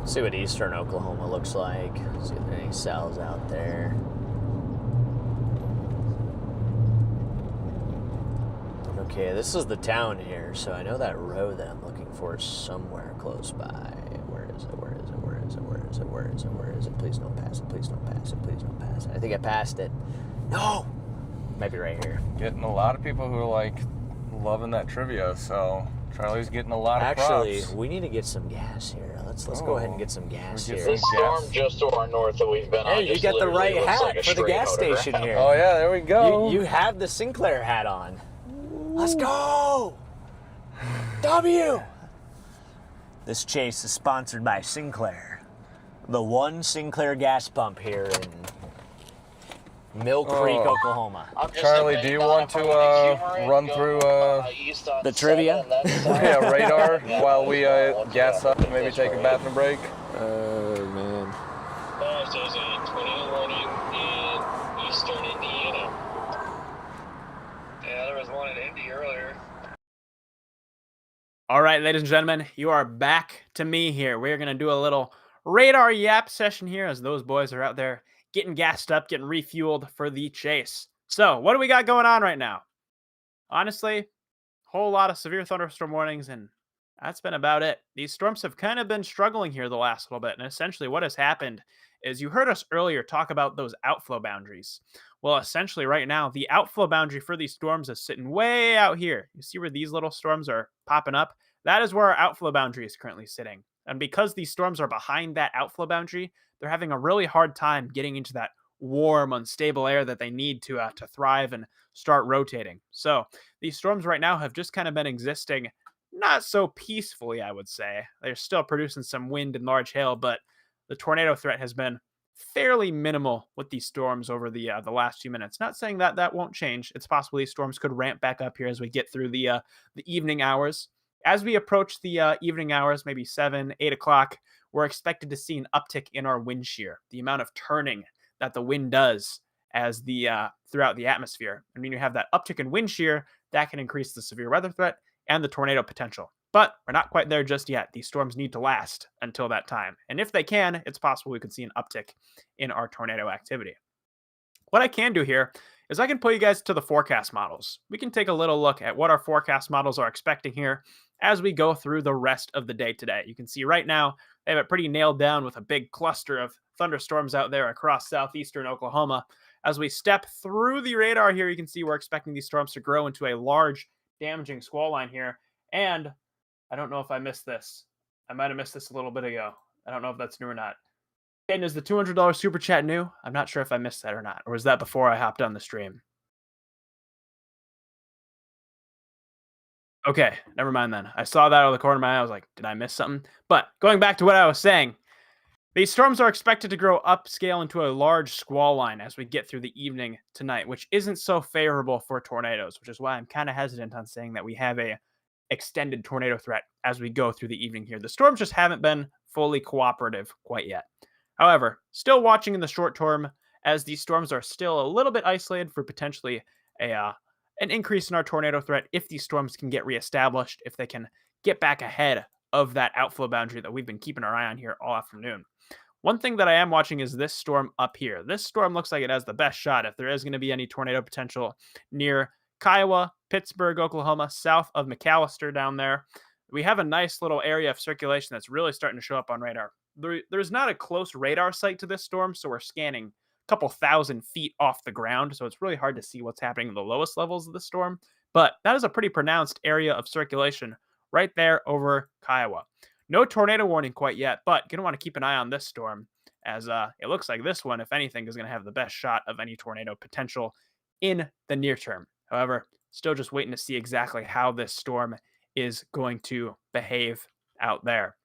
See what eastern Oklahoma looks like. See if there are any cells out there. Okay, this is the town here, so I know that road that I'm looking for is somewhere close by. Where is it? Where is it? Where is it? Where is it? Where is it? Where is it? Please don't pass it. Please don't pass it. Please don't pass it. I think I passed it. No! Might be right here. Getting a lot of people who are like loving that trivia, so Charlie's getting a lot of props. Actually, we need to get some gas here. Let's go ahead and get some gas here. This storm just to our north that we've been on. Hey, you got the right hat for the gas station here. Oh yeah, there we go. You have the Sinclair hat on. Let's go! W! This chase is sponsored by Sinclair. The one Sinclair gas pump here in Mill Creek, Oklahoma. Charlie, do you want to run through the trivia? Yeah, radar while we gas up and maybe take a bathroom break? Oh, man. There's a tornado warning in eastern Indiana. Yeah, there was one in Indy earlier. All right, ladies and gentlemen, you are back to me here. We're going to do a little radar yap session here as those boys are out there getting gassed up, getting refueled for the chase. So, what do we got going on right now? Honestly, whole lot of severe thunderstorm warnings, and that's been about it. These storms have kind of been struggling here the last little bit, and essentially what has happened is you heard us earlier talk about those outflow boundaries. Well, essentially right now, the outflow boundary for these storms is sitting way out here. You see where these little storms are popping up? That is where our outflow boundary is currently sitting. And because these storms are behind that outflow boundary, they're having a really hard time getting into that warm, unstable air that they need to thrive and start rotating. So these storms right now have just kind of been existing not so peacefully, I would say. They're still producing some wind and large hail, but the tornado threat has been fairly minimal with these storms over the last few minutes. Not saying that that won't change. It's possible these storms could ramp back up here as we get through the evening hours. As we approach the evening hours, maybe 7, 8 o'clock, we're expected to see an uptick in our wind shear, the amount of turning that the wind does as the throughout the atmosphere. And when you have that uptick in wind shear, that can increase the severe weather threat and the tornado potential. But we're not quite there just yet. These storms need to last until that time. And if they can, it's possible we could see an uptick in our tornado activity. What I can do here is I can put you guys to the forecast models. We can take a little look at what our forecast models are expecting here as we go through the rest of the day today. You can see right now they have it pretty nailed down with a big cluster of thunderstorms out there across southeastern Oklahoma. As we step through the radar here, you can see we're expecting these storms to grow into a large damaging squall line here. And I don't know if I missed this. I might have missed this a little bit ago. I don't know if that's new or not. And is the $200 super chat new? I'm not sure if I missed that or not. Or was that before I hopped on the stream? Okay, never mind then. I saw that out of the corner of my eye. I was like, did I miss something? But going back to what I was saying, These storms are expected to grow upscale into a large squall line as we get through the evening tonight, which isn't so favorable for tornadoes, which is why I'm kind of hesitant on saying that we have a extended tornado threat as we go through the evening here. The storms just haven't been fully cooperative quite yet. However, still watching in the short term as these storms are still a little bit isolated for potentially an increase in our tornado threat if these storms can get reestablished, if they can get back ahead of that outflow boundary that we've been keeping our eye on here all afternoon. One thing that I am watching is this storm up here. This storm looks like it has the best shot if there is going to be any tornado potential near Kiowa, Pittsburgh, Oklahoma, south of McAllister down there. We have a nice little area of circulation that's really starting to show up on radar. There's not a close radar site to this storm, so we're scanning a couple thousand feet off the ground, so it's really hard to see what's happening in the lowest levels of the storm. But that is a pretty pronounced area of circulation right there over Kiowa. No tornado warning quite yet, but going to want to keep an eye on this storm as it looks like this one, if anything, is going to have the best shot of any tornado potential in the near term. However, still just waiting to see exactly how this storm is going to behave out there.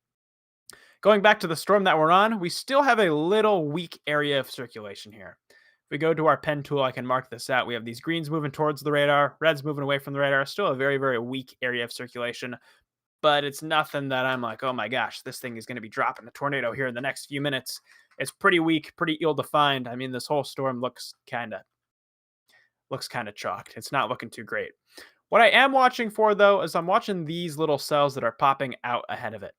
Going back to the storm that we're on, we still have a little weak area of circulation here. If we go to our pen tool, I can mark this out. We have these greens moving towards the radar, reds moving away from the radar. Still a very, very weak area of circulation, but it's nothing that I'm like, oh my gosh, this thing is going to be dropping a tornado here in the next few minutes. It's pretty weak, pretty ill-defined. I mean, this whole storm looks kind of chalked. It's not looking too great. What I am watching for, though, is I'm watching these little cells that are popping out ahead of it.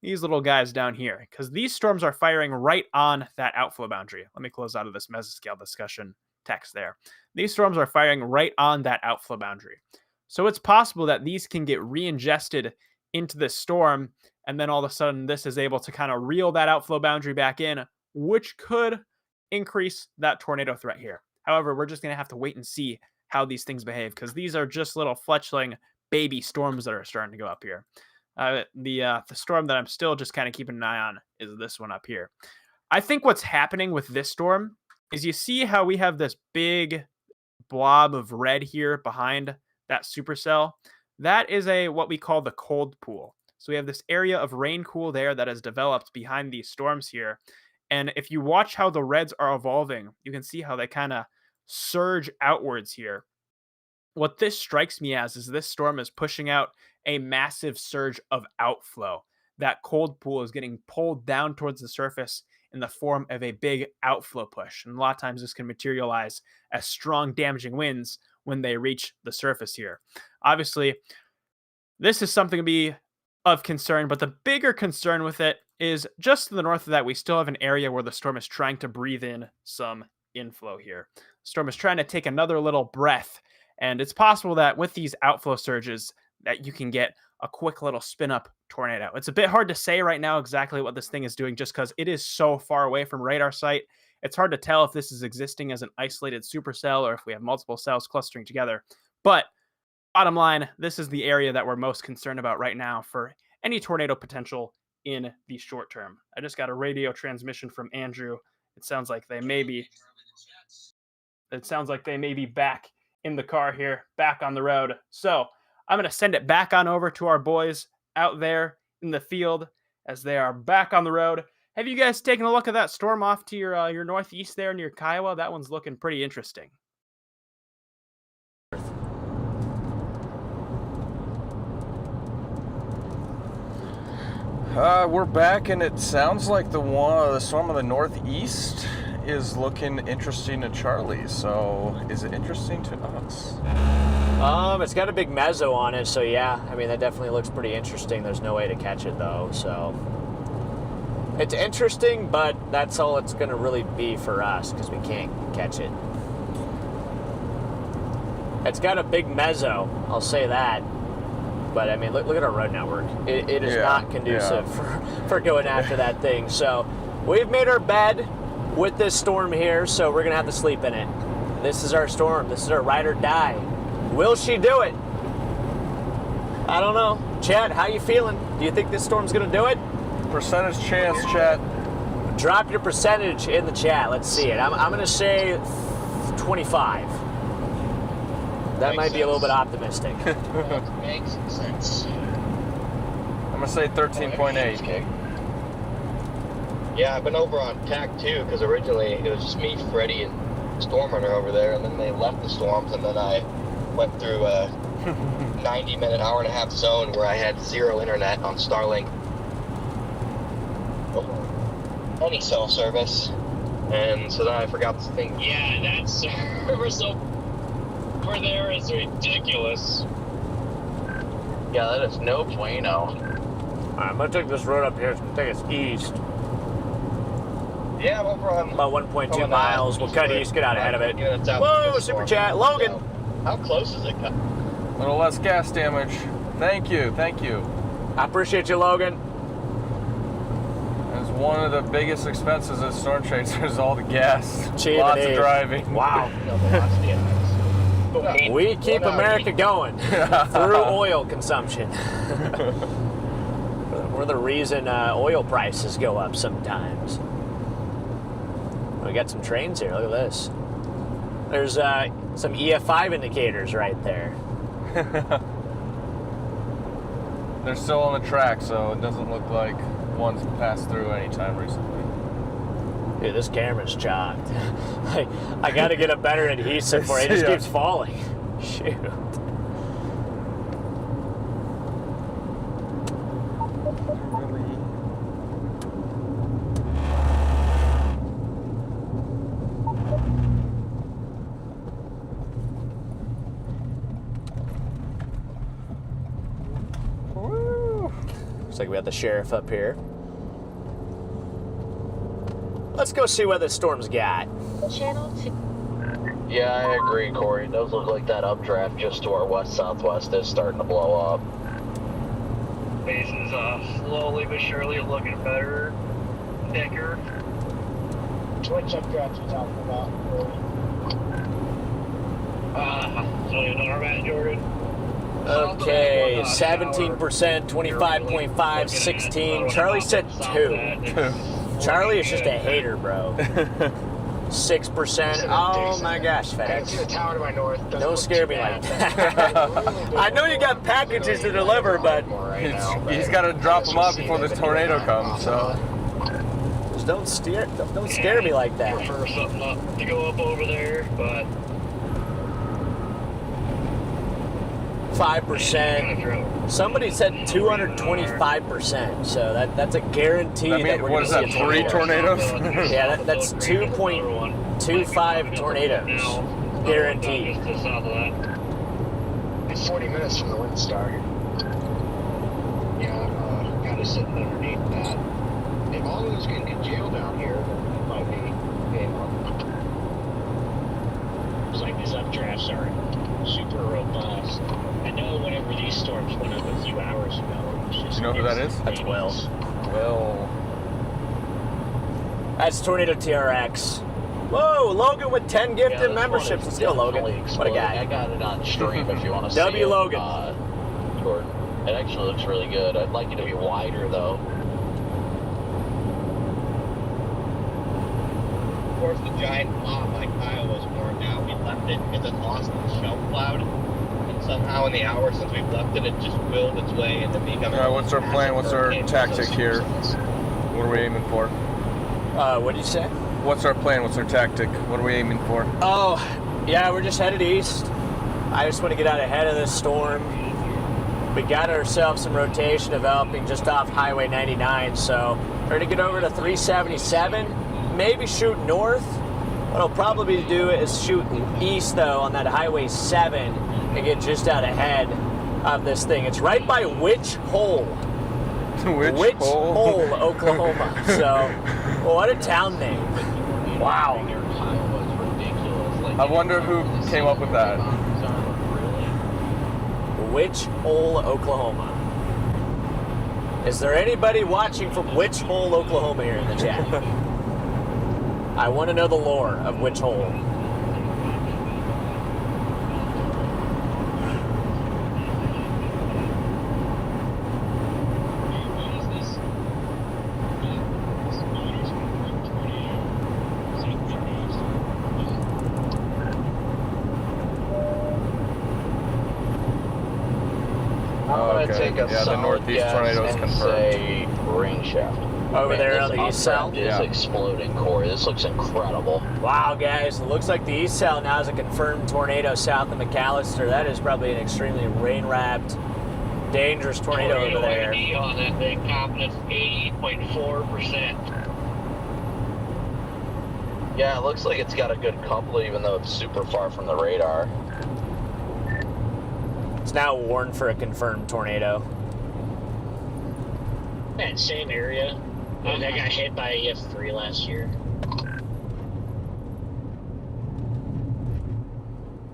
These little guys down here, because these storms are firing right on that outflow boundary. Let me close out of this mesoscale discussion text there. These storms are firing right on that outflow boundary. So it's possible that these can get re-ingested into this storm, and then all of a sudden this is able to kind of reel that outflow boundary back in, which could increase that tornado threat here. However, we're just going to have to wait and see how these things behave, because these are just little fledgling baby storms that are starting to go up here. The storm that I'm still just kind of keeping an eye on is this one up here. I think what's happening with this storm is you see how we have this big blob of red here behind that supercell. That is what we call the cold pool. So we have this area of rain cool there that has developed behind these storms here. And if you watch how the reds are evolving, you can see how they kind of surge outwards here. What this strikes me as is this storm is pushing out a massive surge of outflow. That cold pool is getting pulled down towards the surface in the form of a big outflow push. And a lot of times this can materialize as strong damaging winds when they reach the surface here. Obviously, this is something to be of concern, but the bigger concern with it is just to the north of that, we still have an area where the storm is trying to breathe in some inflow here. The storm is trying to take another little breath, and it's possible that with these outflow surges that you can get a quick little spin up tornado. It's a bit hard to say right now exactly what this thing is doing just because it is so far away from radar sight. It's hard to tell if this is existing as an isolated supercell or if we have multiple cells clustering together. But bottom line, this is the area that we're most concerned about right now for any tornado potential in the short term. I just got a radio transmission from Andrew. It sounds like they may be back in the car here, back on the road. So I'm going to send it back on over to our boys out there in the field as they are back on the road. Have you guys taken a look at that storm off to your northeast there near Kiowa? That one's looking pretty interesting. We're back, and it sounds like the storm on the northeast is looking interesting to Charlie. So, is it interesting to us? It's got a big mezzo on it, so yeah. I mean, that definitely looks pretty interesting. There's no way to catch it though, so it's interesting, but that's all it's going to really be for us because we can't catch it. It's got a big mezzo, I'll say that. But I mean, look at our road network. It is not conducive for going after that thing. So we've made our bed with this storm here, so we're gonna have to sleep in it. This is our storm. This is our ride or die. Will she do it? I don't know. Chad, how you feeling? Do you think this storm's gonna do it? Percentage chance, Chad. Drop your percentage in the chat. Let's see it. I'm gonna say 25. That might be a little bit optimistic. Makes sense. I'm going to say 13.8. Yeah, I've been over on TAC 2 because originally it was just me, Freddy, and Stormrunner over there, and then they left the storms, and then I went through a 90-minute, hour-and-a-half zone where I had 0 internet on Starlink. Any cell service. And so then I forgot this thing. Yeah, that service over there is ridiculous. Yeah, that is no bueno. I'm gonna take this road up here. It's gonna take us east. Yeah, I'm over on About 1.2 miles. We'll cut east, get out ahead of it. Units out Whoa, this super storm. chat. Logan! So, how close is it? A little less gas damage. Thank you, thank you. I appreciate you, Logan. That's one of the biggest expenses of Storm Chaser is all the gas. Gee, Lots it of is. driving. Wow. We keep America going through oil consumption. We're the reason oil prices go up sometimes. We got some trains here. Look at this. There's some EF5 indicators right there. They're still on the track, so it doesn't look like one's passed through anytime recently. Dude, this camera's chopped. I gotta get a better adhesive for it. It just Yeah. keeps falling. Shoot. Looks like we got the sheriff up here. Let's go see what the storm's got. Channel 2. Yeah, I agree, Corey. It does look like that updraft just to our west-southwest is starting to blow up. Base is slowly but surely looking better, thicker. Which updraft you talking about? So you know where I'm at, Jordan? Okay, 17%, 25.5, 16. Charlie said 2. Charlie is just a hater, bro. 6%. Oh my gosh, I see the FedEx. tower to my north. Doesn't Don't look scare too me like bad. that. I know you got packages to deliver, but He's got to drop them off before this tornado comes, so. just don't scare me like that. Prefer something up to go up over there, but 5%. Somebody said 225%, so that's a guarantee That mean- that we're what going is to that, see a 3 tornado. tornadoes? Yeah, that's 2.25 tornadoes, guaranteed. Just to the south of that. It's 40 minutes from the wind started. Yeah, I'm kind of sitting underneath that. If all of us can get jailed down here, then it might be game on. It's like these updrafts are super robust. I know whenever these storms went up a few hours ago, it was just. You know who that is? That's Will. Well, That's Tornado TRX. Whoa, Logan with 10 gifted memberships. Let's go, Logan. What a I guy. got it on stream if you want to see W. it. Logan. Jordan. It actually looks really good. I'd like it to be wider, though. Of course, the giant blob like Kyle was worn out. We left it because it lost the shelf cloud. And somehow in the hour since we've left it, it just willed its way into becoming... Alright, what's our plan? What's our tactic here? What are we aiming for? What did you say? What's our plan? What's our tactic? What are we aiming for? Oh, yeah, we're just headed east. I just want to get out ahead of this storm. We got ourselves some rotation developing just off Highway 99, so we're going to get over to 377, maybe shoot north. What I'll probably do is shoot east, though, on that Highway 7 and get just out ahead of this thing. It's right by Witch Hole. Which hole? Oklahoma. So, what a town name. Wow. I wonder who came up with that. Witch Hole, Oklahoma. Is there anybody watching from Witch Hole, Oklahoma here in the chat? I want to know the lore of Witch Hole. I'm gonna Okay. take a Yeah, the solid northeast guess tornado is and confirmed. say rain shaft. Over Man, there this on the east cell. updraft is exploding, Corey. This looks incredible. Wow, guys, it looks like the east cell now is a confirmed tornado south of McAllister. That is probably an extremely rain-wrapped, dangerous tornado over there. On that thing, confidence 80.4%. Yeah, it looks like it's got a good couple, even though it's super far from the radar. It's now warned for a confirmed tornado. That same area. That got hit by EF3 last year.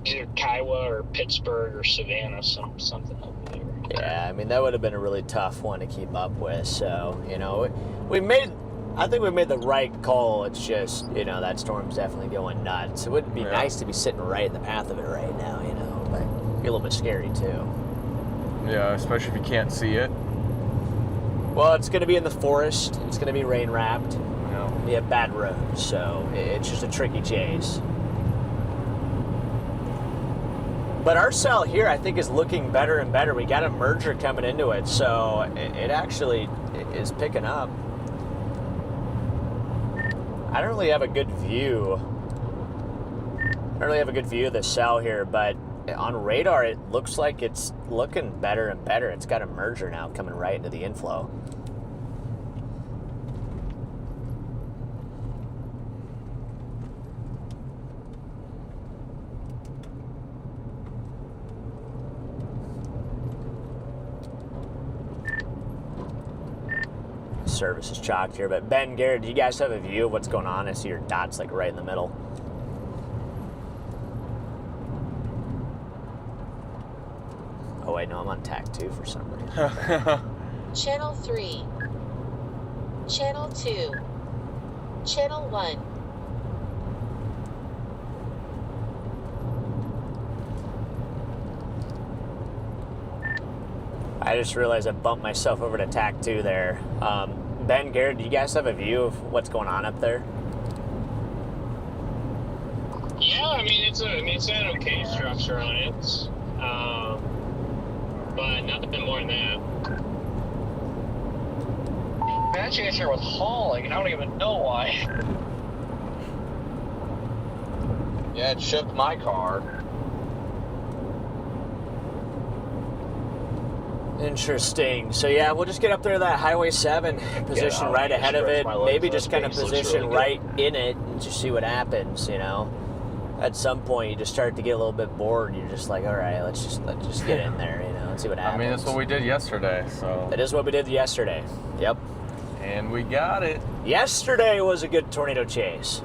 Either Kiowa or Pittsburgh or Savannah, something over there. Yeah, I mean, that would have been a really tough one to keep up with. So, you know, I think we made the right call. It's just, you know, that storm's definitely going nuts. It would be nice to be sitting right in the path of it right now, you know, but it'd be a little bit scary too. Yeah, especially if you can't see it. Well, it's going to be in the forest. It's going to be rain wrapped. Yeah. We have bad roads, so it's just a tricky chase. But our cell here, I think, is looking better and better. We got a merger coming into it, so it actually is picking up. I don't really have a good view. Of the cell here, but on radar, it looks like it's looking better and better. It's got a merger now coming right into the inflow. Service is chalked here, but Ben, Garrett, do you guys have a view of what's going on? I see your dots like right in the middle. Oh wait, no, I'm on tack 2 for some reason. Channel 3. Channel 2. Channel 1. I just realized I bumped myself over to tack 2 there. Ben, Garrett, do you guys have a view of what's going on up there? Yeah, I mean it's an okay structure on it, but nothing more than that. That chase here was hauling, and I don't even know why. Yeah, it shook my car. Interesting. So yeah, we'll just get up there to that Highway 7, position right ahead of it. Maybe just kind of position right in it and just see what happens, you know. At some point, you just start to get a little bit bored. You're just like, all right, let's just get in there, you know, and see what happens. I mean, that's what we did yesterday, so. It is what we did yesterday. Yep. And we got it. Yesterday was a good tornado chase.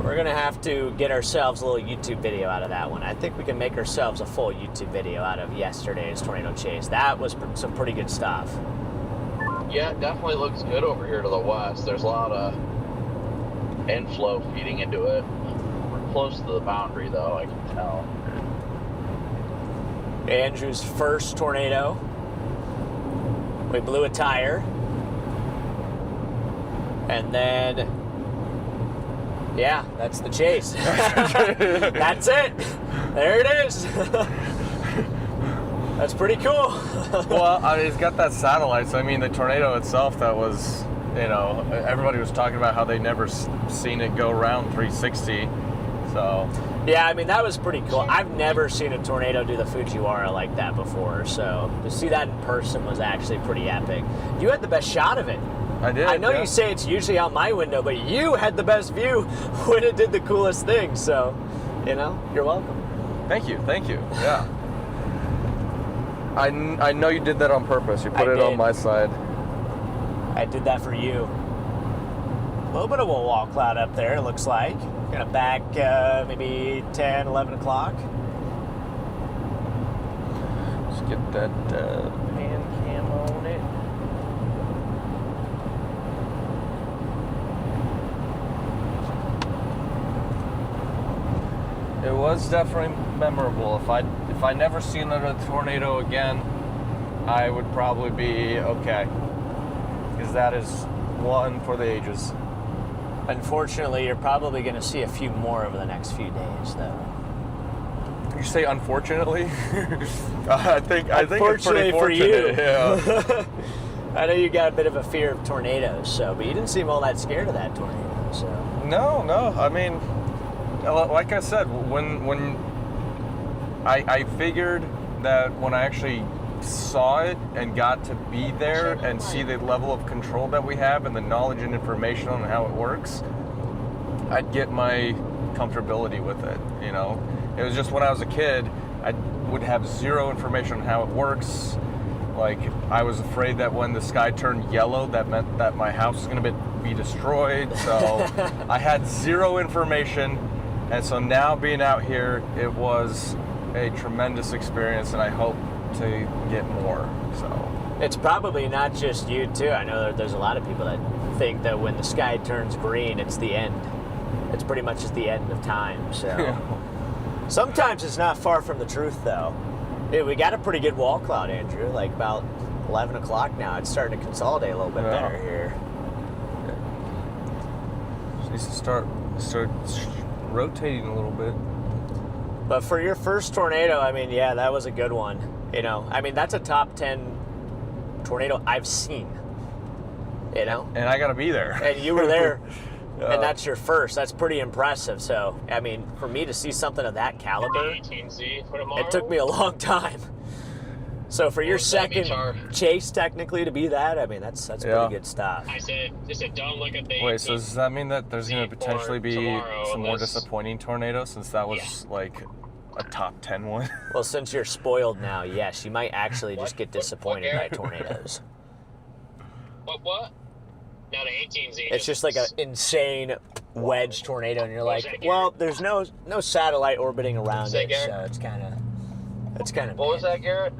We're going to have to get ourselves a little YouTube video out of that one. I think we can make ourselves a full YouTube video out of yesterday's tornado chase. That was some pretty good stuff. Yeah, it definitely looks good over here to the west. There's a lot of inflow feeding into it. We're close to the boundary, though, I can tell. Andrew's first tornado. We blew a tire. And then, yeah, that's the chase. That's it. There it is. That's pretty cool. Well, I mean, it's got that satellite, so I mean, the tornado itself, that was, you know, everybody was talking about how they never seen it go around 360, so. Yeah, I mean, that was pretty cool. I've never seen a tornado do the Fujiwara like that before, so to see that in person was actually pretty epic. You had the best shot of it. I did. I know yeah. you say it's usually out my window, but you had the best view when it did the coolest thing, so, you know, you're welcome. Thank you, yeah. I know you did that on purpose. You put it on my side. I did that for you. A little bit of a wall cloud up there, it looks like. Gonna back maybe 10, 11 o'clock. Let's get that pan cam on it. It was definitely memorable. If I never see another tornado again, I would probably be okay. Because that is one for the ages. Unfortunately, you're probably going to see a few more over the next few days, though. You say unfortunately? I think it's pretty Unfortunately for fortunate. you. Yeah. I know you got a bit of a fear of tornadoes, but you didn't seem all that scared of that tornado. So No. I mean, like I said, when I figured that when I actually saw it and got to be there and see the level of control that we have and the knowledge and information on how it works, I'd get my comfortability with it, you know? It was just when I was a kid, I would have zero information on how it works. Like, I was afraid that when the sky turned yellow, that meant that my house was gonna be destroyed, so I had zero information, and so now being out here, it was a tremendous experience, and I hope to get more, so. it's probably not just you too. I know that there's a lot of people that think that when the sky turns green, it's the end. It's pretty much just the end of time, so. Yeah. Sometimes it's not far from the truth, though. We got a pretty good wall cloud, Andrew. Like about 11 o'clock now. It's starting to consolidate a little bit better here. Just needs to start rotating a little bit. But for your first tornado, I mean, yeah, that was a good one. You know, I mean, that's a top 10 tornado I've seen. You know? And I gotta be there. And you were there. And that's your first. That's pretty impressive. So, I mean, for me to see something of that caliber, 18Z for tomorrow. it took me a long time. So for your second chase, technically, to be that, I mean, that's pretty good stuff. I said, don't look at the Wait, so does that mean that there's going to potentially be some more unless- disappointing tornadoes since that was like a top 10 one? Well, since you're spoiled now, yes, you might actually just get disappointed by tornadoes. What? Now the 18Z. It's just like an insane wedge tornado, and you're like, well, there's no satellite orbiting around it, so it's kind of. What was that, Garrett?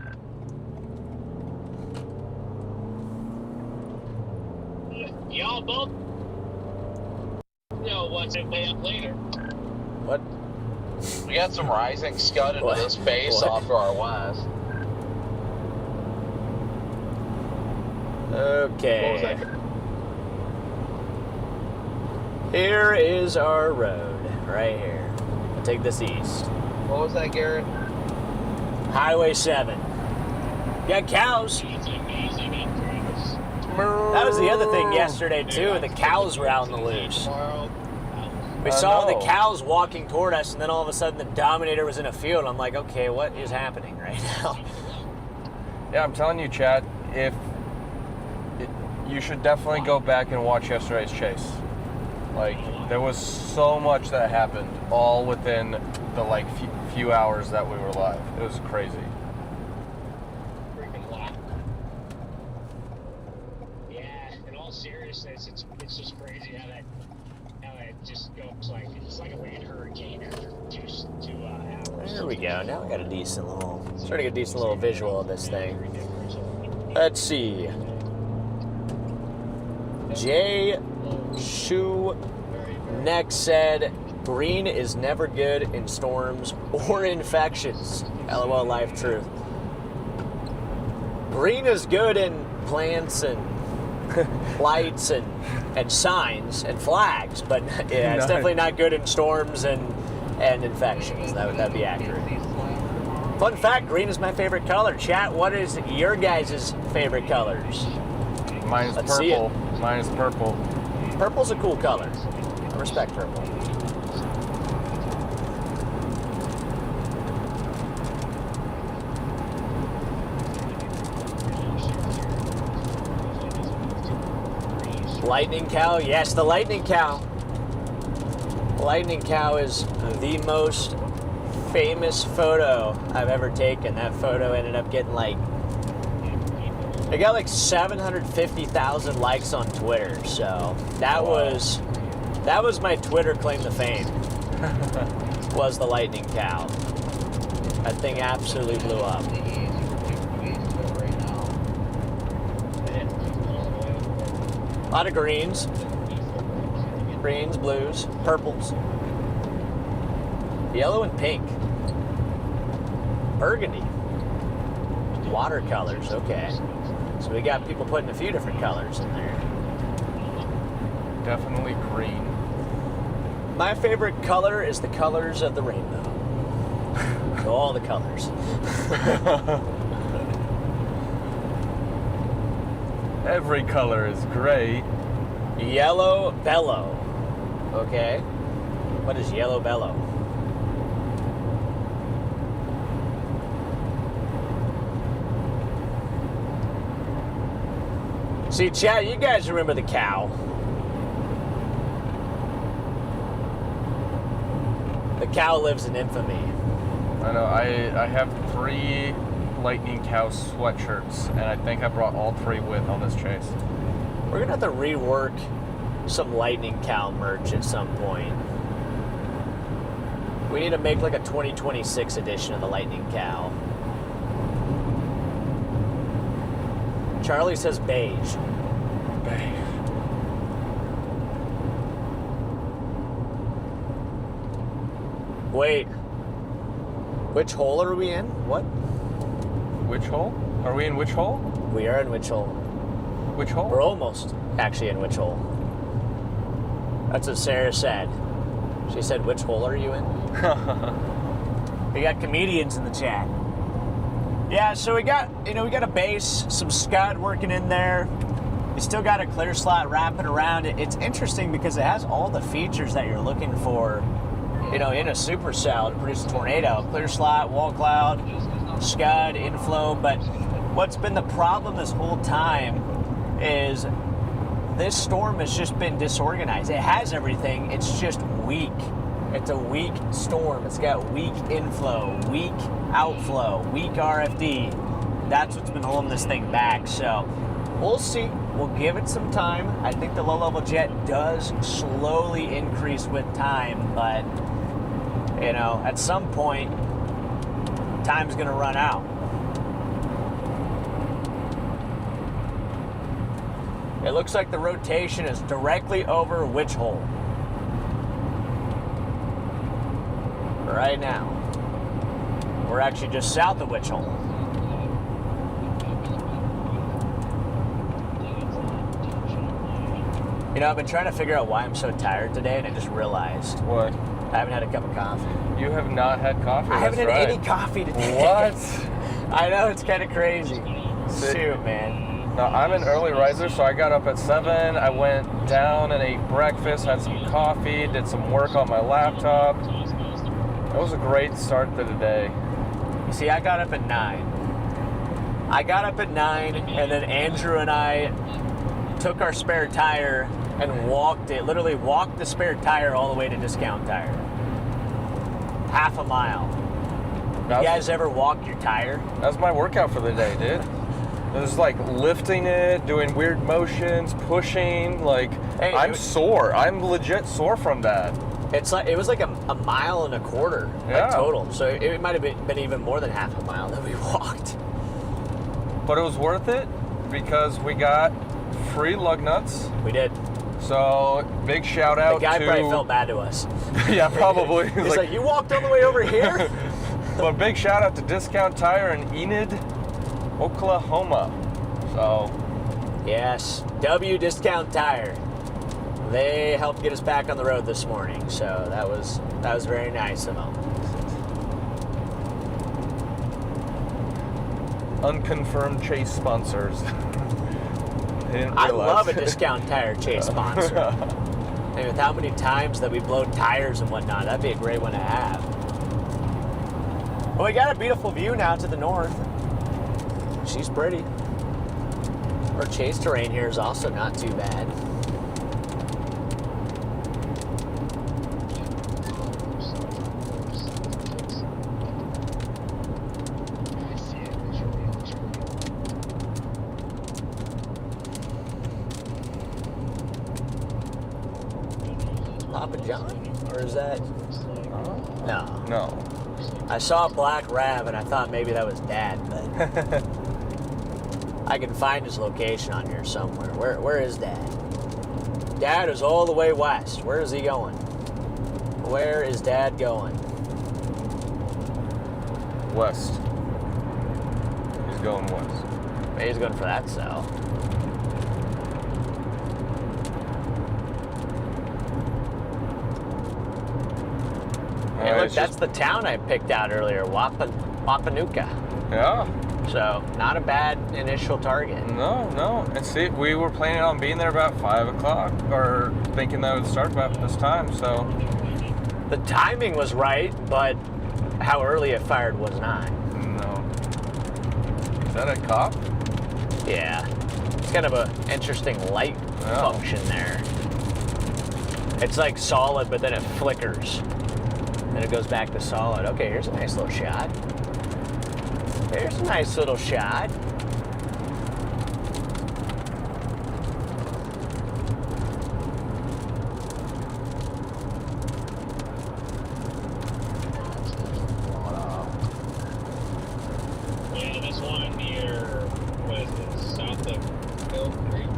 Y'all both know what's it way up later. What? We got some rising scud into this base What? off to our west. Okay. What was that? Here is our road, right here. We'll take this east. What was that, Garrett? Highway 7. You got cows. It's amazing increase. That was the other thing yesterday, too. The cows were out on the loose. Tomorrow. We saw the cows walking toward us, and then all of a sudden the Dominator was in a field. I'm like, okay, what is happening right now? Yeah, I'm telling you, Chad, you should definitely go back and watch yesterday's chase. Like, there was so much that happened all within the few hours that we were live. It was crazy. Freaking lot. Yeah, in all seriousness, it's just crazy how it just goes like it's like a land hurricane after 2 hours. There we go. Now we got a decent little, starting to get a decent little visual of this thing. Let's see. Jay Shu next said, green is never good in storms or infections. LOL, life truth. Green is good in plants and lights and signs and flags, but yeah, it's definitely not good in storms and infections. That'd be accurate. Fun fact, green is my favorite color. Chat, what is your guys' favorite colors? Mine is Let's see purple. Mine is purple. Purple's a cool color. I respect purple. Lightning cow, yes, the lightning cow. Lightning cow is the most famous photo I've ever taken. That photo ended up getting it got like 750,000 likes on Twitter. So that was my Twitter claim to fame. Was the lightning cow. That thing absolutely blew up. A lot of greens. Greens, blues, purples. Yellow and pink. Burgundy. Watercolors, okay. So we got people putting a few different colors in there. Definitely green. My favorite color is the colors of the rainbow. So all the colors. Every color is great. Yellow bellow. Okay. What is yellow bellow? See, chat, you guys remember the cow. The cow lives in infamy. I know. I have 3 Lightning Cow sweatshirts, and I think I brought all 3 with on this chase. We're gonna have to rework some Lightning Cow merch at some point. We need to make like a 2026 edition of the Lightning Cow. Charlie says beige. Beige. Wait. Which hole are we in? What? Which hole? Are we in which hole? We are in which hole? Which hole? We're almost actually in which hole. That's what Sarah said. She said, which hole are you in? We got comedians in the chat. Yeah, so we got a base, some scud working in there. You still got a clear slot wrapping around it. It's interesting because it has all the features that you're looking for, in a supercell to produce a tornado. Clear slot, wall cloud, scud, inflow. But what's been the problem this whole time is this storm has just been disorganized. It has everything, it's just weak. It's a weak storm. It's got weak inflow, weak outflow, weak RFD. That's what's been holding this thing back. So we'll see. We'll give it some time. I think the low-level jet does slowly increase with time, but at some point, time's going to run out. It looks like the rotation is directly over which hole? Right now. We're actually just south of which hole? I've been trying to figure out why I'm so tired today, and I just realized. What? I haven't had a cup of coffee. You have not had coffee? I haven't had right. any coffee today. What? I know, it's kind of crazy. Shoot, man. No, I'm an early riser, so I got up at 7. I went down and ate breakfast, had some coffee, did some work on my laptop. It was a great start to the day. You see, I got up at 9. I got up at 9, and then Andrew and I took our spare tire and literally walked the spare tire all the way to Discount Tire. Half a mile. You guys ever walk your tire? That was my workout for the day, dude. It was like lifting it, doing weird motions, pushing. Hey, I'm sore. I'm legit sore from that. It was like a mile and a quarter total. So it might have been even more than half a mile that we walked. But it was worth it because we got free lug nuts. We did. So big shout out to... The guy probably felt bad to us. Yeah, probably. He's like, you walked all the way over here? But big shout out to Discount Tire in Enid, Oklahoma. So... Yes, W Discount Tire. They helped get us back on the road this morning, so that was very nice of them. Unconfirmed chase sponsors. I love a Discount Tire chase sponsor. And with how many times that we blow tires and whatnot, that'd be a great one to have. Well, we got a beautiful view now to the north. She's pretty. Our chase terrain here is also not too bad. Papa John? Or is that... No. No. I saw a black Rav and I thought maybe that was Dad, but... I can find his location on here somewhere. Where is Dad? Dad is all the way west. Where is he going? Where is Dad going? West. He's going west. Maybe he's going for that cell. Hey, look, that's the town I picked out earlier, Wapanuka. Yeah. So, not a bad initial target. No. And see, we were planning on being there about 5 o'clock, or thinking that it would start about this time, so. The timing was right, but how early it fired was not. No. Is that a cop? Yeah. It's kind of an interesting light function there. It's like solid, but then it flickers. Then it goes back to solid. Okay, here's a nice little shot. Here's a nice little shot. Yeah, this one near, what is it, south of Hill Creek?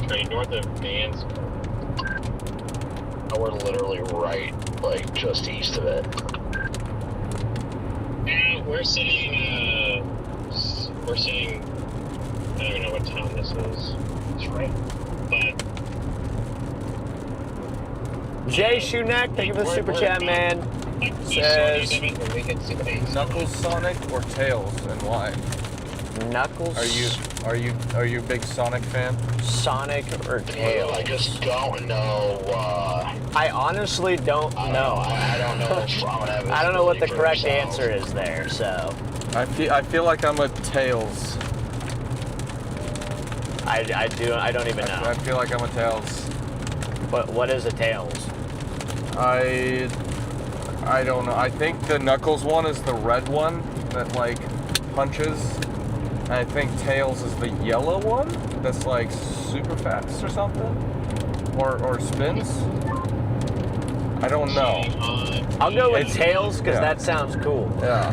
Train north of Vans. We're literally right, like, just east of it. Yeah, we're sitting, I don't even know what town this is. It's right, but... Jay Shoeneck, thank you for the super chat, man. Says Knuckles Sonic or Tails, and why? Knuckles. Are you a big Sonic fan? Sonic or Tails? I just don't know. I honestly don't know. I don't know. If I'm gonna have I don't know what the for correct themselves. answer is there. So I feel like I'm a Tails. I don't even know. I feel like I'm a Tails. But what is a Tails? I don't know. I think the Knuckles one is the red one that like punches. And I think Tails is the yellow one that's like super fast or something, or spins. I don't know. I'll go with Tails because that sounds cool. Yeah.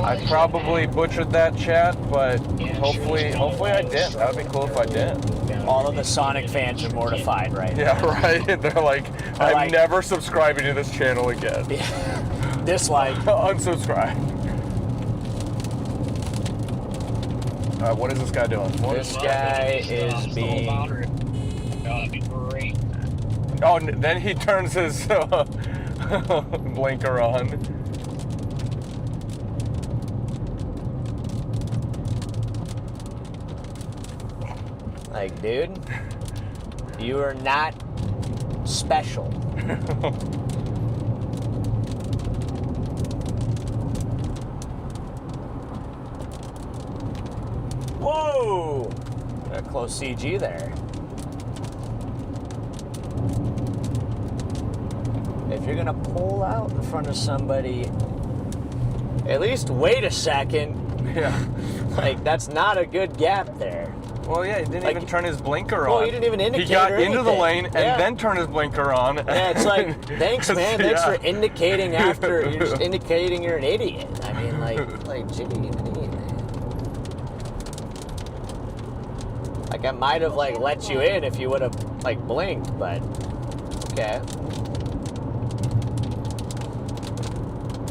I probably butchered that, chat, but hopefully I didn't. That would be cool if I didn't. All of the Sonic fans are mortified right now. Yeah, right. They're like, I'm like- never subscribing to this channel again. Dislike. Unsubscribe. What is this guy doing? This guy is being. That'd be great. Oh, then he turns his blinker on. Like, dude, you are not special. Whoa! Got a close CG there. If you're gonna pull out in front of somebody, at least wait a second. Yeah. Like, that's not a good gap there. Well, yeah, he didn't Like, even turn his blinker on. well, he didn't even indicate He got or into the anything. lane and Yeah. then turned his blinker on. Yeah, it's like, thanks, man. Thanks Yeah. for indicating after. You're just indicating you're an idiot. I mean, gee, man. Like, I might have, like, let you in if you would have, like, blinked, but okay.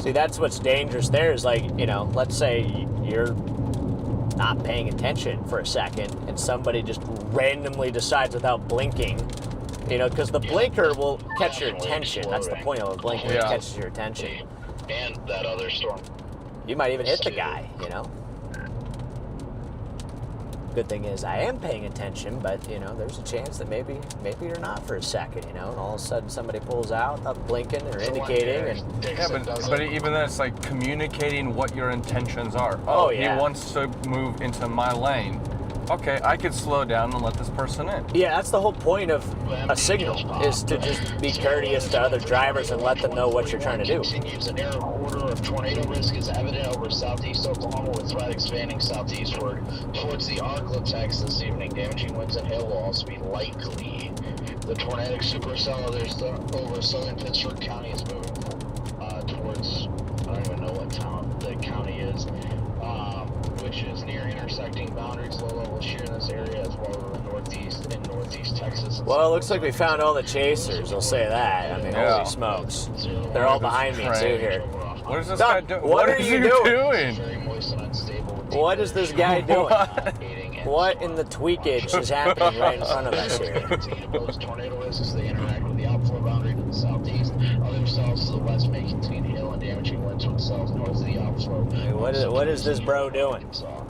See, that's what's dangerous there is, like, you know, let's say you're not paying attention for a second and somebody just randomly decides without blinking, you know, because the blinker will catch your attention. That's the point of a blinker. It catches your attention. And that other storm. You might even hit the guy, you know. Good thing is I am paying attention, but, you know, there's a chance that maybe you're not for a second, you know, and all of a sudden somebody pulls out, not blinking or indicating, and Yeah, but even then it's like communicating what your intentions are. Oh, yeah. He wants to move into my lane. Okay, I could slow down and let this person in. yeah, that's the whole point of a signal, is to just be courteous to other drivers and let them know what you're trying to do. Continues an air order of tornado risk is evident over southeast Oklahoma with threat expanding southeastward towards the Arklatex this evening. Damaging winds and hail will also be likely. The tornadic supercell over southern Pittsburgh County is moving towards, I don't even know what town the county is, which is near intersecting boundaries. Low level shear in this area as well as in northeast Texas. Well, it looks like we found all the chasers, I'll say that. I mean, Yeah. holy smokes. They're all behind me, too, here. What is this Doc, guy doing? what are is you he doing? Very moist and unstable. What is this guy doing? What in the tweakage is happening right in front of us here? Tornado risks, they interact with the outflow boundary to the southeast. Other cells to the west may contain hail and damaging winds to the south north of the outflow. What is this bro doing? So,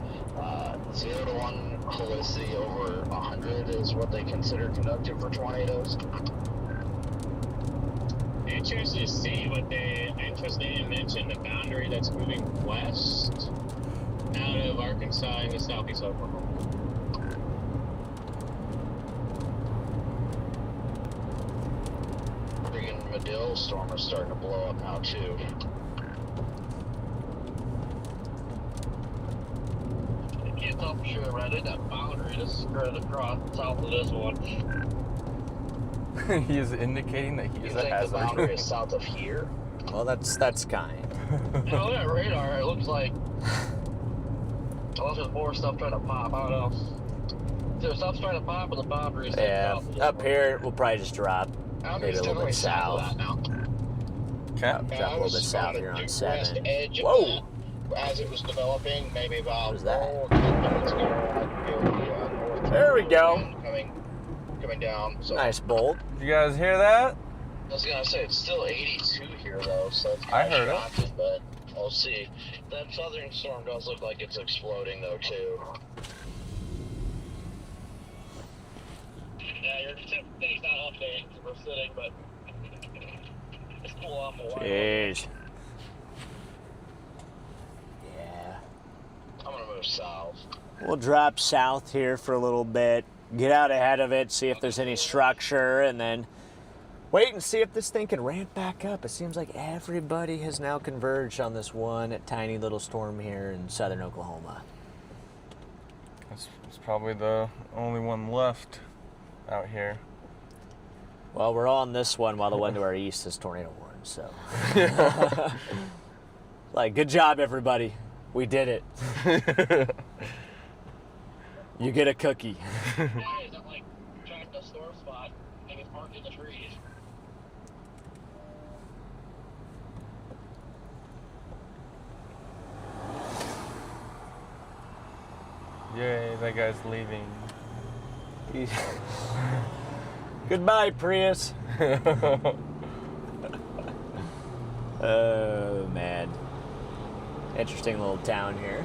0 to 1 helicity over 100 is what they consider conductive for tornadoes. Interesting to see what they mentioned the boundary that's moving west out of Arkansas into southeast Oklahoma. Friggin' Medill storm is starting to blow up now too. I can't tell for sure, but I think that boundary just spread across south of this one. He is indicating that he You is a think the boundary hazard. is south of here? Well, that's kind. You know, that radar, it looks like. Unless there's more stuff trying to pop, I don't know. There's stuff trying to pop, but the boundary is Yeah, south of this up one. here we'll probably just drop maybe a little bit south. Of that now. Okay. Drop a little bit south here on West 7. edge of Whoa! that, as it was developing, maybe about What was that? 4 minutes ago, north. There we go. Coming down. So Nice bolt. Did you guys hear that? I was gonna say it's still 82 here though, so it's I kinda heard it. shocking, but we'll see. That southern storm does look like it's exploding though too. Yeah, your tip thing's not updating because we're sitting, but it's cool off a while. Jeez. Yeah. I'm gonna move south. We'll drop south here for a little bit, get out ahead of it, see if there's any structure, and then wait and see if this thing can ramp back up. It seems like everybody has now converged on this one tiny little storm here in southern Oklahoma. It's probably the only one left out here. Well, we're on this one while the one to our east is tornado warned, so. Like, good job, everybody. We did it. You get a cookie. Why is it like tracked a storm spot? I think it's parked in the trees. Yay, that guy's leaving. Goodbye, Prius. Oh, man. Interesting little town here.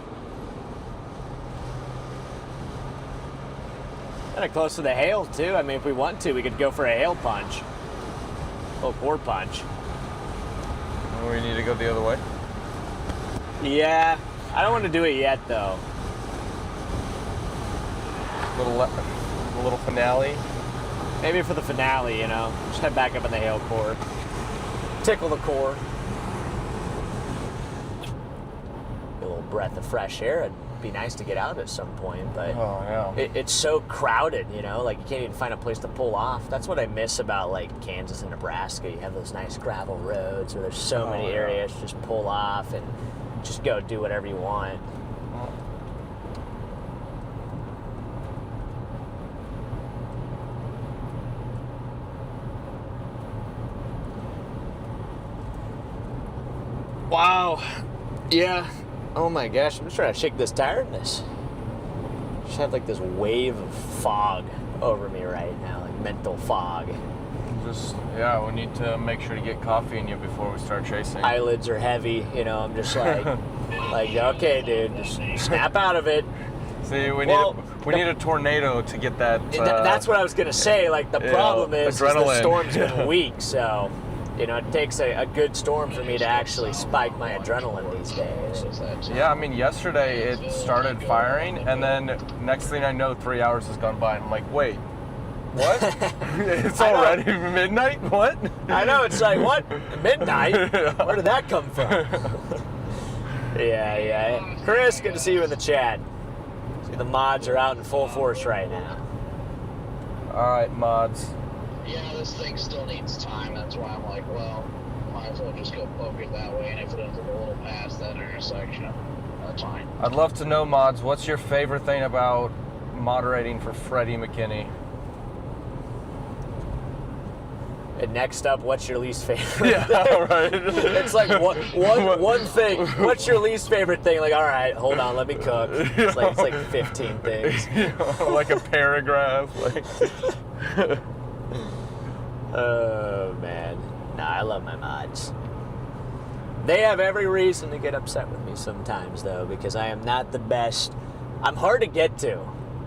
Kind of close to the hail, too. I mean, if we want to, we could go for a hail punch. A little core punch. We need to go the other way. Yeah, I don't want to do it yet, though. Little finale. Maybe for the finale, you know. Just head back up in the hail core. Tickle the core. A little breath of fresh air. It'd be nice to get out at some point, but Oh, yeah. it's so crowded, you know, like you can't even find a place to pull off. That's what I miss about like Kansas and Nebraska. You have those nice gravel roads where there's so many yeah. areas to just pull off and just go do whatever you want. Wow. Yeah. Oh my gosh, I'm just trying to shake this tiredness. Just have like this wave of fog over me right now, like mental fog. We need to make sure to get coffee in you before we start chasing. Eyelids are heavy, you know, I'm just like, okay, dude, just snap out of it. See, we need a tornado to get that. That's what I was gonna say. Like the problem is the adrenaline. storm's been weak, so you know it takes a good storm for me to actually spike my adrenaline these days. Yeah, I mean, yesterday it started firing, and then next thing I know, 3 hours has gone by, and I'm like, wait, what? It's already midnight? What? I know, it's like, what? Midnight? Where did that come from? Yeah. Chris, good to see you in the chat. See, the mods are out in full force right now. All right, mods. Yeah, this thing still needs time. That's why I'm like, well, might as well just go poke it that way. And if it ends up a little past that intersection, that's fine. I'd love to know, mods, what's your favorite thing about moderating for Freddy McKinney? And next up, what's your least favorite? Yeah, right. It's like one thing. What's your least favorite thing? Like, all right, hold on, let me cook. It's like 15 things. Like a paragraph. Like. Oh man, nah, I love my mods. They have every reason to get upset with me sometimes, though, because I am not the best. I'm hard to get to.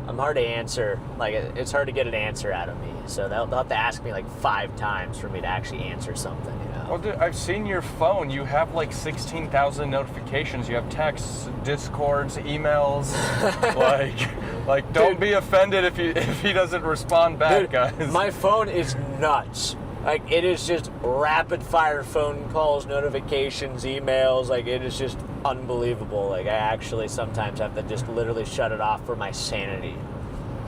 I'm hard to answer. Like, it's hard to get an answer out of me. So they'll have to ask me like 5 times for me to actually answer something, you know? Well, dude, I've seen your phone. You have like 16,000 notifications. You have texts, Discords, emails. like, don't be offended if he doesn't respond back, Dude, guys. my phone is nuts. Like, it is just rapid fire phone calls, notifications, emails. Like, it is just unbelievable. Like, I actually sometimes have to just literally shut it off for my sanity.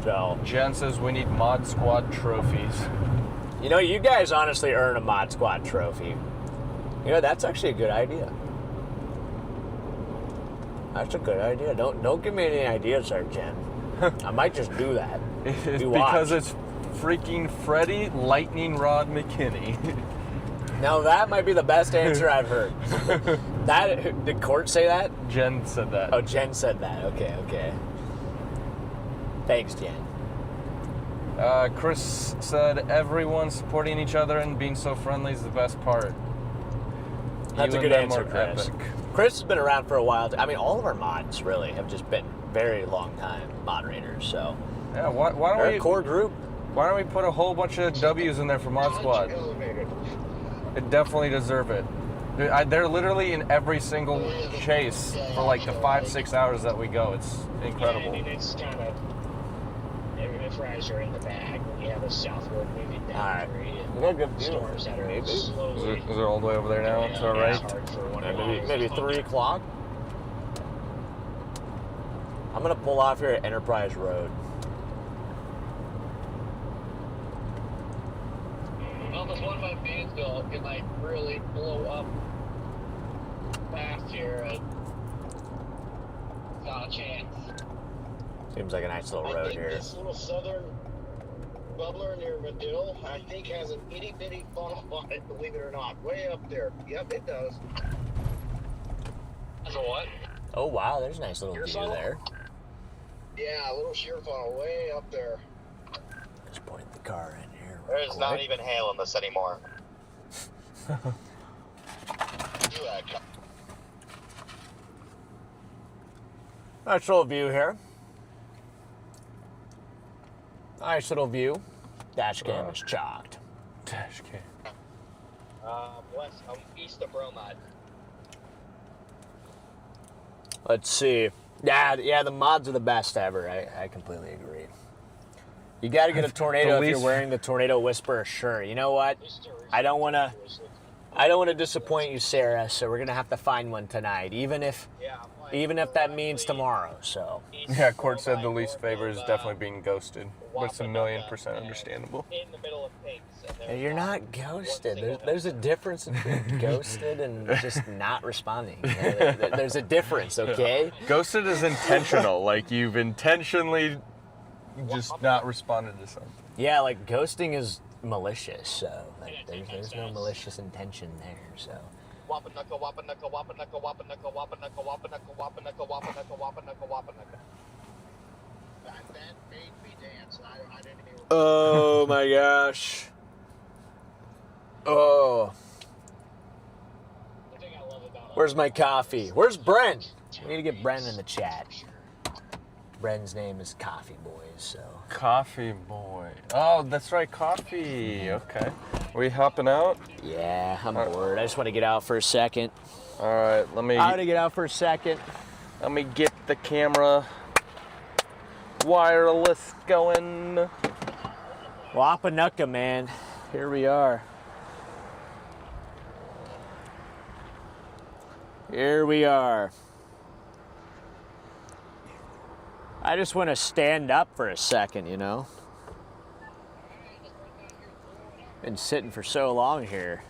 So, Jen says we need Mod Squad trophies. you know, you guys honestly earn a Mod Squad trophy. You know, that's actually a good idea. That's a good idea. Don't give me any ideas there, Jen. I might just do that. It's You because watch. it's freaking Freddy Lightning Rod McKinney. Now, that might be the best answer I've heard. Did Court say that? Jen said that. Oh, Jen said that. Okay. Thanks, Jen. Chris said everyone supporting each other and being so friendly is the best part. That's You a and good them answer, are Chris. epic. Chris has been around for a while. I mean, all of our mods really have just been very long time moderators. So, Yeah, why they're don't a we core group. Why don't we put a whole bunch of W's in there for Mod Squad? It definitely deserve it. They're literally in every single chase for like the 5-6 hours that we go. It's incredible. Yeah, I mean, it's kind of, if fries are in the bag, when you have a southward moving boundary and storms that are slowly. Is it all the way over there now? It's all right. hard for one of Maybe 3 o'clock. I'm gonna pull off here at Enterprise Road. Well, if one of my vans go, it might really blow up fast here. Not a chance. Seems like a nice little I road think here. this little southern bubbler near Medill, I think has an itty bitty funnel on it, believe it or not. Way up there. Yep, it does. As a what? Oh wow, there's a nice little Your view funnel? there. Yeah, a little shear funnel way up there. Just point the car in here. There's not even hail in this anymore. Nice little view here. Nice little view. Dash cam is chalked. Dash cam. West, east of Bromide. Let's see. Yeah, the mods are the best ever. I completely agree. You got to get a tornado if you're wearing the Tornado Whisperer shirt. You know what? I don't want to disappoint you, Sarah. So we're gonna have to find one tonight, even if that means tomorrow. So Yeah, Court said the least favor is definitely being ghosted, but it's 1,000,000% understandable. In the middle of Pinks. you're not ghosted. There's a difference between ghosted and just not responding. You know, there's a difference, okay? Ghosted is intentional, like you've intentionally just not responded to something. Yeah, like ghosting is malicious. So like, there's no malicious intention there. So. Wapanaka, wapanaka, wapanaka, wapanaka, wapanaka, wapanaka, wapanaka, wapanaka, wapanaka, wapanaka. That made me dance. I didn't even. Oh my gosh. Oh. Where's my coffee? Where's Bren? We need to get Bren in the chat. Bren's name is Coffee Boys, so. Coffee boy. Oh, that's right, coffee. Okay. We hopping out? Yeah, I'm bored. I just want to get out for a second. All right, let me get out for a second. let me get the camera wireless going. Wapanaka, man. Here we are. Here we are. I just want to stand up for a second, you know? Been sitting for so long here.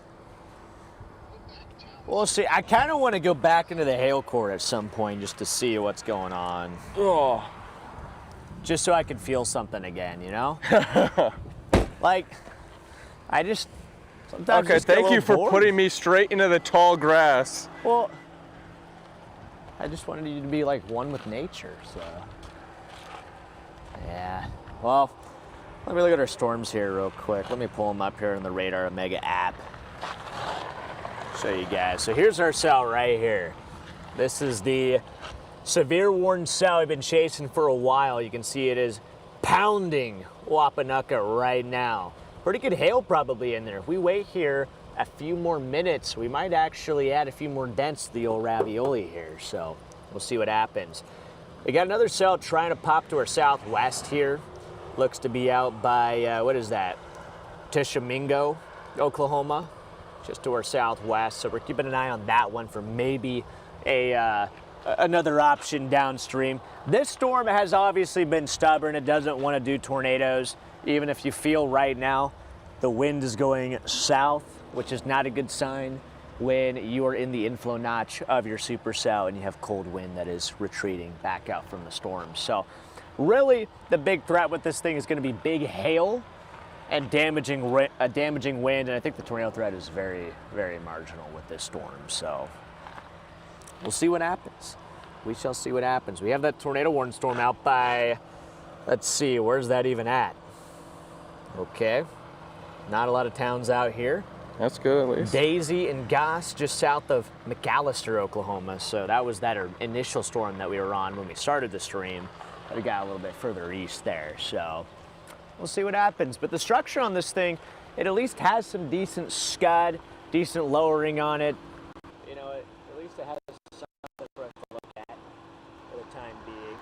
We'll see. I kind of want to go back into the hail court at some point just to see what's going on. Oh. Just so I can feel something again, you know? Like, I just sometimes Okay, just get a thank you little for bored. putting me straight into the tall grass. Well, I just wanted you to be like one with nature, so. Yeah. Well, let me look at our storms here real quick. Let me pull them up here in the Radar Omega app. Show you guys. So here's our cell right here. This is the severe warning cell we've been chasing for a while. You can see it is pounding Wapanucka right now. Pretty good hail probably in there. If we wait here a few more minutes, we might actually add a few more dents to the old ravioli here. So we'll see what happens. We got another cell trying to pop to our southwest here. Looks to be out by, what is that? Tishomingo, Oklahoma, just to our southwest. So we're keeping an eye on that one for maybe another option downstream. This storm has obviously been stubborn. It doesn't want to do tornadoes. Even if you feel right now the wind is going south, which is not a good sign when you are in the inflow notch of your supercell and you have cold wind that is retreating back out from the storm. So really the big threat with this thing is going to be big hail and damaging wind, and I think the tornado threat is very, very marginal with this storm. So we'll see what happens. We shall see what happens. We have that tornado warning storm out by, let's see, where's that even at? Okay, not a lot of towns out here. That's good at least. Daisy and Goss just south of McAllister, Oklahoma. So that was that initial storm that we were on when we started the stream. We got a little bit further east there, so we'll see what happens. But the structure on this thing, it at least has some decent scud, decent lowering on it. You know, at least it has something for us to look at for the time being.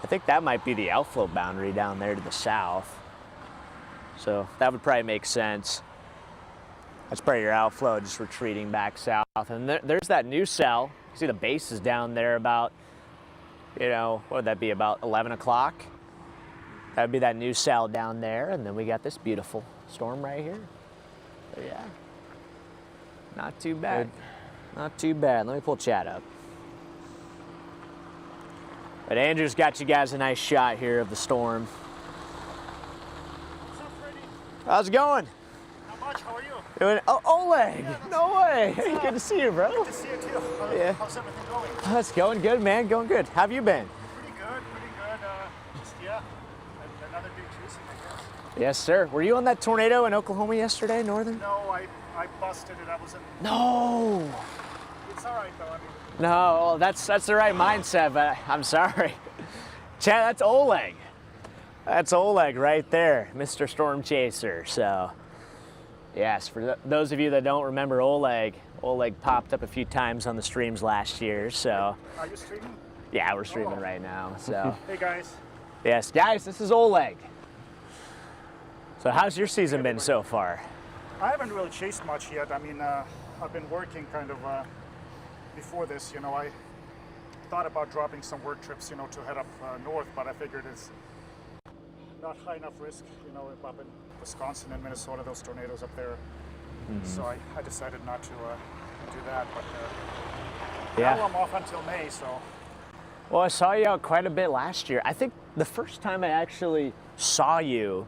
I think that might be the outflow boundary down there to the south. So that would probably make sense. That's probably your outflow just retreating back south. And there's that new cell. You see the base is down there about, you know, what would that be, about 11 o'clock? That would be that new cell down there. And then we got this beautiful storm right here. So yeah, not too bad. Not too bad. Let me pull chat up. But Andrew's got you guys a nice shot here of the storm. What's up, Freddy? How's it going? Not much. How are you? Doing, oh, Oleg! Yeah, no way! Hey, good to see you, bro. Good to see you too. Yeah. How's everything going? Oh, it's going good, man. Going good. How have you been? Pretty good, pretty good. Just, yeah, another big chasing, I guess. Yes, sir. Were you on that tornado in Oklahoma yesterday, Northern? No, I busted it. I wasn't. No! It's all right, though. I mean, No, that's the right mindset, but I'm sorry. Chad, that's Oleg. That's Oleg right there, Mr. Storm Chaser. So, yes, for those of you that don't remember Oleg popped up a few times on the streams last year, so. are you streaming? Yeah, we're streaming right now, so. Hey, guys. Yes, guys, this is Oleg. So how's your season been so far? I haven't really chased much yet. I mean, I've been working kind of before this, you know. I thought about dropping some work trips, you know, to head up north, but I figured it's not high enough risk, you know, up in Wisconsin and Minnesota, those tornadoes up there. Mm-hmm. So I decided not to do that, but yeah. Now I'm off until May, so. Well, I saw you out quite a bit last year. I think the first time I actually saw you,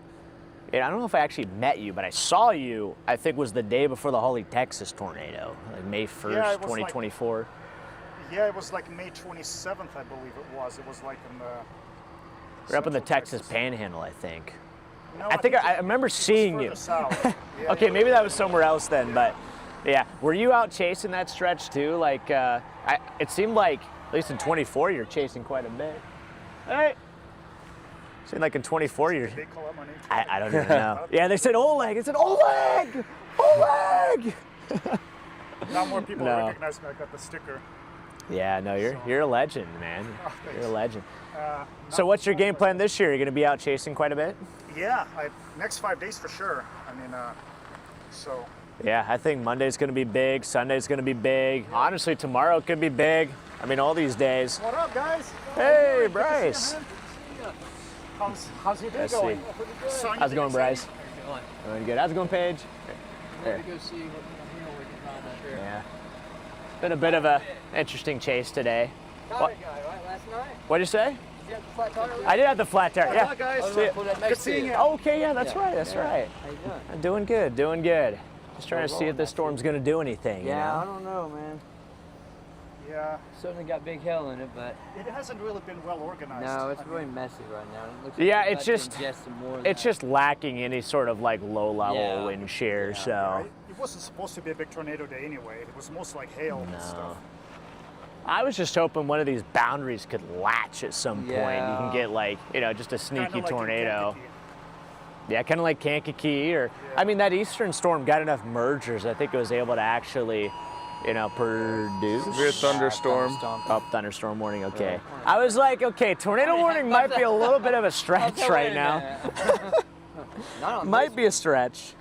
and I don't know if I actually met you, but I saw you, I think was the day before the Holly, Texas tornado, like May 1st, 2024. Yeah, it was like May 27th, I believe it was. It was like in the... We're up in the Texas Panhandle, I think. No, I think I remember seeing you. Yeah, okay, maybe that was somewhere else then, but yeah. Were you out chasing that stretch too? Like, it seemed like, at least in 24, you're chasing quite a bit. Hey! Seemed like in 24, you're... Did they call out my name? I don't even know. Yeah, they said Oleg. It said Oleg! Oleg! Now more people recognize me. I got the sticker. Yeah, no, you're a legend, man. Oh, you're a legend. So what's your game plan this year? You're going to be out chasing quite a bit? Yeah, next 5 days for sure. I mean, so. Yeah, I think Monday's going to be big. Sunday's going to be big. Yeah. Honestly, tomorrow could be big. I mean, all these days. What up, guys? Hey, Bryce. How's your day going? How's it going, Bryce? Doing good. How's it going, Paige? There. Go see what we can find out there. Yeah. Been a bit of a interesting chase today. Tire guy, right? Last night? What'd you say? Did you have the flat tire? I did have the flat tire, yeah. Guys. Good seeing you. Okay, yeah, that's right, that's right. How you doing? I'm doing good, doing good. Just trying to see if this storm's gonna do anything. Yeah, you know? I don't know, man. Yeah. Certainly got big hail in it, but It hasn't really been well organized. no, it's I really mean, messy right now. It looks Yeah, like it's it's just- ingest some more of It's that. just lacking any sort of like low level Yeah. wind shear. Yeah. So It wasn't supposed to be a big tornado day anyway. It was mostly like hail and stuff. I was just hoping one of these boundaries could latch at some point. You can Yeah. get like, you know, just a Kinda sneaky like in tornado. Kankakee. Yeah, kind of like Kankakee, or I mean, that eastern storm got enough mergers. I think it was able to actually, you know, produce. Severe thunderstorm. Oh, thunderstorm warning. Okay. I was like, okay, tornado warning might be a little bit of a stretch right now. Not on Might this be a stretch.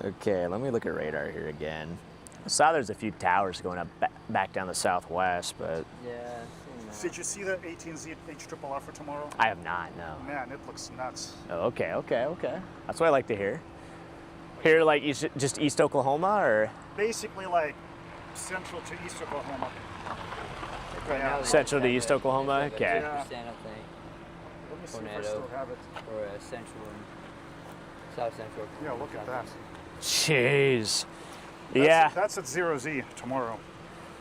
Okay, let me look at radar here again. I saw there's a few towers going up back down the southwest, but one. Yeah. I've seen that. Did you see the 18Z HRRR for tomorrow? I have not. No. Man, it looks nuts. Oh, okay. That's what I like to hear. Here, like just East Oklahoma, or Basically like central to East Oklahoma. Right now, they Central just to have East a- Oklahoma? they have a Okay. 2%, I think, Let me see if I Tornado. still have it. or central and south central. Yeah, look at that. jeez. That's, Yeah, That's at 0Z tomorrow.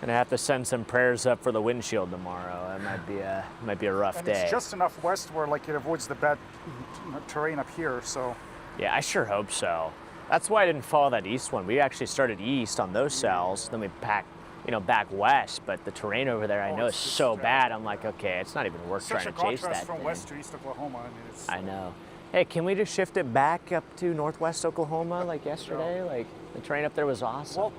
gonna have to send some prayers up for the windshield tomorrow. That might be a rough And day. it's just enough west where like it avoids the bad terrain up here, so Yeah, I sure hope so. That's why I didn't follow that east one. We actually started east on those cells, then we packed, you know, back west. But the terrain over there, I know is it's just so bad. bad. I'm like, okay, it's not even worth such a trying to chase contrast that from thing. west to East Oklahoma. I mean, it's I know. Hey, can we just shift it back up to northwest Oklahoma like yesterday? Like the terrain up there was awesome. Well,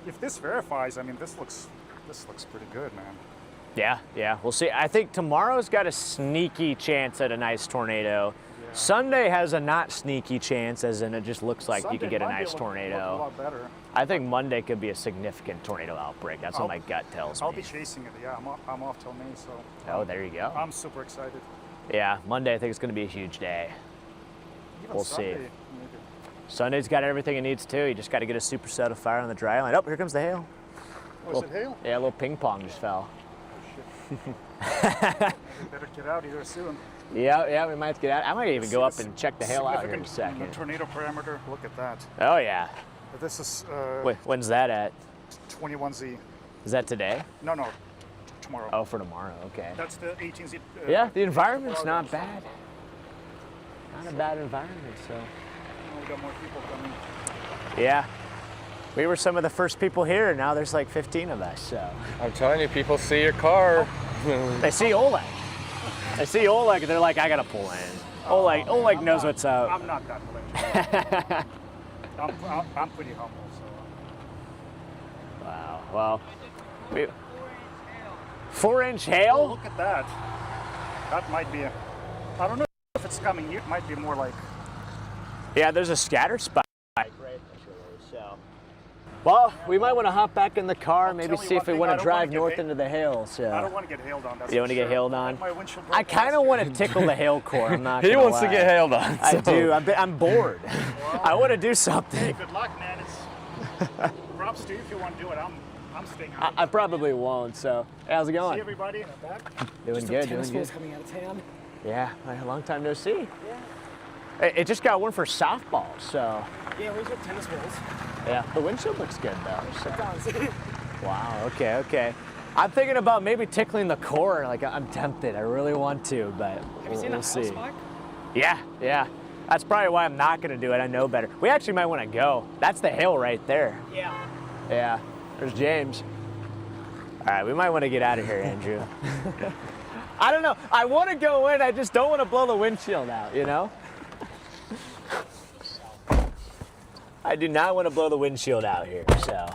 if this verifies, I mean, this looks pretty good, man. Yeah, we'll see. I think tomorrow's got a sneaky chance at a nice tornado. Sunday has a not sneaky chance, as in it just looks like you Sunday could get a Monday nice look tornado. a lot better. I think Monday could be a significant tornado outbreak. That's what my gut tells I'll me. be chasing it. Yeah, I'm off till May, so. Oh, there you go. I'm super excited. Yeah, Monday I think it's going to be a huge day. Even We'll see. Sunday, maybe. Sunday's got everything it needs to. You just got to get a supercell to fire on the dry line. Oh, here comes the hail. Oh, is it hail? Yeah, a little ping pong just fell. We better get out of here soon. Yeah, we might have to get out. I might even go up and check the hail out here in a Significant second. tornado parameter. Look at that. Oh yeah. This is Wait, when's that at? 21Z. Is that today? No, tomorrow. Oh, for tomorrow. Okay. That's the 18Z. Yeah, the environment's not bad. Not a bad environment, so. Oh, we got more people coming. Yeah. We were some of the first people here, and now there's like 15 of us, so. I'm telling you, people see your car. They see Oleg. They see Oleg, and they're like, I gotta pull in. Oleg knows what's up. I'm not that religious. I'm pretty humble, so. Wow, well. 4-inch Oh, hail? look at that. That might be I don't know if it's coming here. It might be more like. Yeah, there's a scatter spike right there, so. Well, we might want to hop back in the car, maybe see if we want to drive north into the hail. So. I don't want to get hailed on. That's You don't want to get hailed on? I kind of want to tickle the hail core. I'm not. He gonna wants to lie. get hailed on. I so. do. I'm bored. I want to do something. Hey, good luck, man. It's props to you if you want to do it. I'm staying out. I probably won't. So, hey, how's it See going? everybody. Doing good. Doing good. coming out of town. Yeah, a long time no see. Yeah. It just got one for softball, so. Yeah, we took tennis balls. Yeah, the windshield looks good though. So. Wow. Okay. I'm thinking about maybe tickling the core. Like I'm tempted. I really want to, but we'll see. Yeah. That's probably why I'm not gonna do it. I know better. We actually might want to go. That's the hill right there. Yeah. There's James. All right, we might want to get out of here, Andrew. I don't know. I want to go in. I just don't want to blow the windshield out. You know. I do not want to blow the windshield out here, so.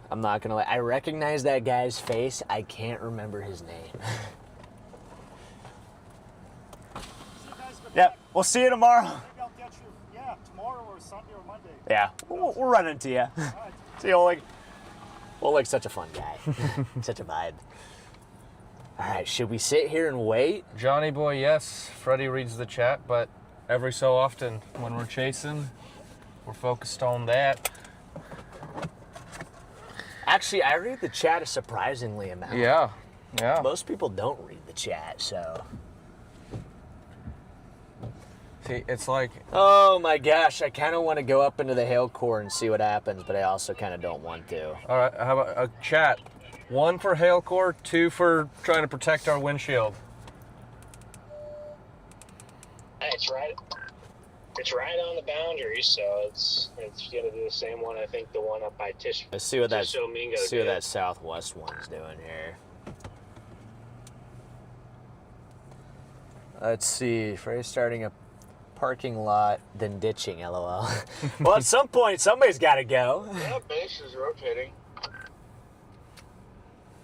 I'm not gonna lie. I recognize that guy's face. I can't remember his name. Yep, we'll see you tomorrow. Maybe I'll get you. Yeah, tomorrow or Sunday or Monday. Yeah, we'll run into you. See you, Oleg. Oleg's such a fun guy. Such a vibe. All right, should we sit here and wait? Johnny boy, yes. Freddy reads the chat, but every so often when we're chasing, we're focused on that. Actually, I read the chat a surprisingly amount. Yeah. Most people don't read the chat, so. See, it's like... Oh my gosh, I kind of want to go up into the hail core and see what happens, but I also kind of don't want to. All right, how about a chat? 1 for hail core, 2 for trying to protect our windshield. It's right on the boundary, so it's gonna do the same one. I think the one up by Tish. Let's see what that Tishomingo see what did. that southwest one's doing here. Let's see. Freddy's starting a parking lot, then ditching. LOL. Well, at some point, somebody's got to go. Yeah, base is rotating.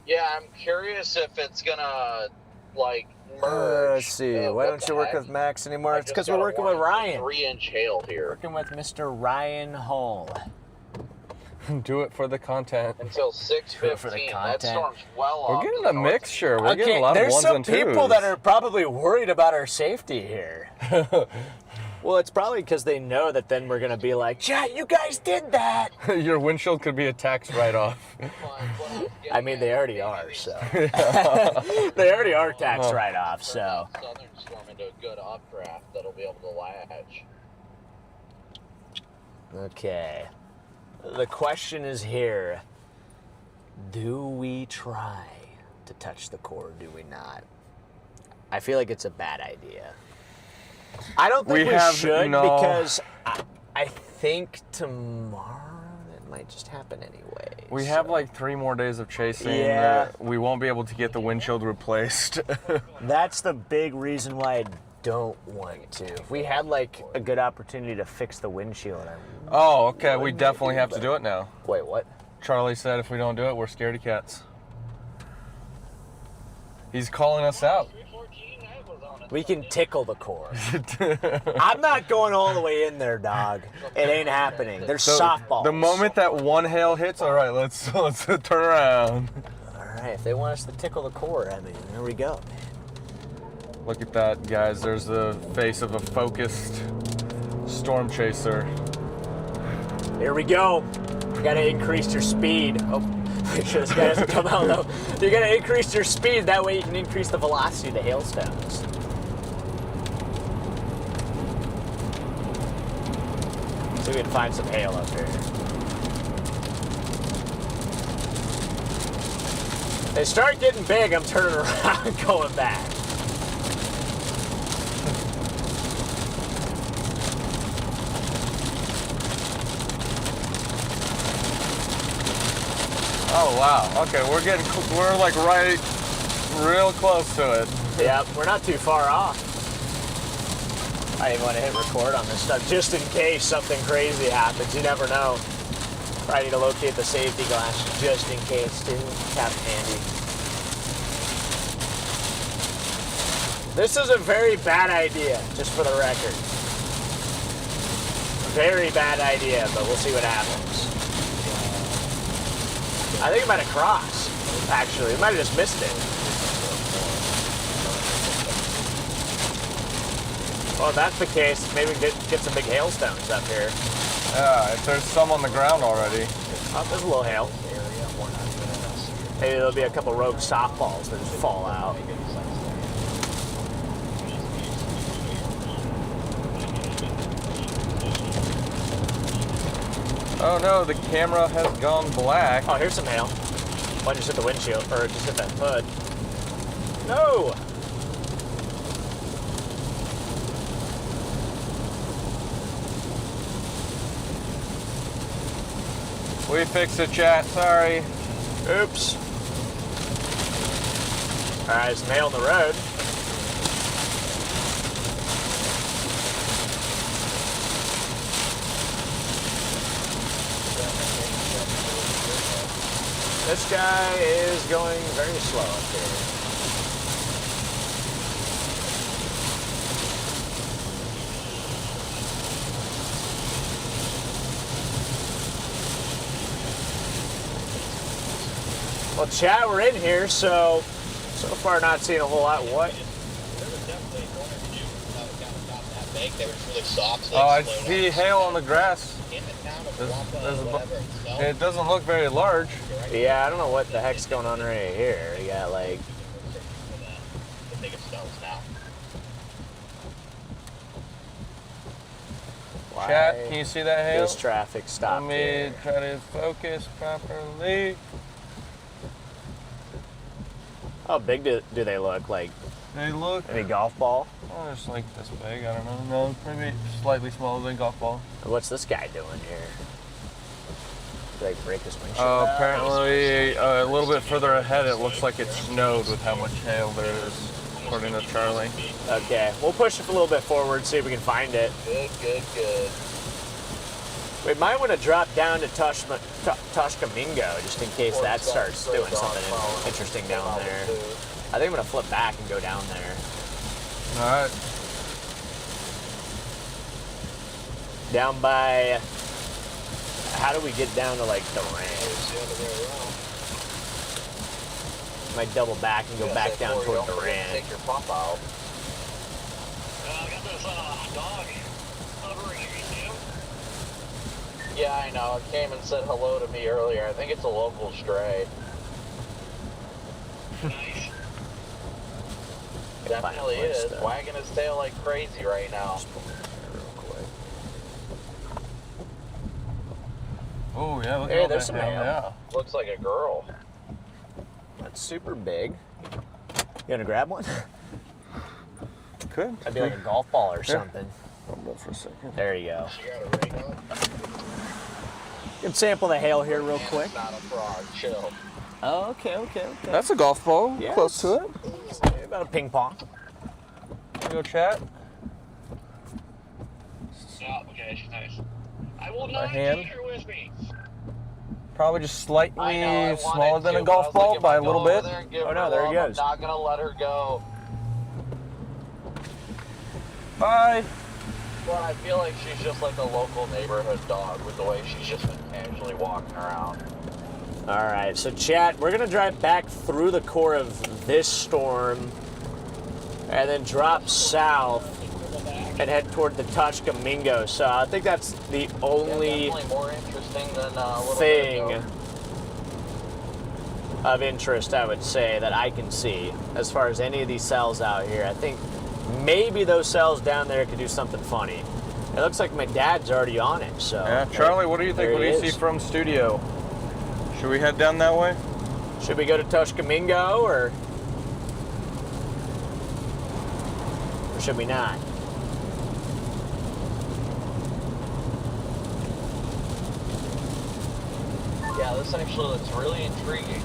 Yeah, I'm curious if it's gonna like merge. Let's see. Why don't you work with Max anymore? It's because we're working with Ryan. 3-inch hail here. Working with Mr. Ryan Hall. Do it for the content. Until For the 6:15. That content. storm's well We're off. getting to a the north. mixture. We're getting a lot of there's ones some and twos. people that are probably worried about our safety here. Well, it's probably because they know that then we're going to be like, chat, you guys did that. Your windshield could be a tax write-off. I mean, they already are, so. They already are tax write-offs, so. Southern storm into a good updraft that'll be able to latch. Okay. The question is here. Do we try to touch the core or do we not? I feel like it's a bad idea. I don't think we should because I think tomorrow it might just happen anyway. We have like 3 more days of chasing. Yeah. We won't be able to get the windshield replaced. That's the big reason why I don't want to. If we had like a good opportunity to fix the windshield, Oh, okay. We definitely have to do it now. Wait, what? Charlie said if we don't do it, we're scaredy cats. He's calling us out. We can tickle the core. I'm not going all the way in there, dog. It ain't happening. There's softballs. The moment that one hail hits, all right, let's turn around. All right, if they want us to tickle the core, I mean, there we go. Look at that, guys. There's the face of a focused storm chaser. Here we go. You gotta increase your speed. Oh, make sure this guy doesn't come out though. You gotta increase your speed. That way you can increase the velocity of the hailstones. So we can find some hail up here. They start getting big, I'm turning around and going back. Oh wow. Okay, we're like right real close to it. Yeah, we're not too far off. I didn't want to hit record on this stuff just in case something crazy happens. You never know. Probably need to locate the safety glass just in case too. Have it handy. This is a very bad idea, just for the record. Very bad idea, but we'll see what happens. I think it might have crossed, actually. We might have just missed it. Well, if that's the case, maybe we can get some big hailstones up here. Yeah, if there's some on the ground already. Oh, there's a little hail. Maybe there'll be a couple rogue softballs that just fall out. Oh no, the camera has gone black. Oh, here's some hail. One just hit the windshield, or just hit that hood. No! We fixed it, chat. Sorry. Oops. Alright, some hail on the road. This guy is going very slow up here. Well, chat, we're in here, so far not seeing a whole lot. What? They were really soft. So Oh, I see hail on the grass. It doesn't look very large. Yeah, I don't know what the heck's going on right here. You got like... Chat, can you see that hail? This traffic stopped Let me here. try to focus properly. How big do they look? Like They look any golf ball? oh, just like this big. I don't know. No, maybe slightly smaller than golf ball. What's this guy doing here? Did they break his windshield? Oh, apparently a little bit further ahead, it looks like it snowed with how much hail there is, according to Charlie. Okay, we'll push it a little bit forward, see if we can find it. Good. We might want to drop down to Toshkamingo, just in case that starts doing something interesting down there. I think I'm going to flip back and go down there. All right. Down by... How do we get down to, like, the range? Might double back and go back down toward the range. Take your pop out. I got this dog hovering here, you see him? Yeah, I know. It came and said hello to me earlier. I think it's a local stray. Nice. Definitely is. Wagging his tail like crazy right now. Oh, yeah, look Hey, at there's that some hail. Yeah. Looks like a girl. That's super big. You want to grab one? Could. That'd be like a golf ball or something. Hold on for a second. There you go. She got a ring on. You can sample the hail here real quick. It's not a frog. Chill. Oh, okay. That's a golf ball. Yeah, Close to it. About a ping pong. Go chat. Yeah, okay, she's nice. I will My not hand. take her with me. Probably just slightly I know, I smaller wanted than to, a but I golf was ball like, by a if I little go bit. over there and give Oh, her no, there he love, goes. I'm not gonna let her go. Bye. Well, I feel like she's just like a local neighborhood dog with the way she's just been casually walking around. All right, so chat, we're gonna drive back through the core of this storm and then drop south and head toward the Toshkamingo. So I think that's the only Definitely more interesting than a little thing bit ago. of interest, I would say, that I can see as far as any of these cells out here. I think maybe those cells down there could do something funny. It looks like my dad's already on it, so. Yeah, Charlie, what do you think? There What do he you see is. from studio? Should we head down that way? Should we go to Toshkamingo or should we not? Yeah, this actually looks really intriguing.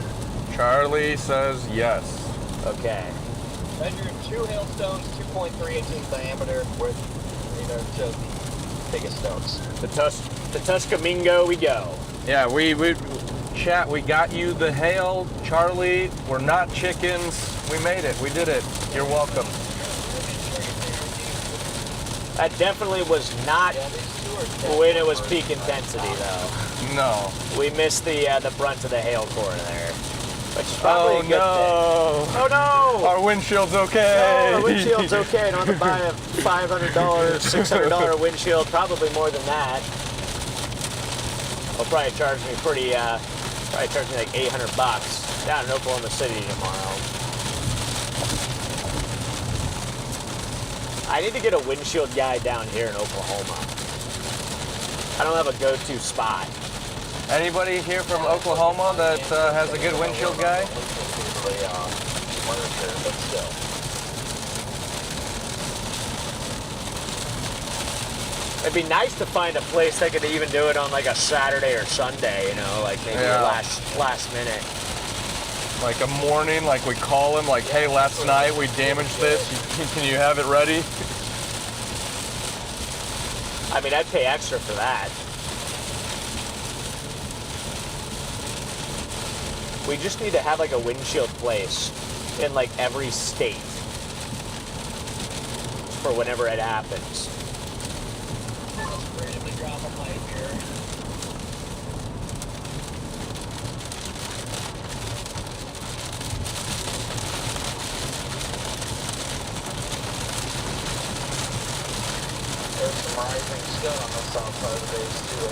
Charlie says yes. Okay. Measured 2 hailstones, 2.3 inches diameter with, just biggest stones. The Toshkamingo we go. Yeah, we chat, we got you the hail. Charlie, we're not chickens. We made it. We did it. You're welcome. That definitely was not when it was peak intensity, though. No. We missed the brunt of the hail core there, which is probably a good thing. Oh no! Our windshield's okay. No, our windshield's okay. I don't have to buy a $500, $600 windshield. Probably more than that. They'll probably charge me probably charge me like $800 down in Oklahoma City tomorrow. I need to get a windshield guy down here in Oklahoma. I don't have a go-to spot. Anybody here from Oklahoma that has a good windshield guy? But still. It'd be nice to find a place that could even do it on like a Saturday or Sunday, like maybe last minute. Like a morning, like we call him, like, hey, last night we damaged this. Can you have it ready? I mean, I'd pay extra for that. We just need to have like a windshield place in like every state for whenever it happens. Randomly drop a pipe here. There's some rising stone on the south side of the base too.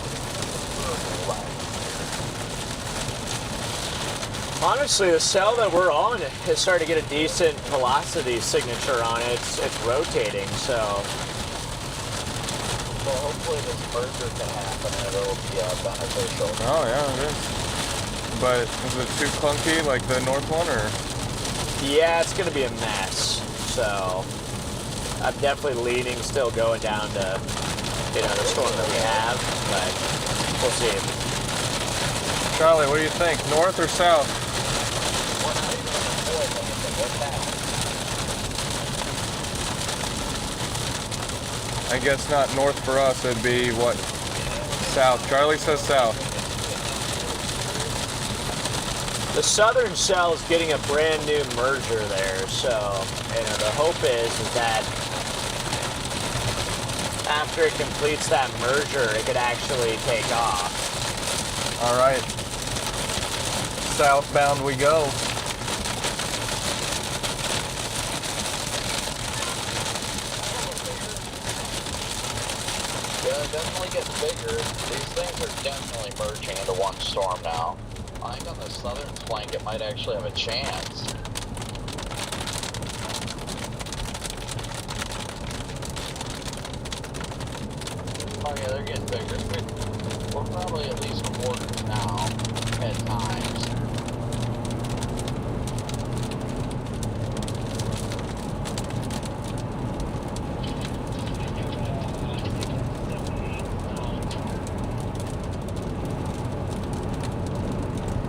Honestly, the cell that we're on has started to get a decent velocity signature on it. It's rotating, so. So hopefully this merger can happen and it'll be beneficial. Oh yeah, it is. But is it too clunky like the north one, or? Yeah, it's going to be a mess. So I'm definitely leaning, still going down to, you know, the storm that we have, but we'll see. Charlie, what do you think? North or south? We're not even avoid anything. What's that? I guess not north for us. It'd be what? South. Charlie says south. The southern cell is getting a brand new merger there, so you know, the hope is that after it completes that merger, it could actually take off. All right. Southbound we go. Yeah, it definitely gets bigger. These things are definitely merging into one storm now. I think on the southern flank it might actually have a chance. Oh yeah, they're getting bigger. We're probably at least quarters now at times.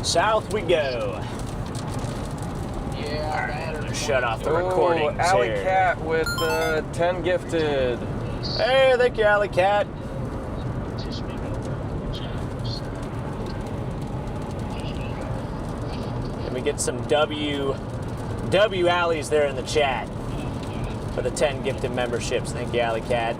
South we go. Yeah, Shut off the recording. Alley Cat with 10 gifted. Hey, thank you, Alley Cat. Let me get some W Alleys there in the chat for the 10 gifted memberships. Thank you, Alley Cat.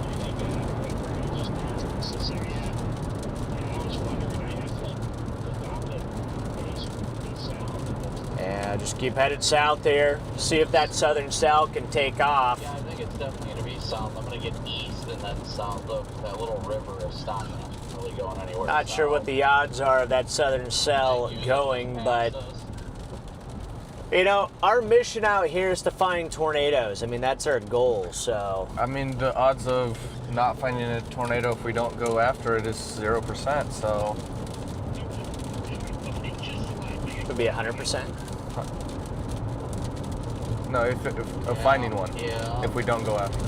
Yeah, just keep headed south there. See if that southern cell can take off. Yeah, I think it's definitely going to be south. I'm going to get east and then south of that little river is stopping us from really going anywhere. Not sure what the odds are of that southern cell going, but you know, our mission out here is to find tornadoes. I mean, that's our goal, so. I mean, the odds of not finding a tornado if we don't go after it is 0%, so. Could be 100%. No, of finding one. Yeah. If we don't go after it.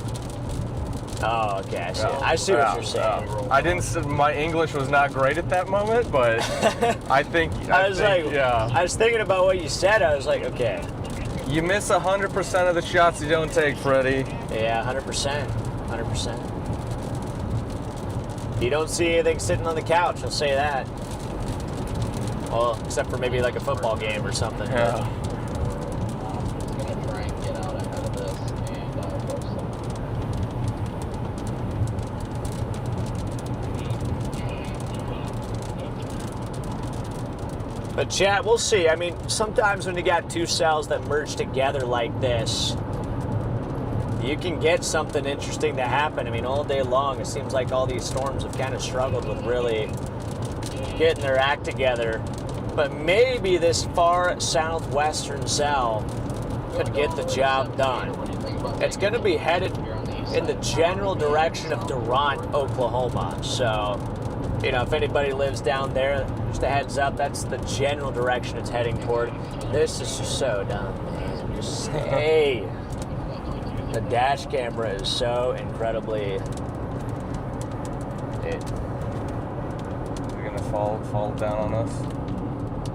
Oh, okay, I see. I see what you're saying. I didn't. My English was not great at that moment, but I think. I was thinking about what you said. I was like, okay. You miss 100% of the shots you don't take, Freddy. Yeah, 100%. 100%. You don't see anything sitting on the couch, I'll say that. Well, except for maybe like a football game or something. Yeah. I'm going to try and get out ahead of this and go south. But chat, we'll see. I mean, sometimes when you got two cells that merge together like this, you can get something interesting to happen. I mean, all day long, it seems like all these storms have kind of struggled with really getting their act together. But maybe this far southwestern cell could get the job done. It's going to be headed in the general direction of Durant, Oklahoma. So, you know, if anybody lives down there, just a heads up, that's the general direction it's heading toward. This is just so dumb, man. Just, hey, the dash camera is so incredibly... They're gonna fall down on us.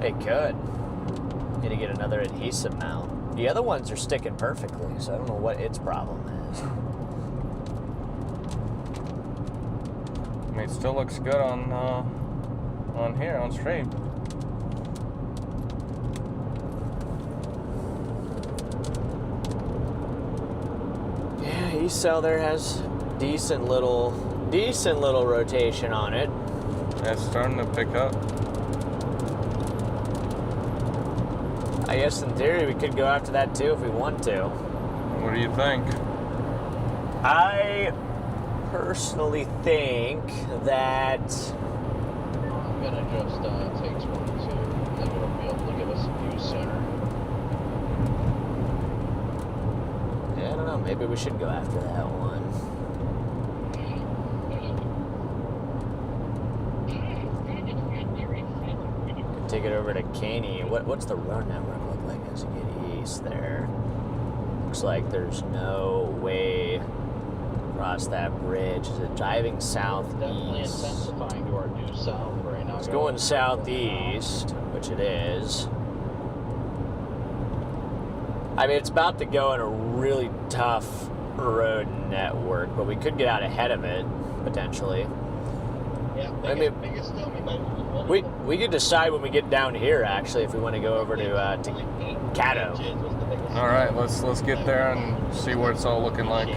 It could. Need to get another adhesive mount. The other ones are sticking perfectly, so I don't know what its problem is. I mean, it still looks good on here on stream. Yeah, East Cell there has decent little rotation on it. Yeah, it's starting to pick up. I guess in theory we could go after that too if we want to. What do you think? I personally think that I'm going to just take 22. Then it'll be able to give us a view sooner. yeah, I don't know, maybe we should go after that one. make it over to Caney. What's the road network look like as you get east there? Looks like there's no way across that bridge. Is it driving southeast? Definitely intensifying to our due south right now. It's going southeast, which it is. I mean, it's about to go in a really tough road network, but we could get out ahead of it, potentially. Yeah, I mean, we could decide when we get down here, actually, if we want to go over to Caddo. All right, let's get there and see what it's all looking like.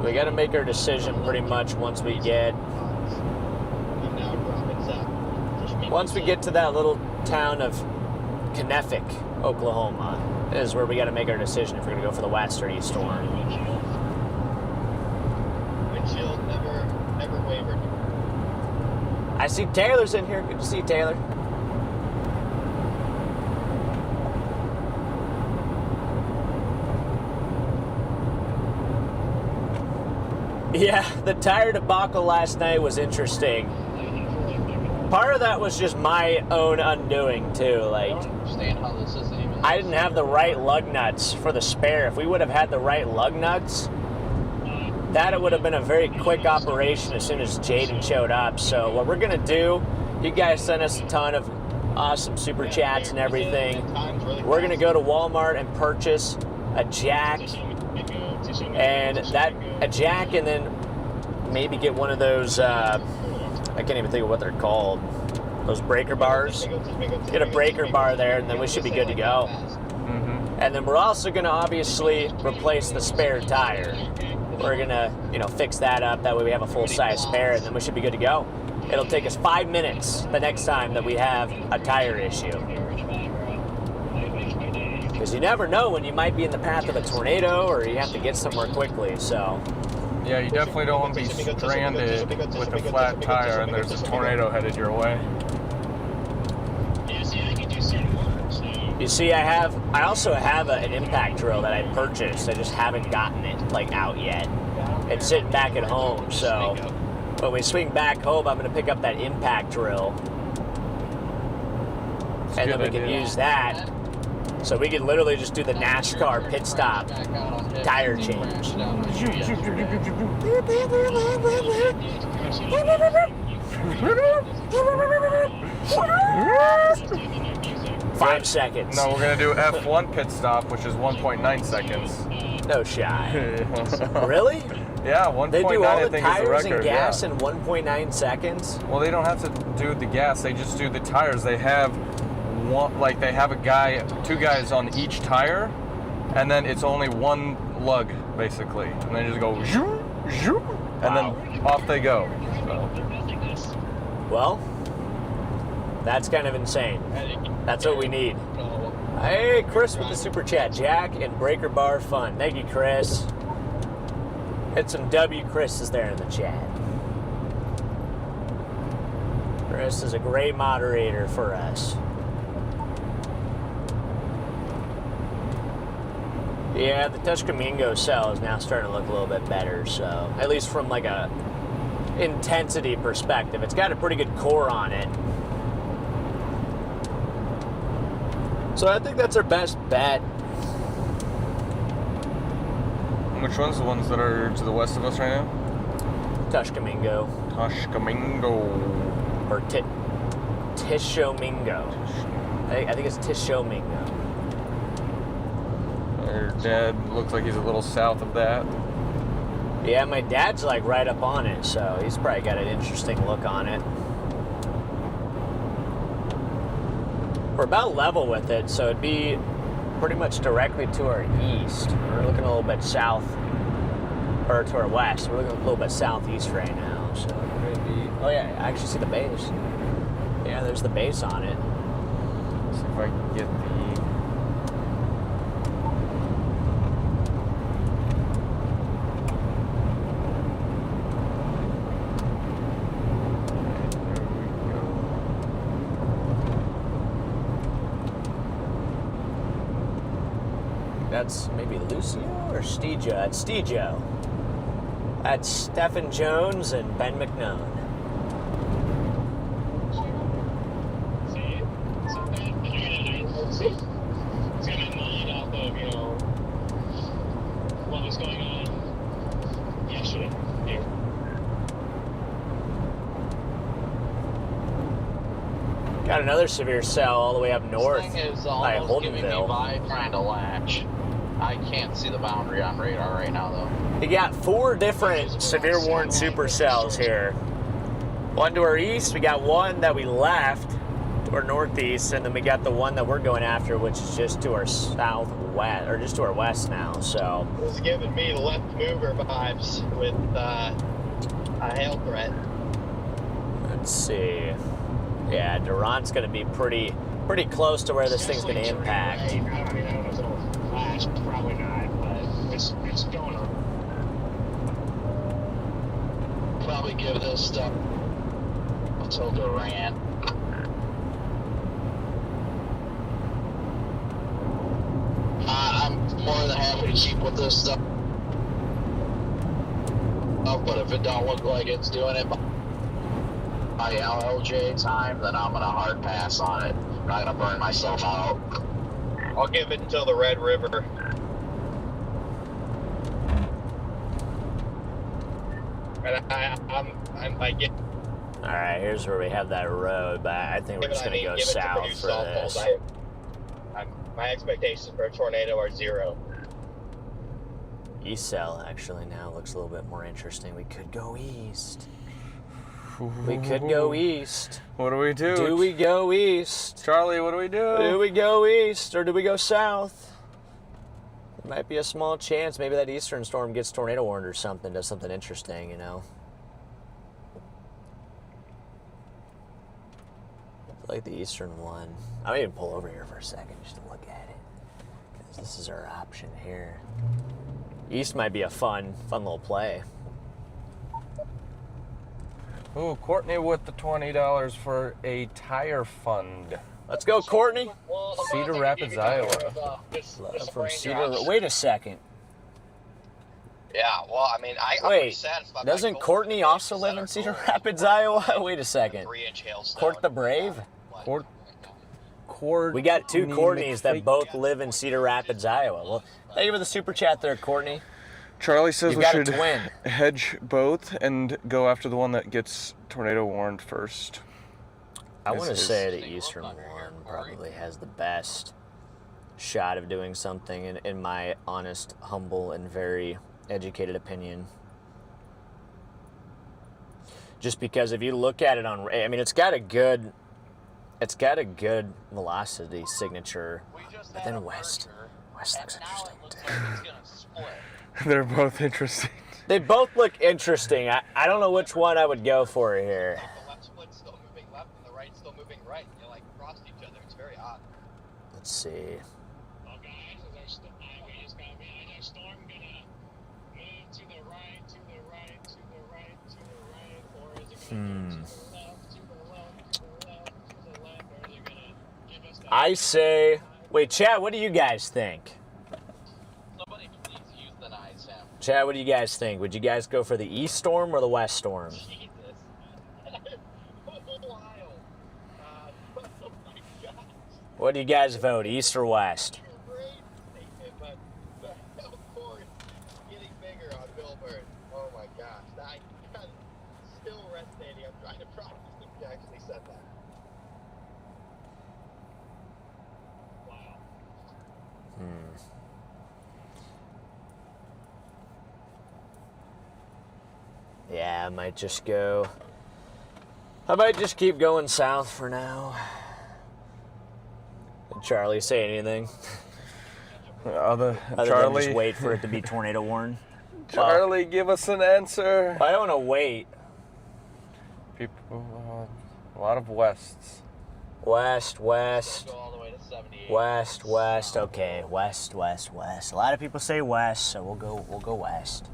We got to make our decision pretty much once we get to that little town of Kennefik, Oklahoma, is where we got to make our decision if we're going to go for the west or east storm. Windshield never wavered. I see Taylor's in here. Good to see you, Taylor. Yeah, the tire debacle last night was interesting. Part of that was just my own undoing too. Like, I don't understand how this isn't even. I didn't have the right lug nuts for the spare. If we would have had the right lug nuts, that it would have been a very quick operation as soon as Jaden showed up. So what we're gonna do, you guys sent us a ton of awesome super chats and everything. We're gonna go to Walmart and purchase a jack, and then maybe get one of those. I can't even think of what they're called. Those breaker bars. Get a breaker bar there, and then we should be good to go. And then we're also gonna obviously replace the spare tire. We're gonna, fix that up. That way we have a full-size spare, and then we should be good to go. It'll take us 5 minutes the next time that we have a tire issue. Because you never know when you might be in the path of a tornado, or you have to get somewhere quickly. So. Yeah, you definitely don't want to be stranded with a flat tire and there's a tornado headed your way. You see, I also have an impact drill that I purchased. I just haven't gotten it out yet. It's sitting back at home, so when we swing back home, I'm going to pick up that impact drill, and then we can use that. So we can literally just do the NASCAR pit stop tire change. 5 seconds. No, we're gonna do F1 pit stop, which is 1.9 seconds. No shot. Really? Yeah, 1.9 They do all I the think is the tires record. and gas yeah. in 1.9 seconds? Well, they don't have to do the gas. They just do the tires. They have they have two guys on each tire, and then it's only one lug basically, and they just go zoom, zoom, and then off they go. So. Well, that's kind of insane. That's what we need. Hey, Chris with the super chat. Jack and breaker bar fun. Thank you, Chris. Hit some W. Chris is there in the chat. Chris is a great moderator for us. Yeah, the Tuscamingo cell is now starting to look a little bit better, so at least from a intensity perspective. It's got a pretty good core on it. So I think that's our best bet. Which one's the ones that are to the west of us right now? Tuscamingo. Tuscamingo. Or Tishomingo. I think it's Tishomingo. Your dad looks like he's a little south of that. Yeah, my dad's right up on it, so he's probably got an interesting look on it. We're about level with it, so it'd be pretty much directly to our east. We're looking a little bit south, or to our west. We're looking a little bit southeast right now, so maybe. Oh yeah, I actually see the base. Yeah, there's the base on it. Let's see if I can get the. That's maybe Lucio or Stejo. It's Stejo. That's Stephen Jones and Ben McNone. another severe cell all the way up north This thing is by almost giving me Holdenville. vibe trying to latch. I can't see the boundary on radar right now, though. You got 4 different severe warn supercells here. One to our east, we got one that we left to our northeast, and then we got the one that we're going after, which is just to our southwest, or just to our west now, so. It's giving me left mover vibes with a hail threat. Let's see. Yeah, Durant's going to be pretty close to where this thing's going to impact. I mean, I don't know if it'll flash, probably not, but it's going on. Probably give this stuff until Durant. I'm more than happy to keep with this stuff. But if it don't look like it's doing it by LLJ time, then I'm gonna hard pass on it. I'm not gonna burn myself out. I'll give it until the Red River. And I'm like, All right, here's where we have that road, but I think we're just going to go south for this. My expectations for a tornado are 0. East cell actually now looks a little bit more interesting. We could go east. We could go east. What do we do? Do we go east? Charlie, what do we do? Do we go east or do we go south? There might be a small chance maybe that eastern storm gets tornado warned or something, does something interesting, you know. Like the eastern one. I'm gonna even pull over here for a second just to look at it, because this is our option here. East might be a fun little play. Ooh, Courtney with the $20 for a tire fund. Let's go, Courtney. Cedar Rapids, Iowa. From Cedar. Wait a second. Yeah, well, I mean, I'm Wait, satisfied. doesn't Courtney also live in Cedar Rapids, Iowa? Wait a second. 3-inch hailstone. Court the Brave? Courtney We got 2 Courtneys that McFake. both live in Cedar Rapids, Iowa. Well, thank you for the super chat there, Courtney. Charlie says You've we got a should twin. hedge both and go after the one that gets tornado warned first. I want to say the eastern one probably has the best shot of doing something, in my honest, humble, and very educated opinion. Just because if you look at it on, I mean, it's got a good velocity signature, but then west looks interesting too. They're both interesting. They both look interesting. I don't know which one I would go for here. The left split's still moving left and the right's still moving right. They're like crossed each other. It's very odd. Let's see. Oh, guys, is our storm gonna move to the right, to the right, to the right, to the right, or is it gonna go to the left, to the left, to the left, to the left, or is it gonna give us that? I say, wait, Chad, what do you guys think? Somebody please euthanize him. Chad, what do you guys think? Would you guys go for the east storm or the west storm? Jesus. Wild. Oh my gosh. What do you guys vote, east or west? Great statement, but the hail core is getting bigger on Millburn. Oh my gosh. I'm still resonating. I'm trying to process if you actually said that. Wow. Yeah, I might just keep going south for now. Did Charlie say anything? Other than just wait for it to be tornado warned? Charlie, give us an answer. I don't want to wait. People, a lot of wests. West. Go all the way to 78. West. Okay, west. A lot of people say west, so we'll go west.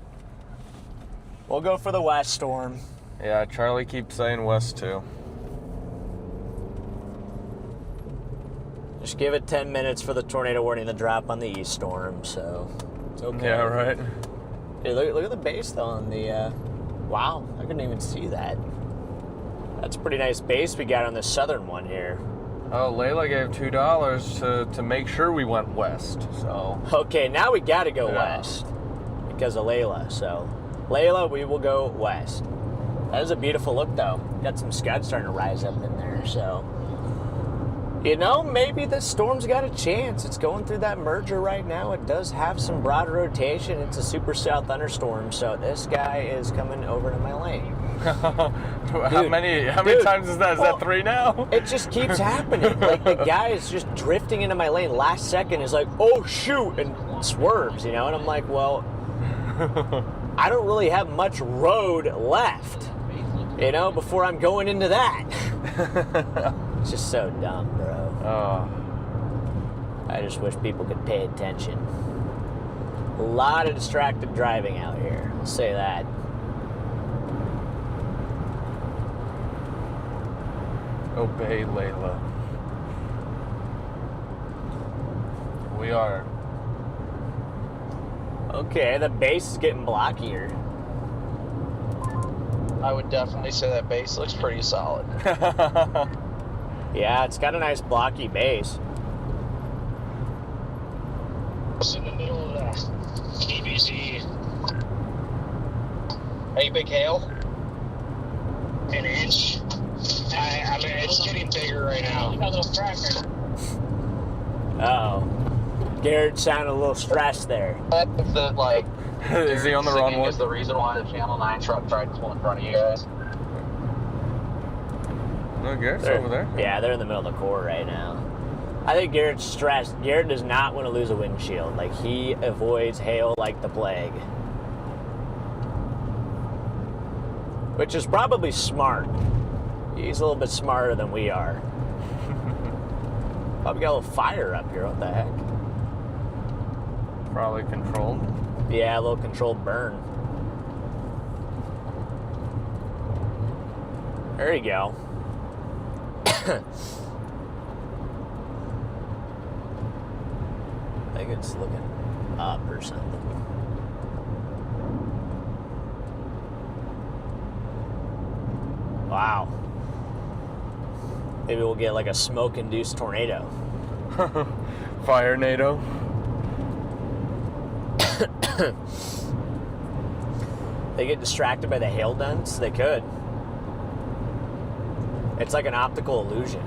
We'll go for the west storm. Yeah, Charlie keeps saying west too. Just give it 10 minutes for the tornado warning to drop on the east storm, so it's okay. Yeah, right. Hey, look at the base though on the, wow, I couldn't even see that. That's a pretty nice base we got on the southern one here. Oh, Layla gave $2 to make sure we went west, so. Okay, now we gotta go west because of Layla, so. Layla, we will go west. That is a beautiful look though. Got some scud starting to rise up in there, so. You know, maybe the storm's got a chance. It's going through that merger right now. It does have some broad rotation. It's a supercell thunderstorm, so this guy is coming over to my lane. How many times is that? Is that 3 now? It just keeps happening. Like, the guy is just drifting into my lane. Last second is like, oh, shoot, and swerves, you know? And I'm like, well, I don't really have much road left, you know, before I'm going into that. It's just so dumb, bro. Oh. I just wish people could pay attention. A lot of distracted driving out here. I'll say that. Obey Layla. We are. Okay, the base is getting blockier. I would definitely say that base looks pretty solid. Yeah, it's got a nice blocky base. It's in the middle of the TBZ. Any big hail? An inch. I mean, it's getting bigger right now. Uh-oh. Garrett sounded a little stressed there. That's the, like... Is he on the wrong one? Is the reason why the Channel 9 truck tried to pull in front of you guys. No, Garrett's over there. Yeah, they're in the middle of the core right now. I think Garrett's stressed. Garrett does not want to lose a windshield. Like, he avoids hail like the plague. Which is probably smart. He's a little bit smarter than we are. Probably got a little fire up here. What the heck? Probably controlled. Yeah, a little controlled burn. There you go. I think it's looking up or something. Wow. Maybe we'll get like a smoke-induced tornado. Fire-nado. They get distracted by the hail dents? They could. It's like an optical illusion.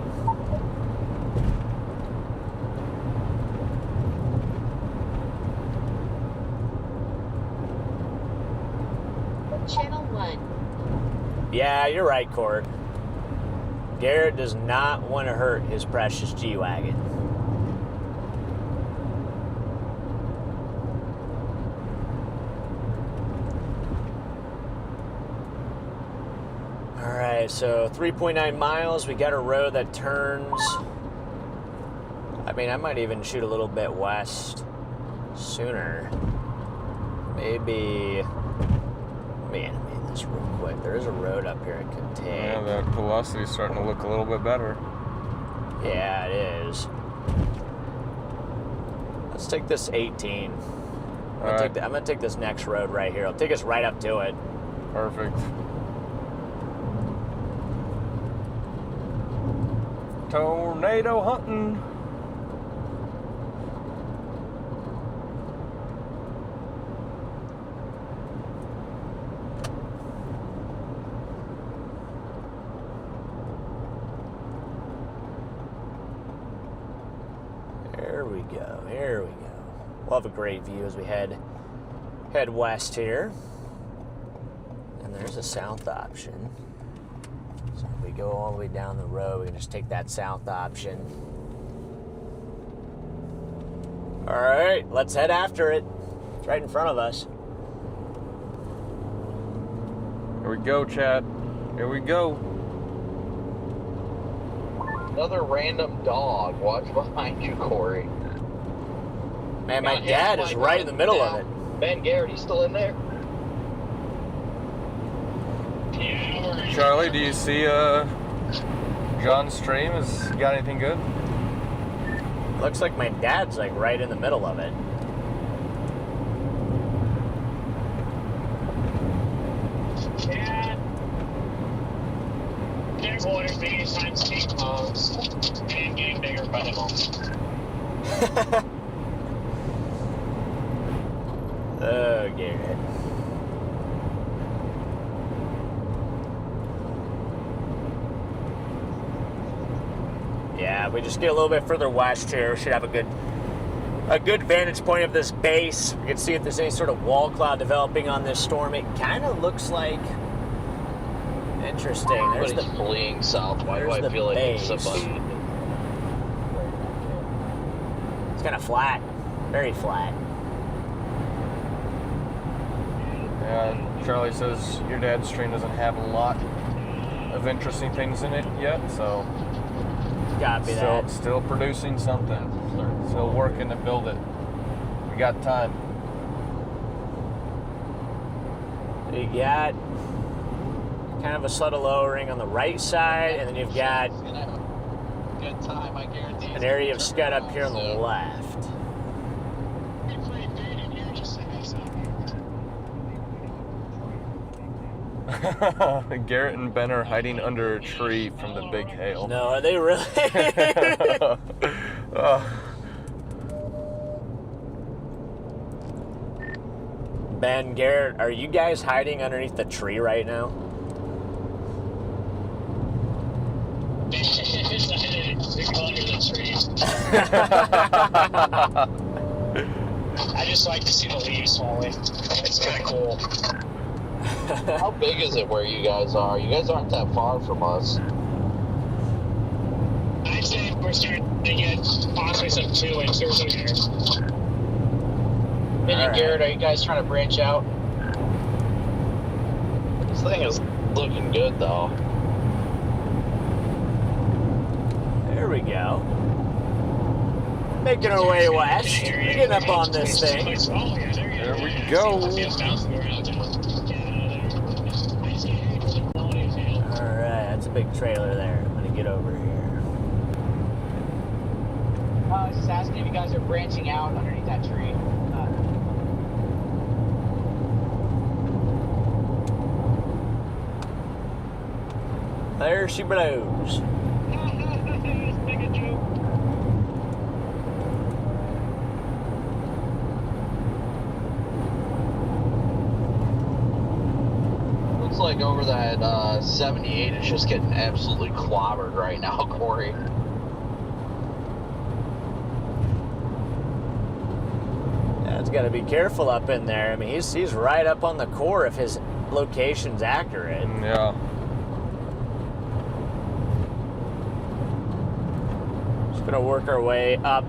Channel 1. Yeah, you're right, Cord. Garrett does not want to hurt his precious G-Wagon. Alright, so 3.9 miles. We got a road that turns. I mean, I might even shoot a little bit west sooner. Maybe. Let me animate this real quick. There is a road up here I could take. Yeah, the velocity's starting to look a little bit better. Yeah, it is. Let's take this 18. I'm gonna take this next road right here. I'll take us right up to it. Perfect. Tornado hunting. There we go. Here we go. We'll have a great view as we head west here. And there's a south option. So if we go all the way down the road, we can just take that south option. All right, let's head after it. It's right in front of us. Here we go, chat. Here we go. Another random dog. Watch behind you, Corey. Man, my dad is right in the middle of it. Ben Garrett, he's still in there. Charlie, do you see John's stream? Has he got anything good? Looks like my dad's like right in the middle of it. Yeah. There's water being times steam clouds and getting bigger by the moment. Oh, Garrett. Yeah, Yeah, we just get a little bit further west here. We should have a good vantage point of this base. We can see if there's any sort of wall cloud developing on this storm. It kind of looks like interesting. There's Everybody's fleeing south. Why do there's I the feel like it's base. somebody? It's kind of flat, very flat. And Charlie says your dad's stream doesn't have a lot of interesting things in it yet, so Copy that. still producing something. Still working to build it. We got time. You got kind of a subtle lowering on the right side, and then you've got Good time, I guarantee. an area of scud up here on the left. Garrett and Ben are hiding under a tree from the big hail. No, are they really? Ben, Garrett, are you guys hiding underneath the tree right now? I just like to see the leaves falling. It's kind of cool. How big is it where you guys are? You guys aren't that far from us. I'd say we're starting to get possibly some 2 inches over here. Ben and Alright. Garrett, are you guys trying to branch out? This thing is looking good, though. There we go. Making our way west. We're getting up on this thing. There we go. Alright, that's a big trailer there. I'm gonna get over here. I was just asking if you guys are branching out underneath that tree. There she blows. Looks like over that 78 is just getting absolutely clobbered right now, Corey. Dad's got to be careful up in there. I mean, he's right up on the core if his location's accurate. Yeah. Just gonna work our way up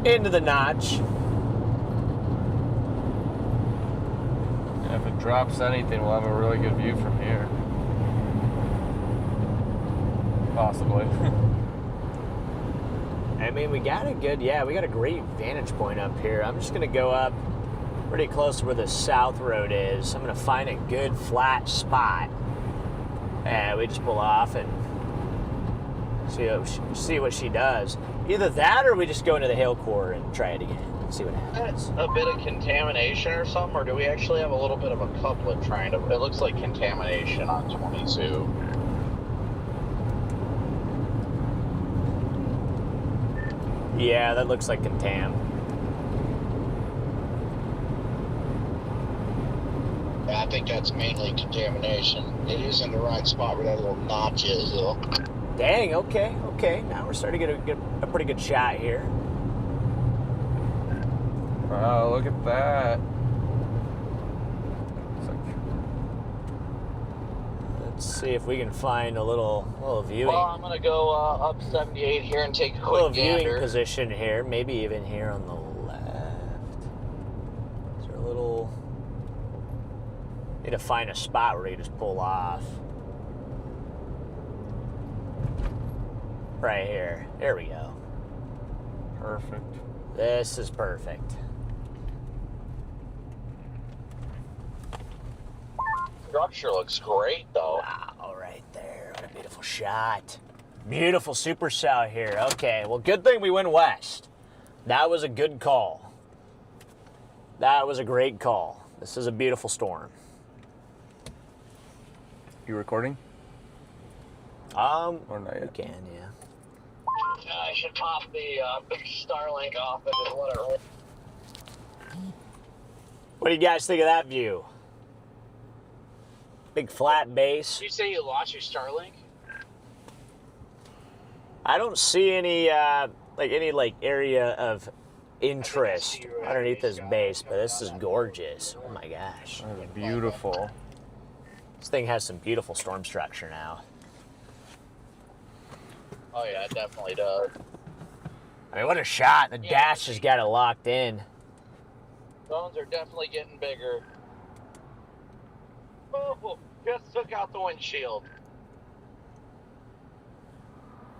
into the notch. And if it drops anything, we'll have a really good view from here. Possibly. I mean, we got a great vantage point up here. I'm just gonna go up pretty close to where the south road is. I'm gonna find a good flat spot. And we just pull off and see what she does. Either that or we just go into the hail core and try it again. See what happens. A bit of contamination or something, or do we actually have a little bit of a couplet trying to... It looks like contamination on 22. Yeah, that looks like contam. Yeah, I think that's mainly contamination. It is in the right spot where that little notch is, though. Dang, okay. Now we're starting to get a pretty good shot here. Wow, look at that. Let's see if we can find a little viewing. Well, I'm going to go up 78 here and take a A little quick viewing gander. position here, maybe even here on the left. Is there a little... Need to find a spot where you just pull off. Right here. There we go. Perfect. This is perfect. Structure looks great, though. Wow, right there. What a beautiful shot. Beautiful supercell here. Okay, well, good thing we went west. That was a good call. That was a great call. This is a beautiful storm. You recording? Or not yet? We can, yeah. I should pop the Starlink off and just let it roll. What do you guys think of that view? Big flat base. Did you say you lost your Starlink? I don't see any like area of interest underneath this base, but this is gorgeous. Oh my gosh. That is beautiful. This thing has some beautiful storm structure now. Oh yeah, it definitely does. I mean, what a shot. The dash has got it locked in. Stones are definitely getting bigger. Oh, just took out the windshield.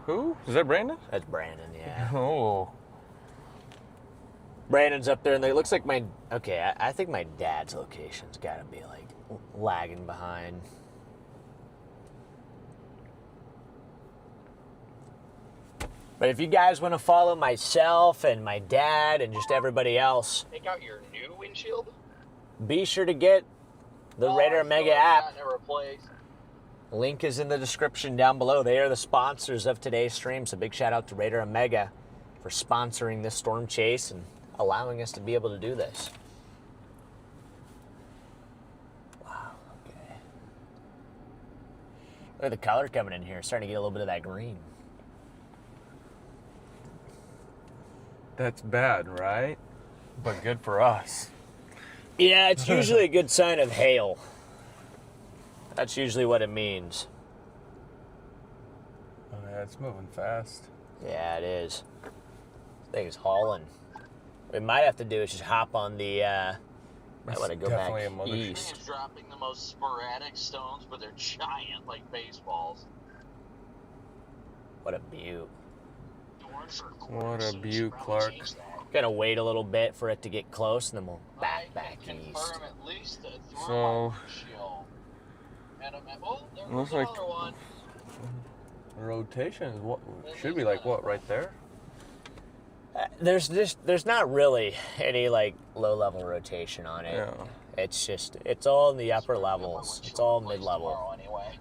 Who? Is that Brandon? That's Brandon, yeah. Oh. Brandon's up there, and it looks like my... Okay, I think my dad's location's got to be, like, lagging behind. But if you guys want to follow myself and my dad and just everybody else, Take out your new windshield? be sure to get the Raider Omega app. Replaced. Link is in the description down below. They are the sponsors of today's stream, so big shout out to Raider Omega for sponsoring this storm chase and allowing us to be able to do this. Wow, okay. Look at the color coming in here. Starting to get a little bit of that green. That's bad, right? But good for us. Yeah, it's usually a good sign of hail. That's usually what it means. Oh yeah, it's moving fast. Yeah, it is. This thing's hauling. What we might have to do is just hop on the, I want to go back east. It's dropping the most sporadic stones, but they're giant like baseballs. What a beaut. What a beaut, Clark. Gonna wait a little bit for it to get close, and then we'll back east. Confirm at least a So, shield. And there looks goes like another one. rotation is what should be like what right there. There's not really any like low level rotation on it. Yeah. It's all in the upper levels. It's all mid level. Anyway.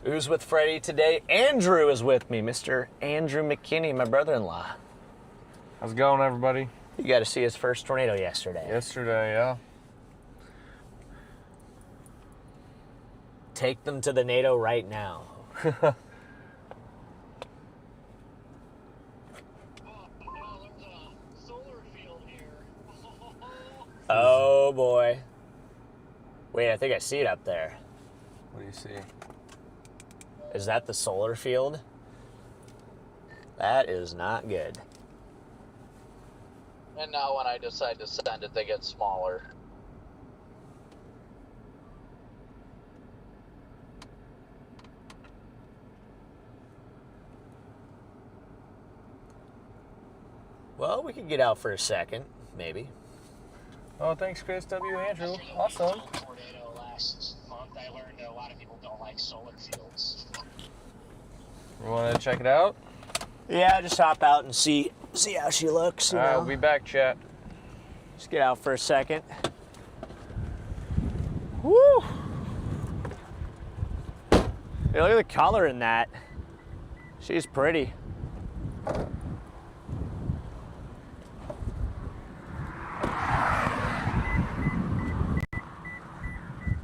Who's with Freddy today? Andrew is with me, Mr. Andrew McKinney, my brother-in-law. How's it going, everybody? You got to see his first tornado yesterday. Yesterday, yeah. Take them to the NATO right now. Oh boy. Wait, I think I see it up there. What do you see? Is that the solar field? That is not good. And now when I decide to send it, they get smaller. Well, we could get out for a second, maybe. Oh, thanks, Chris W. Andrew. Awesome. Tornado last month, I learned a lot of people don't like solar fields. You want to check it out? Yeah, just hop out and see how she looks. All right, we'll be back, chat. Just get out for a second. Woo! Hey, look at the color in that. She's pretty.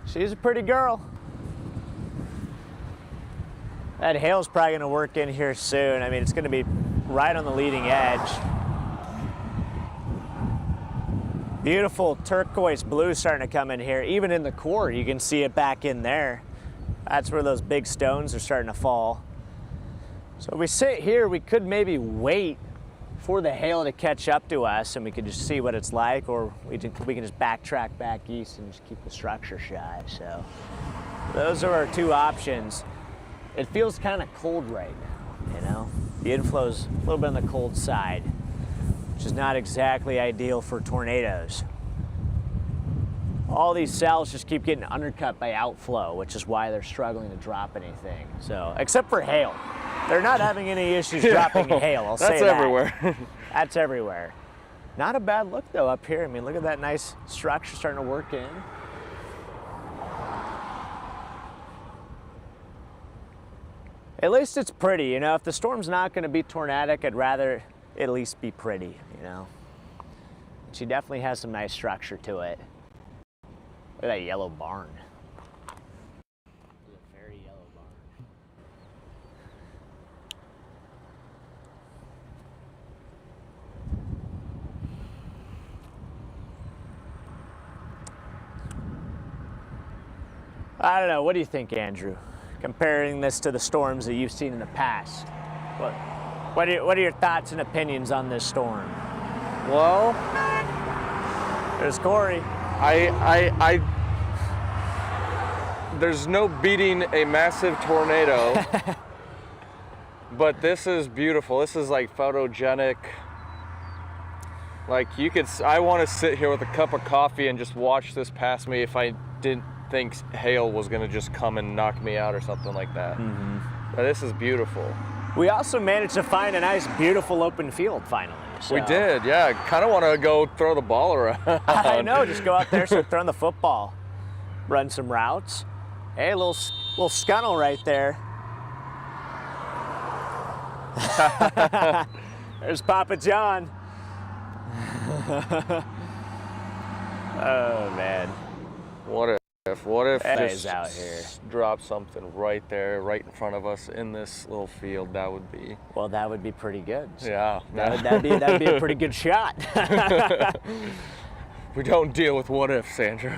She's a pretty girl. That hail's probably gonna work in here soon. I mean, it's gonna be right on the leading edge. Beautiful turquoise blue starting to come in here. Even in the core, you can see it back in there. That's where those big stones are starting to fall. So if we sit here, we could maybe wait for the hail to catch up to us and we could just see what it's like, or we can just backtrack back east and just keep the structure shy. So those are our two options. It feels kind of cold right now, you know? The inflow's a little bit on the cold side, which is not exactly ideal for tornadoes. All these cells just keep getting undercut by outflow, which is why they're struggling to drop anything. So, except for hail. They're not having any issues dropping hail, I'll say that. That's everywhere. That's everywhere. Not a bad look though up here. I mean, look at that nice structure starting to work in. At least it's pretty, you know. If the storm's not going to be tornadic, I'd rather at least be pretty, you know. She definitely has some nice structure to it. Look at that yellow barn. It's a very yellow barn. I don't know. What do you think, Andrew? Comparing this to the storms that you've seen in the past, what are your thoughts and opinions on this storm? Well, there's Corey. There's no beating a massive tornado, but this is beautiful. This is like photogenic. Like I want to sit here with a cup of coffee and just watch this pass me if I didn't think hail was gonna just come and knock me out or something like that. But this is beautiful. We also managed to find a nice, beautiful open field finally. So. We did, yeah. Kind of want to go throw the ball around. I know, just go out there, start throwing the football, run some routes. Hey, little scuttle right there. There's Papa John. Oh man. What if this out here dropped something right there, right in front of us in this little field? That would be. Well, that would be pretty good. Yeah. That'd be a pretty good shot. We don't deal with what ifs, Andrew.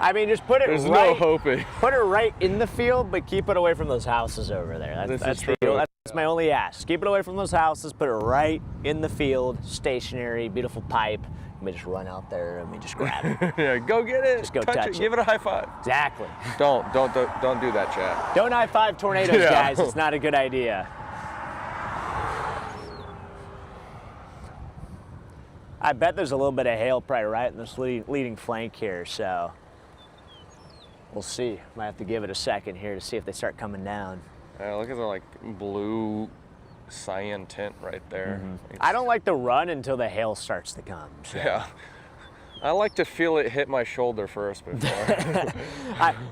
I mean, just put it There's right. no hoping. Put it right in the field, but keep it away from those houses over there. That's my only ask. Keep it away from those houses. Put it right in the field, stationary, beautiful pipe. Let me just run out there and we just grab it. Yeah, go get it. Just go touch it. Give it a high five. Exactly. Don't do that, chat. Don't high five tornadoes, guys. It's not a good idea. I bet there's a little bit of hail probably right in this leading flank here, so we'll see. Might have to give it a second here to see if they start coming down. Yeah, look at the like blue cyan tint right there. I don't like to run until the hail starts to come. So. Yeah. I like to feel it hit my shoulder first before.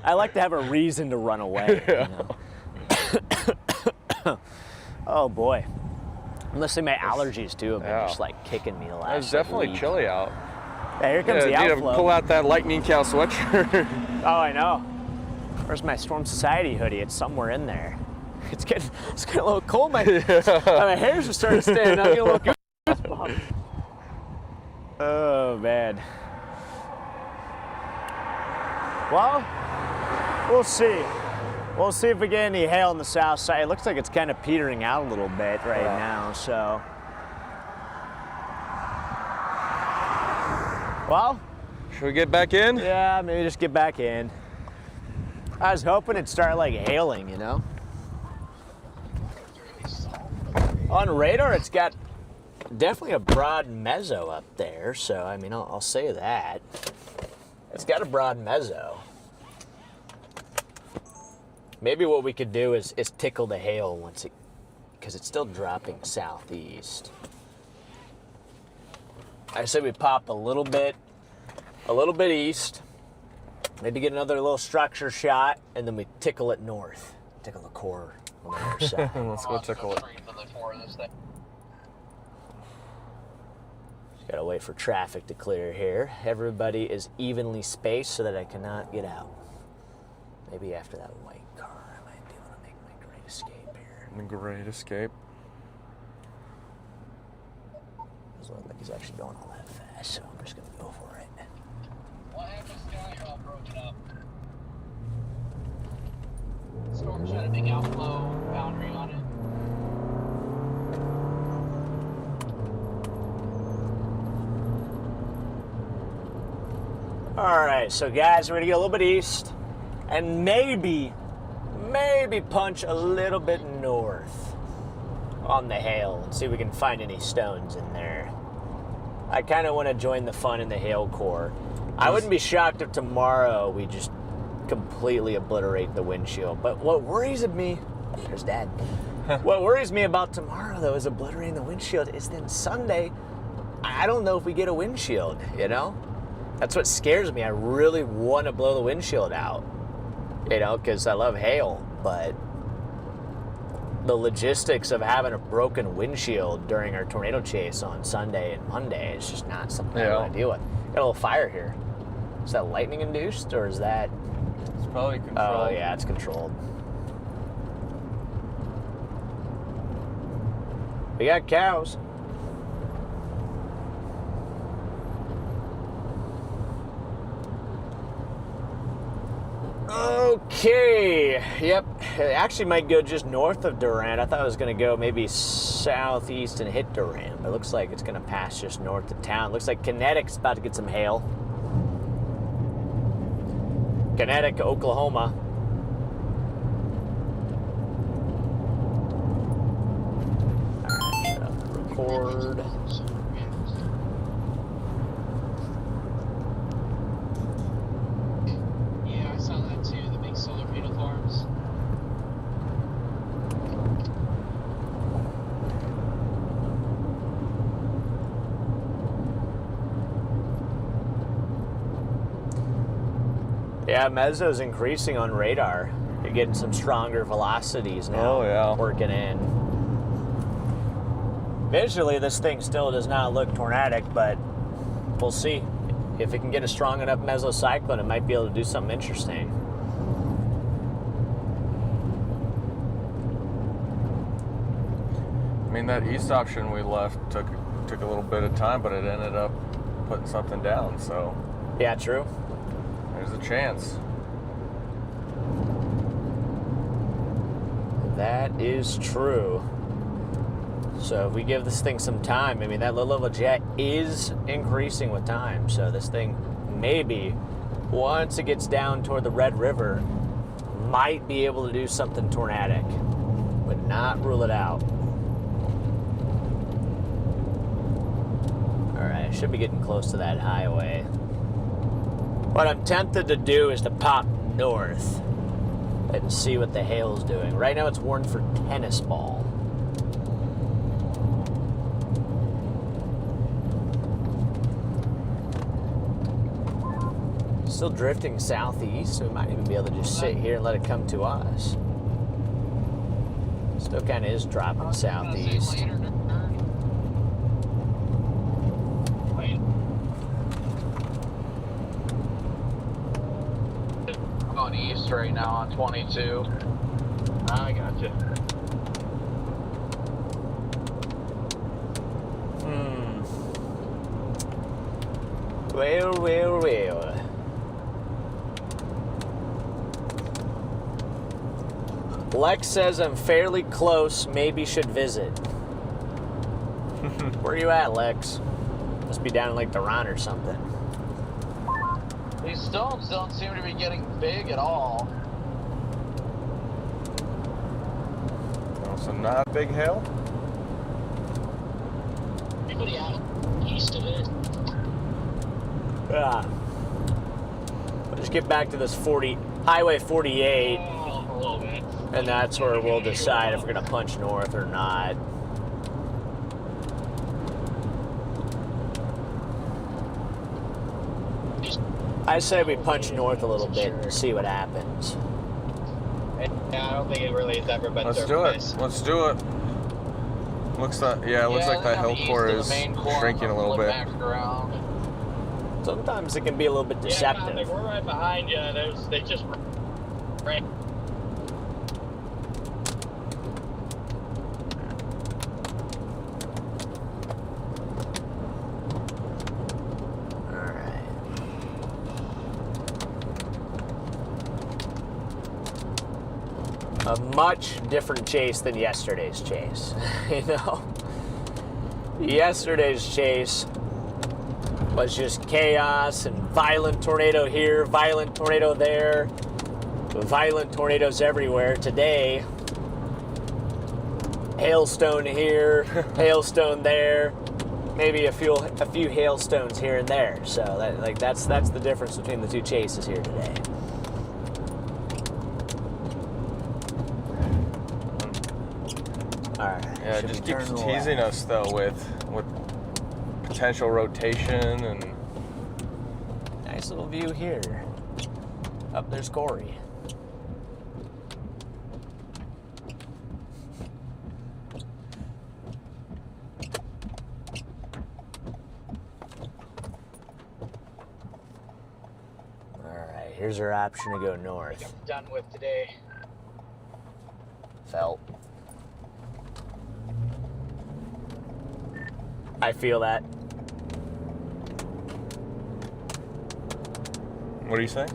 I like to have a reason to run away. Yeah. You know? Oh boy. I'm listening to my allergies too have been just like kicking me the last It's definitely week. chilly out. Yeah, here comes the outflow. Pull out that lightning cow sweatshirt. Oh, I know. Where's my Storm Society hoodie? It's somewhere in there. It's getting a little cold. My hairs are starting to stand up. Get a little goosebumps. Oh man. Well, we'll see. We'll see if we get any hail on the south side. It looks like it's kind of petering out a little bit right now, so. Well. Should we get back in? Yeah, maybe just get back in. I was hoping it'd start like hailing, you know? On radar, it's got definitely a broad mezzo up there, so I mean, I'll say that. It's got a broad mezzo. Maybe what we could do is tickle the hail once it, because it's still dropping southeast. I say we pop a little bit east, maybe get another little structure shot, and then we tickle it north. Tickle the core on the other side. Let's go tickle it. Just gotta wait for traffic to clear here. Everybody is evenly spaced so that I cannot get out. Maybe after that white car, I might be able to make my great escape here. The great escape. Doesn't look like he's actually going all that fast, so I'm just gonna go for it. What happened to Sky all broken up? Storm's had a big outflow boundary on it. All right, so guys, we're gonna get a little bit east, and maybe punch a little bit north on the hail and see if we can find any stones in there. I kind of want to join the fun in the hail core. I wouldn't be shocked if tomorrow we just completely obliterate the windshield. But what worries me, there's Dad. What worries me about tomorrow, though, is obliterating the windshield, is then Sunday, I don't know if we get a windshield, you know? That's what scares me. I really want to blow the windshield out, you know, because I love hail, but the logistics of having a broken windshield during our tornado chase on Sunday and Monday is just not something I want to deal with. Got a little fire here. Is that lightning induced, or is that? It's probably controlled. Oh yeah, it's controlled. We got cows. Okay. Yep. It actually might go just north of Durant. I thought it was going to go maybe southeast and hit Durant, but it looks like it's going to pass just north of town. Looks like Kinetic's about to get some hail. Kinetic, Oklahoma. Shut up. Record. Yeah, I saw that too, the big solar panel farms. Yeah, Mezzo's increasing on radar. You're getting some stronger velocities now. Oh, yeah. Working in. Visually, this thing still does not look tornadic, but we'll see. If it can get a strong enough mesocyclone, it might be able to do something interesting. I mean, that east option we left took a little bit of time, but it ended up putting something down, so Yeah, true. there's a chance. That is true. So if we give this thing some time, I mean, that low-level jet is increasing with time. So this thing maybe, once it gets down toward the Red River, might be able to do something tornadic. Would not rule it out. All right, should be getting close to that highway. What I'm tempted to do is to pop north and see what the hail's doing. Right now it's warned for tennis ball. Still drifting southeast, so we might even be able to just sit here and let it come to us. Still kind of is dropping southeast. I'm going east right now on 22. I gotcha. Well. Lex says I'm fairly close, maybe should visit. Where are you at, Lex? Must be down in like the Ron or something. These storms don't seem to be getting big at all. So not big hail? Anybody out east of it? We'll just get back to this Highway 48, Oh, a little bit. and that's where we'll decide if we're gonna punch north or not. I say we punch north a little bit and see what happens. Yeah, I don't think it really has ever been Let's do it. Let's do it. Looks like that hill core is shrinking a little bit. Sometimes it can be a little bit deceptive. Yeah, we're right behind you. They just ran. A much different chase than yesterday's chase. You know? Yesterday's chase was just chaos and violent tornado here, violent tornado there, violent tornadoes everywhere. Today, hailstone here, hailstone there, maybe a few hailstones here and there. So that's the difference between the two chases here today. All right. Yeah, it just keeps teasing us though with potential rotation and nice little view here. Up there's Corey. All right, here's our option to go north. I'm done with today. Felt. I feel that. what do you say?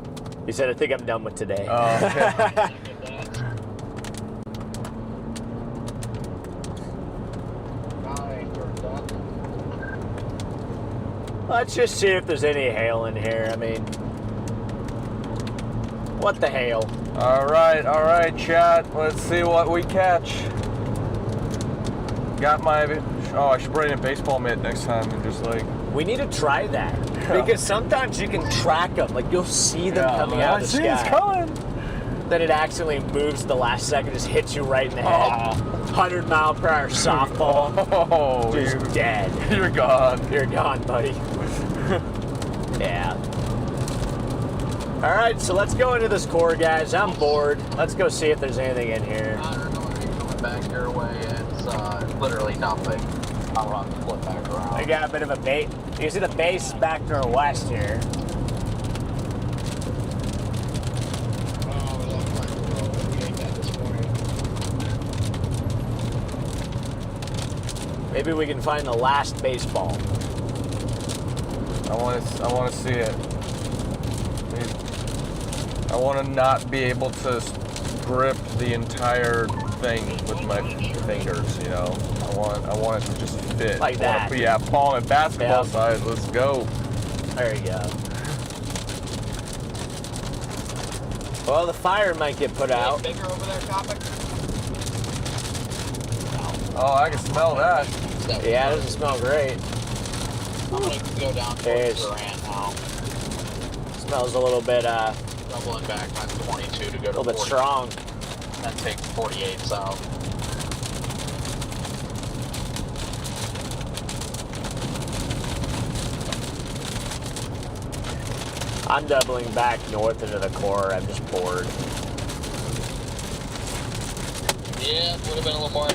He said, I think I'm done with today. Oh, okay. Let's just see if there's any hail in here. I mean, what the hail? All right, chat. Let's see what we catch. Got my. Oh, I should bring in a baseball mitt next time and just like. We need to try that because sometimes you can track them. Like you'll see them coming out of the sky. It's coming. Then it accidentally moves at the last second, just hits you right in the head. 100-mile-per-hour softball. Oh, just dead. You're gone. You're gone, buddy. Yeah. All right, so let's go into this core, guys. I'm bored. Let's go see if there's anything in here. I don't know if you're coming back your way. It's literally nothing. I'll run the flip back around. We got a bit of a bait. You can see the base back to our west here. Maybe we can find the last baseball. I want to see it. I want to not be able to grip the entire thing with my fingers. You know, I want it to just fit like that. Yeah, palm and basketball size. Let's go. There you go. Well, the fire might get put out. Bigger over there, topic. Oh, I can smell that. Yeah, it doesn't smell great. I'm gonna go down towards Durant now. Smells a little bit, doubling back on 22 to go to 40. A little bit strong. That takes 48 south. I'm doubling back north into the core. I'm just bored. Yeah, it would have been a little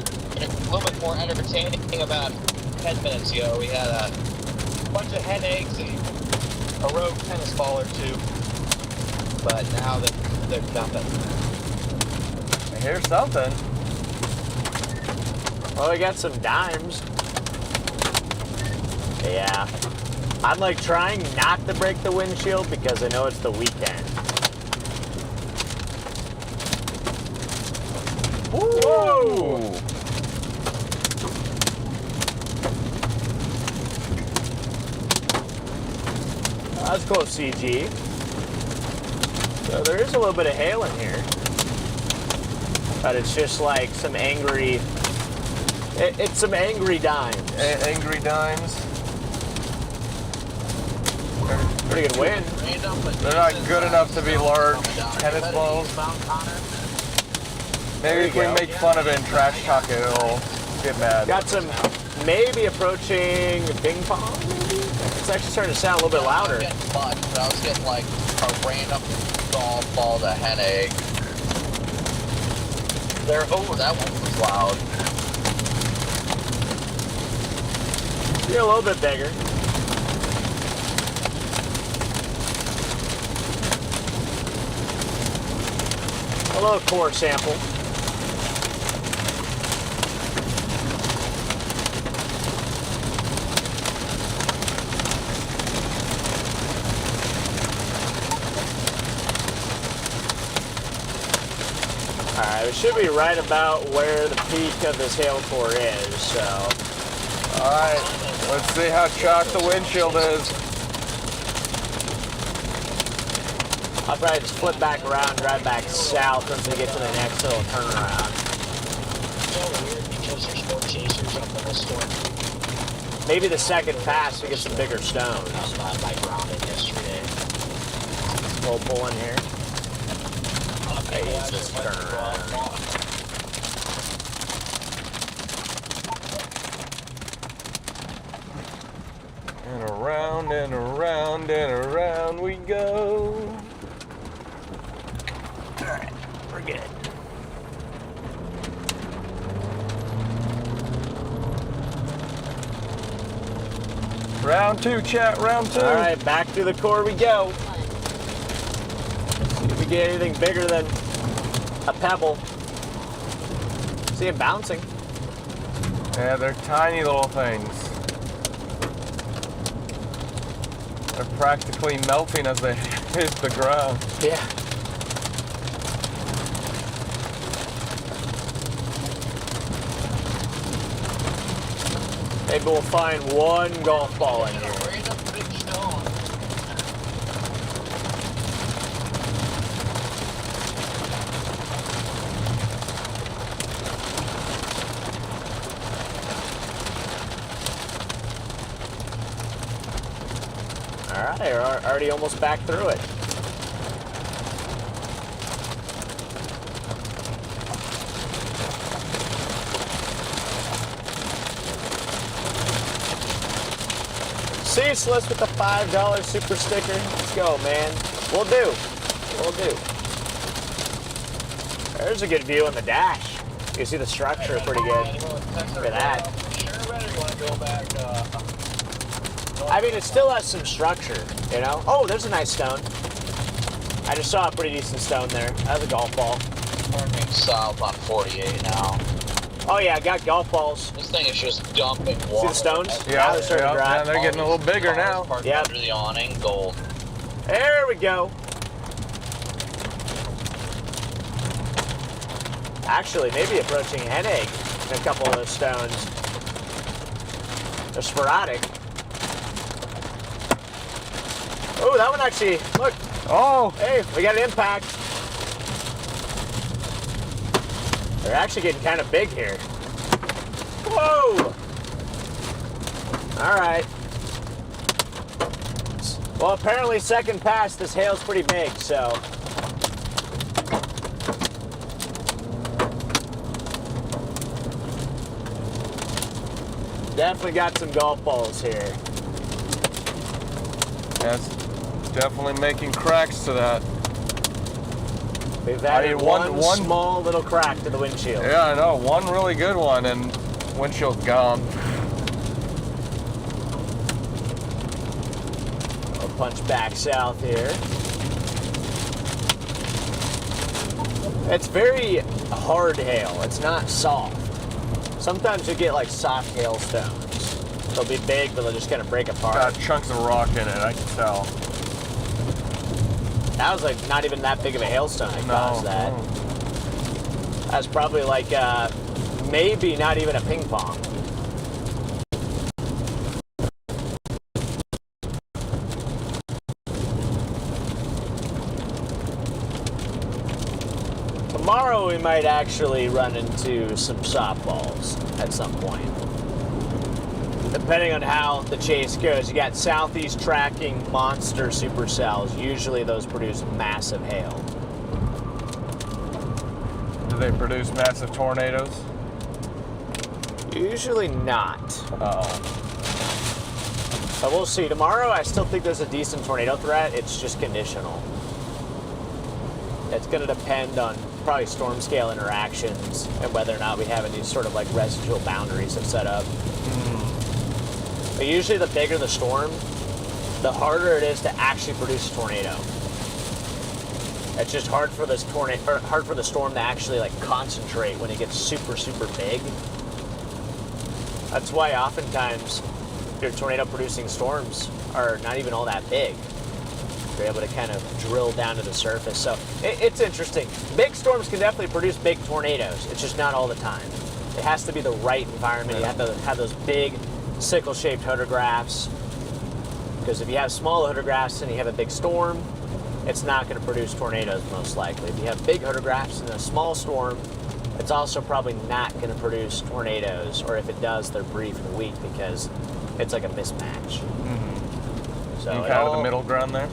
bit more entertaining about 10 minutes ago. We had a bunch of hen eggs and a rogue tennis ball or two, but now there's nothing. I hear something. Well, we got some dimes. Yeah. I'm like trying not to break the windshield because I know it's the weekend. Whoa! That's close, CG. So there is a little bit of hail in here. But it's just like some angry... It's some angry dimes. Angry dimes. Pretty good wind. They're not good enough to be large tennis balls. Maybe if we make fun of it and trash talk it, it'll get mad. Got some maybe approaching ping pong, maybe? It's actually starting to sound a little bit louder. I was getting much, but I was getting like a random golf ball to hen egg. There, oh, that one was loud. You're a little bit bigger. A little core sample. Alright, we should be right about where the peak of this hail core is, so. Alright, let's see how chalked the windshield is. I'll probably just flip back around, drive back south once we get to the next little turnaround. Because there's more chasers up in the storm. Maybe the second pass we get some bigger stones. I grounded yesterday. We'll pull in here. I use this turnaround. And around and around and around we go. Alright, we're good. Round two, chat, round two. Alright, back to the core we go. See if we get anything bigger than a pebble. See it bouncing. Yeah, they're tiny little things. They're practically melting as they Hit the ground. Yeah. Maybe we'll find one golf ball in here. All right, we're already almost back through it. Ceaseless with the $5 super sticker. Let's go, man. We'll do. We'll do. There's a good view on the dash. You can see the structure pretty good. Look at that. I mean, it still has some structure, you know? Oh, there's a nice stone. I just saw a pretty decent stone there. That's a golf ball. Turning south on 48 now. Oh, yeah, I got golf balls. This thing is just dumping water. See the stones? Yeah, they're starting to dry. Yeah, they're getting a little bigger now. Yep. Under the awning, gold. There we go. Actually, maybe approaching hen egg in a couple of those stones. They're sporadic. Oh, that one actually, look. Oh. Hey, we got an impact. They're actually getting kind of big here. Whoa! All right. Well, apparently second pass, this hail's pretty big, so. Definitely got some golf balls here. That's definitely making cracks to that. We've added one small little crack to the windshield. Yeah, I know. One really good one, and windshield's gone. We'll punch back south here. It's very hard hail. It's not soft. Sometimes you get like soft hailstones. They'll be big, but they'll just kind of break apart. Got chunks of rock in it, I can tell. That was like not even that big of a hailstone that caused that. No. That's probably like maybe not even a ping pong. Tomorrow we might actually run into some softballs at some point. Depending on how the chase goes, you got southeast tracking monster supercells. Usually those produce massive hail. Do they produce massive tornadoes? Usually not. But we'll see. Tomorrow I still think there's a decent tornado threat. It's just conditional. It's going to depend on probably storm scale interactions and whether or not we have any sort of like residual boundaries have set up. But usually the bigger the storm, the harder it is to actually produce a tornado. It's just hard for this hard for the storm to actually like concentrate when it gets super, super big. That's why oftentimes your tornado producing storms are not even all that big. You're able to kind of drill down to the surface. So it's interesting. Big storms can definitely produce big tornadoes. It's just not all the time. It has to be the right environment. You have to have those big sickle-shaped hodographs, because if you have small hodographs and you have a big storm, it's not going to produce tornadoes most likely. If you have big hodographs and a small storm, it's also probably not going to produce tornadoes, or if it does, they're brief and weak because it's like a mismatch. Mm-hmm. So kind of the middle ground there?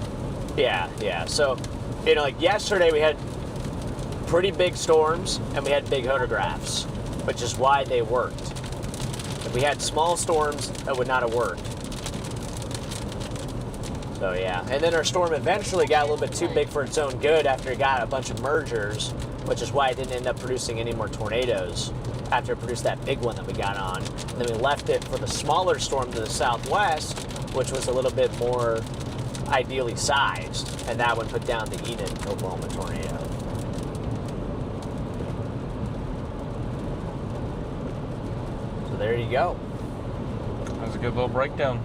Yeah. So, you know, like yesterday we had pretty big storms and we had big hodographs, which is why they worked. If we had small storms, that would not have worked. So yeah, and then our storm eventually got a little bit too big for its own good after it got a bunch of mergers, which is why it didn't end up producing any more tornadoes after it produced that big one that we got on. And then we left it for the smaller storm to the southwest, which was a little bit more ideally sized, and that one put down the Eden Oklahoma tornado. So there you go. That was a good little breakdown.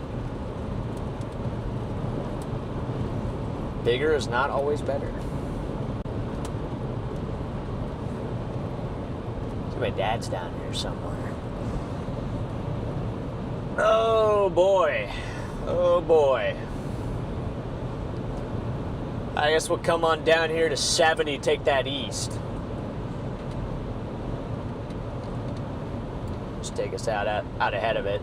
Bigger is not always better. See, my dad's down here somewhere. Oh boy. Oh boy. I guess we'll come on down here to 70, take that east. Just take us out ahead of it.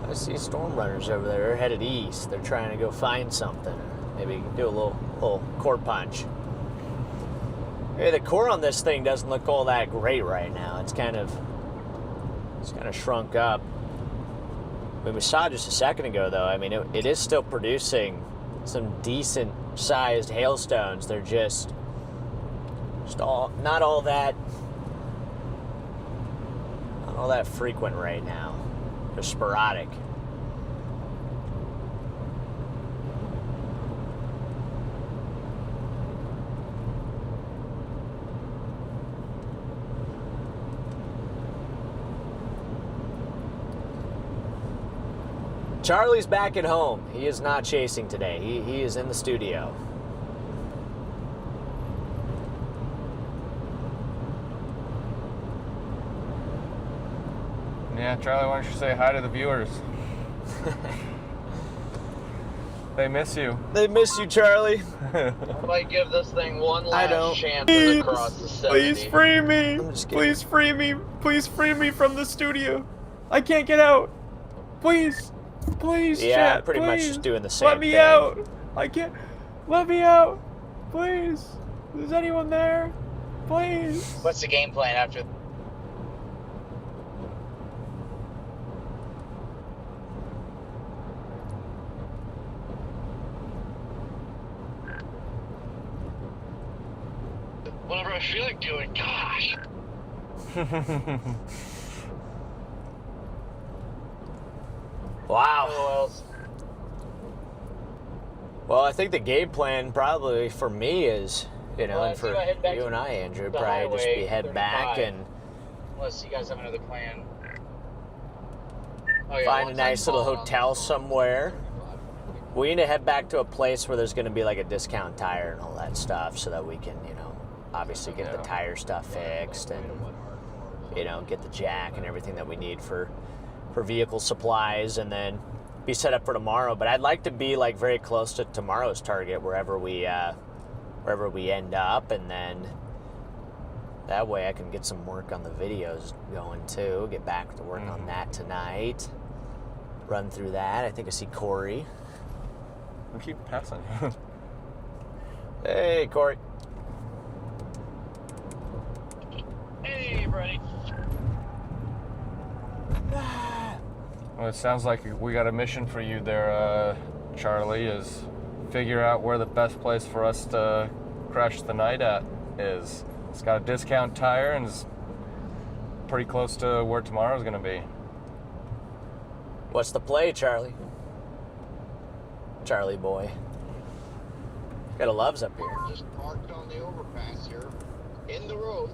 I see storm runners over there. They're headed east. They're trying to go find something. Maybe do a little core punch. Hey, the core on this thing doesn't look all that great right now. It's kind of shrunk up. I mean, we saw just a second ago, though. I mean, it is still producing some decent sized hailstones. They're just not all that frequent right now. They're sporadic. Charlie's back at home. He is not chasing today. He is in the studio. Yeah, Charlie, why don't you say hi to the viewers? They miss you. They miss you, Charlie. I might give this thing one last chance to cross the 70. Please free me. Please free me. Please free me from the studio. I can't get out. Please. Please, yeah, chat, pretty please. much just doing the same Let me thing. out. I can't. Let me out. Please. Is anyone there? Please. What's the game plan after? Whatever I feel like doing, gosh. Wow. Well, I think the game plan probably for me is, and for you and I, Andrew, probably just be head back and unless you guys have another plan. find a nice little hotel somewhere. We need to head back to a place where there's going to be like a discount tire and all that stuff, so that we can, obviously get the tire stuff fixed and, get the jack and everything that we need for vehicle supplies, and then be set up for tomorrow. But I'd like to be like very close to tomorrow's target wherever we end up, and then that way I can get some work on the videos going too. Get back to work on that tonight. Run through that. I think I see Corey. We keep passing. Hey, Corey. Hey, Freddy. Well, it sounds like we got a mission for you there, Charlie, is figure out where the best place for us to crash the night at is. It's got a discount tire and is pretty close to where tomorrow's going to be. What's the play, Charlie? Charlie boy. Got a Loves up here. Just parked on the overpass here, in the road.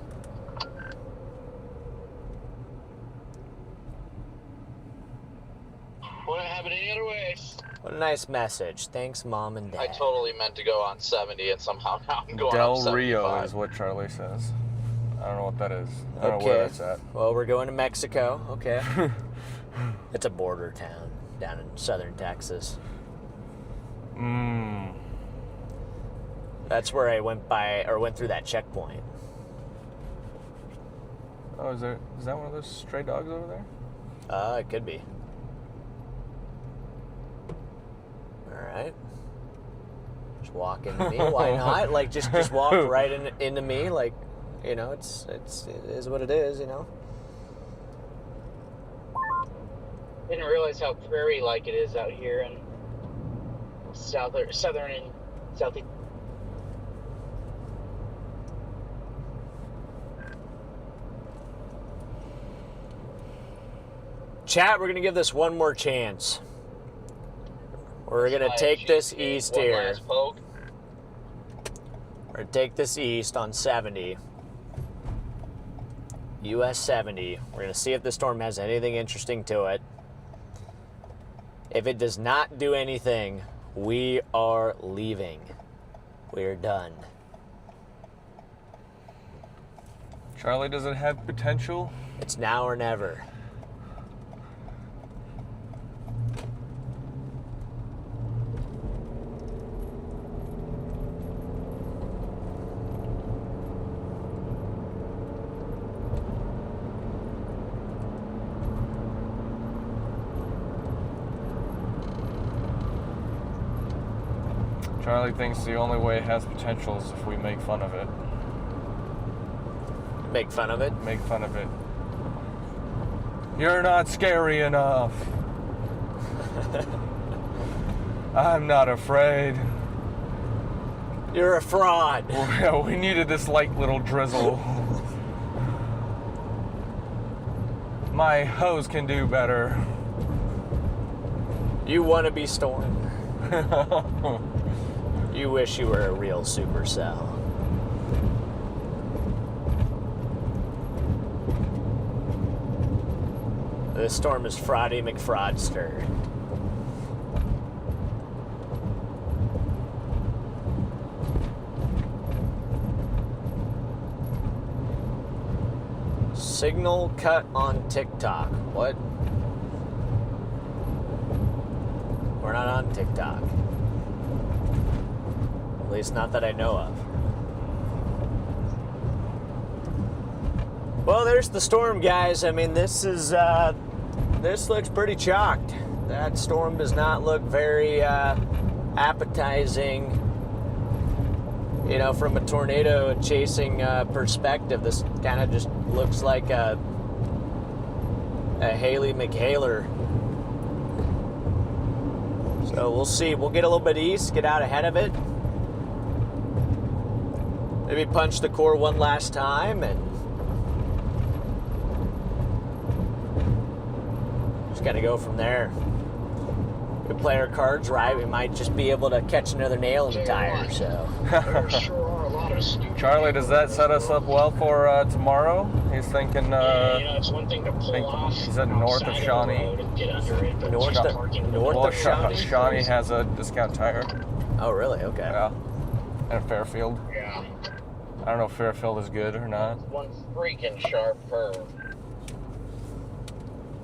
Wouldn't have it any other ways. What a nice message. Thanks, Mom and Dad. I totally meant to go on 70 and somehow now I'm going Del on 75. Rio is what Charlie says. I don't know what that is. I don't know where that's at. Well, we're going to Mexico. Okay. It's a border town down in southern Texas. That's where I went through that checkpoint. Oh, is that one of those stray dogs over there? It could be. All right. Just walk into me. Why not? Like, just walk right into me. Like, you know, it is what it is, you know. Didn't realize how prairie-like it is out here in southern and southeast. Chat, we're going to give this one more chance. We're going to take this east One here. last poke. We're going to take this east on 70. US 70. We're going to see if the storm has anything interesting to it. If it does not do anything, we are leaving. We're done. Charlie, does it have potential? It's now or never. Charlie thinks the only way it has potential is if we make fun of it. Make fun of it? Make fun of it. You're not scary enough. I'm not afraid. You're a fraud. We needed this light little drizzle. My hose can do better. You want to be storm. You wish you were a real Supercell. This storm is Freddy McFraudster. Signal cut on TikTok. What? We're not on TikTok. At least not that I know of. Well, there's the storm, guys. I mean, this looks pretty chalked. That storm does not look very appetizing. You know, from a tornado chasing perspective, this kind of just looks like a Haley McHaler. So we'll see. We'll get a little bit east, get out ahead of it. Maybe punch the core one last time and just got to go from there. We play our cards right, we might just be able to catch another nail in the tire. So. Charlie, does that set us up well for tomorrow? He's thinking. It's one thing to pull off. He said north of Shawnee. North of Shawnee. Shawnee has a discount tire. Oh, really? Okay. Yeah. And Fairfield. Yeah. I don't know if Fairfield is good or not. One freaking sharp curve.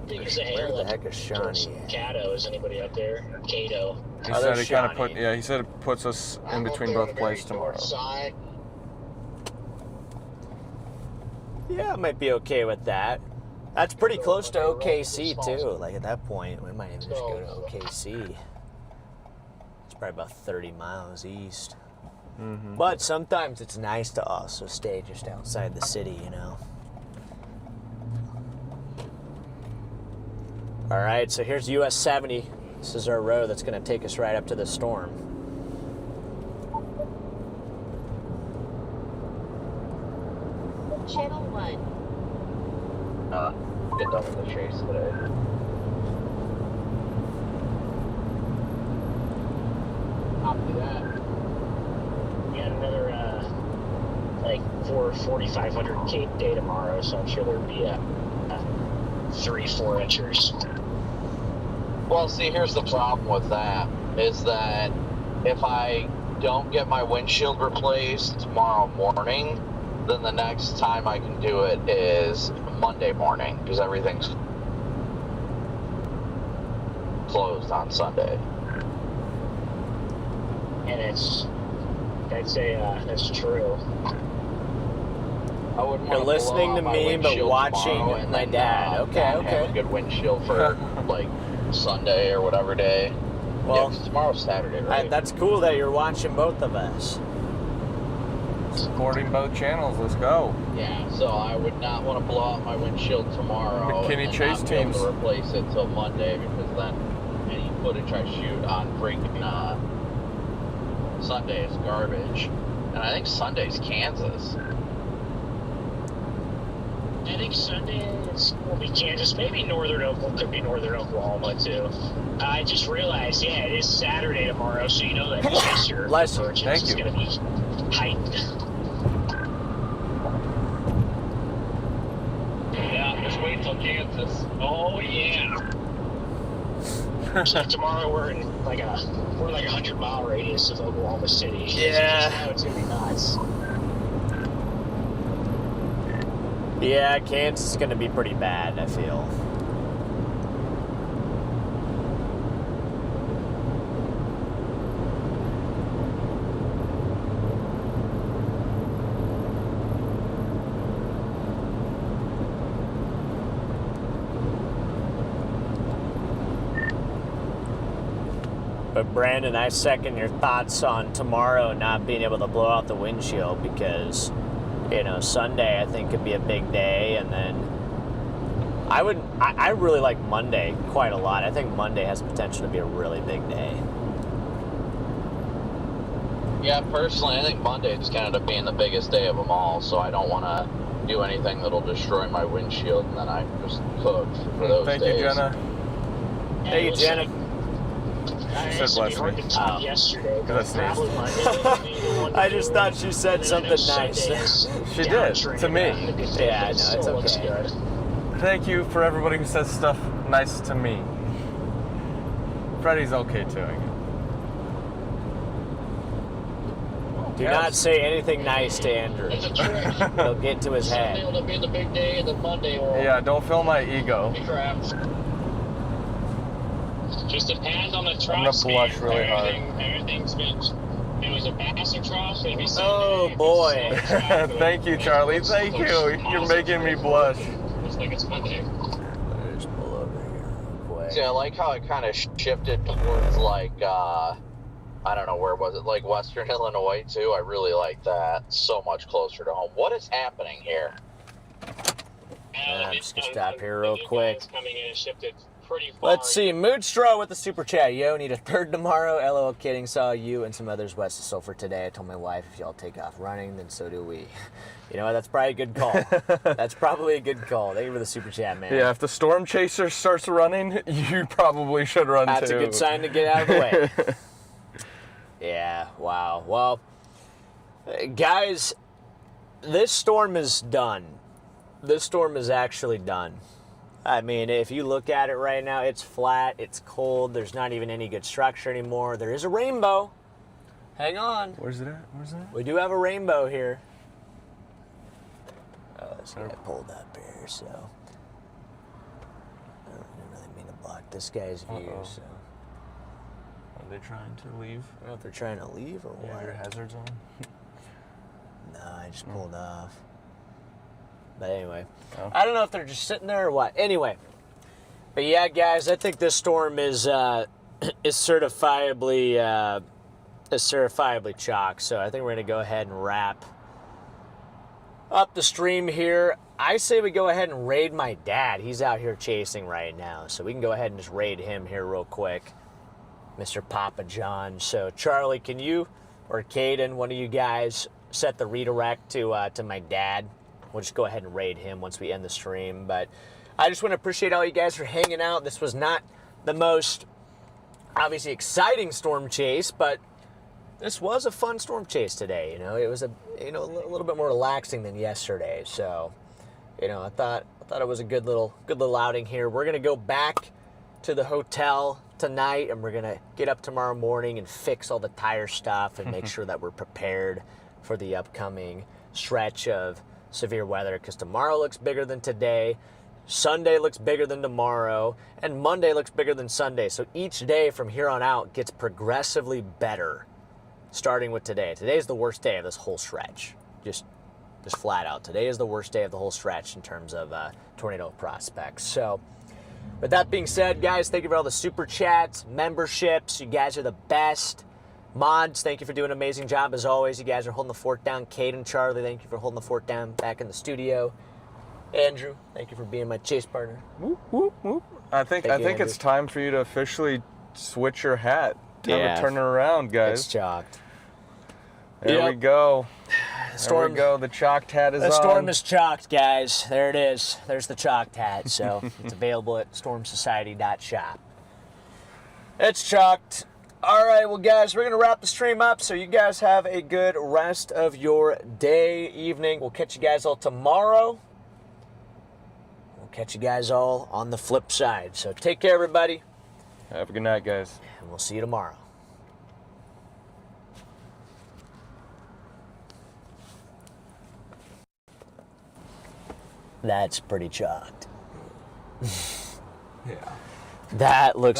Where the heck is Shawnee? Cato, is anybody up there? Cato. He said he kind of put. Yeah, he said it puts us in between both places tomorrow. Yeah, I might be okay with that. That's pretty close to OKC too. Like at that point, we might even just go to OKC. It's probably about 30 miles east. Mm-hmm. But sometimes it's nice to also stay just outside the city, you know. All right, so here's US 70. This is our road that's going to take us right up to the storm. Channel 1. Get done with the chase today. Copy that. We had another, 4,500 Cape day tomorrow, so I'm sure there'd be 3-4 inchers. Well, see, here's the problem with that, is that if I don't get my windshield replaced tomorrow morning, then the next time I can do it is Monday morning, because everything's closed on Sunday. And I'd say that's true. I wouldn't You're want to listening to blow out me, my but windshield watching tomorrow and my then, dad. Okay, not okay. have a good windshield for like Sunday or whatever day. Well, yeah, 'cause tomorrow's Saturday, right? That's cool that you're watching both of us. Supporting both channels. Let's go. Yeah, so I would not want to blow out my windshield tomorrow McKinney and Chase not be able teams. to replace it till Monday, because then any footage I shoot on freaking Sunday is garbage. And I think Sunday's Kansas. I think Sunday will be Kansas, maybe Northern Oklahoma, could be Northern Oklahoma too. I just realized, yeah, it is Saturday tomorrow, so you know that Chaser Thank is you. going to be heightened. Yeah, just wait till Kansas. Oh yeah. So tomorrow we're in like a 100-mile radius of Oklahoma City. Yeah. It's gonna be nuts. Yeah, Kansas is going to be pretty bad, I feel. But Brandon, I second your thoughts on tomorrow not being able to blow out the windshield, because, you know, Sunday I think could be a big day, and then I really like Monday quite a lot. I think Monday has the potential to be a really big day. Yeah, personally, I think Monday is going to end up being the biggest day of them all, so I don't want to do anything that'll destroy my windshield, and then I just cook for those days. Thank you, Jenna. Thank you, Jenna. She said bless me. Yesterday, That's nice. I just thought she said something nice. She did, to me. Yeah, I know, it's okay. Thank you for everybody who says stuff nice to me. Freddy's okay too, I guess. Do not say anything nice to Andrew. It's a trick. It'll get to his Sunday head. will be the big day, and then Monday will Yeah, don't fill my ego. be crap. Just depends on the I'm truck gonna speed. blush really hard. Everything's been. If it was a passing truck, it'd be Oh boy. Thank you, Charlie. Thank you. You're making me blush. Looks like it's Monday. Just pull over here real quick. See, I like how it kind of shifted towards, like, I don't know, where was it? Like Western Illinois, too. I really like that. So much closer to home. What is happening here? I'm just gonna stop here real quick. Coming in and shifted pretty far. Let's see. Moodstraw with the super chat. Yo, need a third tomorrow. LOL, kidding. Saw you and some others west of Sulphur today. I told my wife if y'all take off running, then so do we. You know what? That's probably a good call. That's probably a good call. Thank you for the super chat, man. Yeah, if the storm chaser starts running, you probably should run That's too. a good sign to get out of the way. Yeah, wow. Well, guys, this storm is done. This storm is actually done. I mean, if you look at it right now, it's flat, it's cold, there's not even any good structure anymore. There is a rainbow. Hang on. Where's it at? Where's it at? We do have a rainbow here. Oh, this guy pulled up here, so. I don't really mean to block this guy's view, so. Are they trying to leave? I don't know if they're trying to leave or Yeah, what. your hazards on? No, I just pulled off. But anyway, Oh. I don't know if they're just sitting there or what. Anyway, but yeah, guys, I think this storm is certifiably chalk. So I think we're gonna go ahead and wrap up the stream here. I say we go ahead and raid my dad. He's out here chasing right now, so we can go ahead and just raid him here real quick, Mr. Papa John. So Charlie, can you or Caden, one of you guys, set the redirect to my dad? We'll just go ahead and raid him once we end the stream. But I just want to appreciate all you guys for hanging out. This was not the most, obviously, exciting storm chase, but this was a fun storm chase today. You know, it was a little bit more relaxing than yesterday. So, you know, I thought it was a good little outing here. We're gonna go back to the hotel tonight, and we're gonna get up tomorrow morning and fix all the tire stuff and make sure that we're prepared for the upcoming stretch of severe weather, because tomorrow looks bigger than today, Sunday looks bigger than tomorrow, and Monday looks bigger than Sunday. So each day from here on out gets progressively better, starting with today. Today's the worst day of this whole stretch. Just flat out. Today is the worst day of the whole stretch in terms of tornado prospects. So with that being said, guys, thank you for all the super chats, memberships. You guys are the best. Mods, thank you for doing an amazing job as always. You guys are holding the fort down. Kate and Charlie, thank you for holding the fort down back in the studio. Andrew, thank you for being my chase partner. Whoop, whoop, whoop. I think Andrew. it's time for you to officially switch your hat. Yeah. Have a turn around, guys. It's chalked. There Yep. we go. Storm, there we go. The chalked hat is on. The storm is chalked, guys. There it is. There's the chalked hat. So it's available at stormsociety.shop. It's chalked. All right, well, guys, we're going to wrap the stream up. So you guys have a good rest of your day, evening. We'll catch you guys all tomorrow. We'll catch you guys all on the flip side. So take care, everybody. Have a good night, guys. And we'll see you tomorrow. That's pretty chalked. Yeah. That looks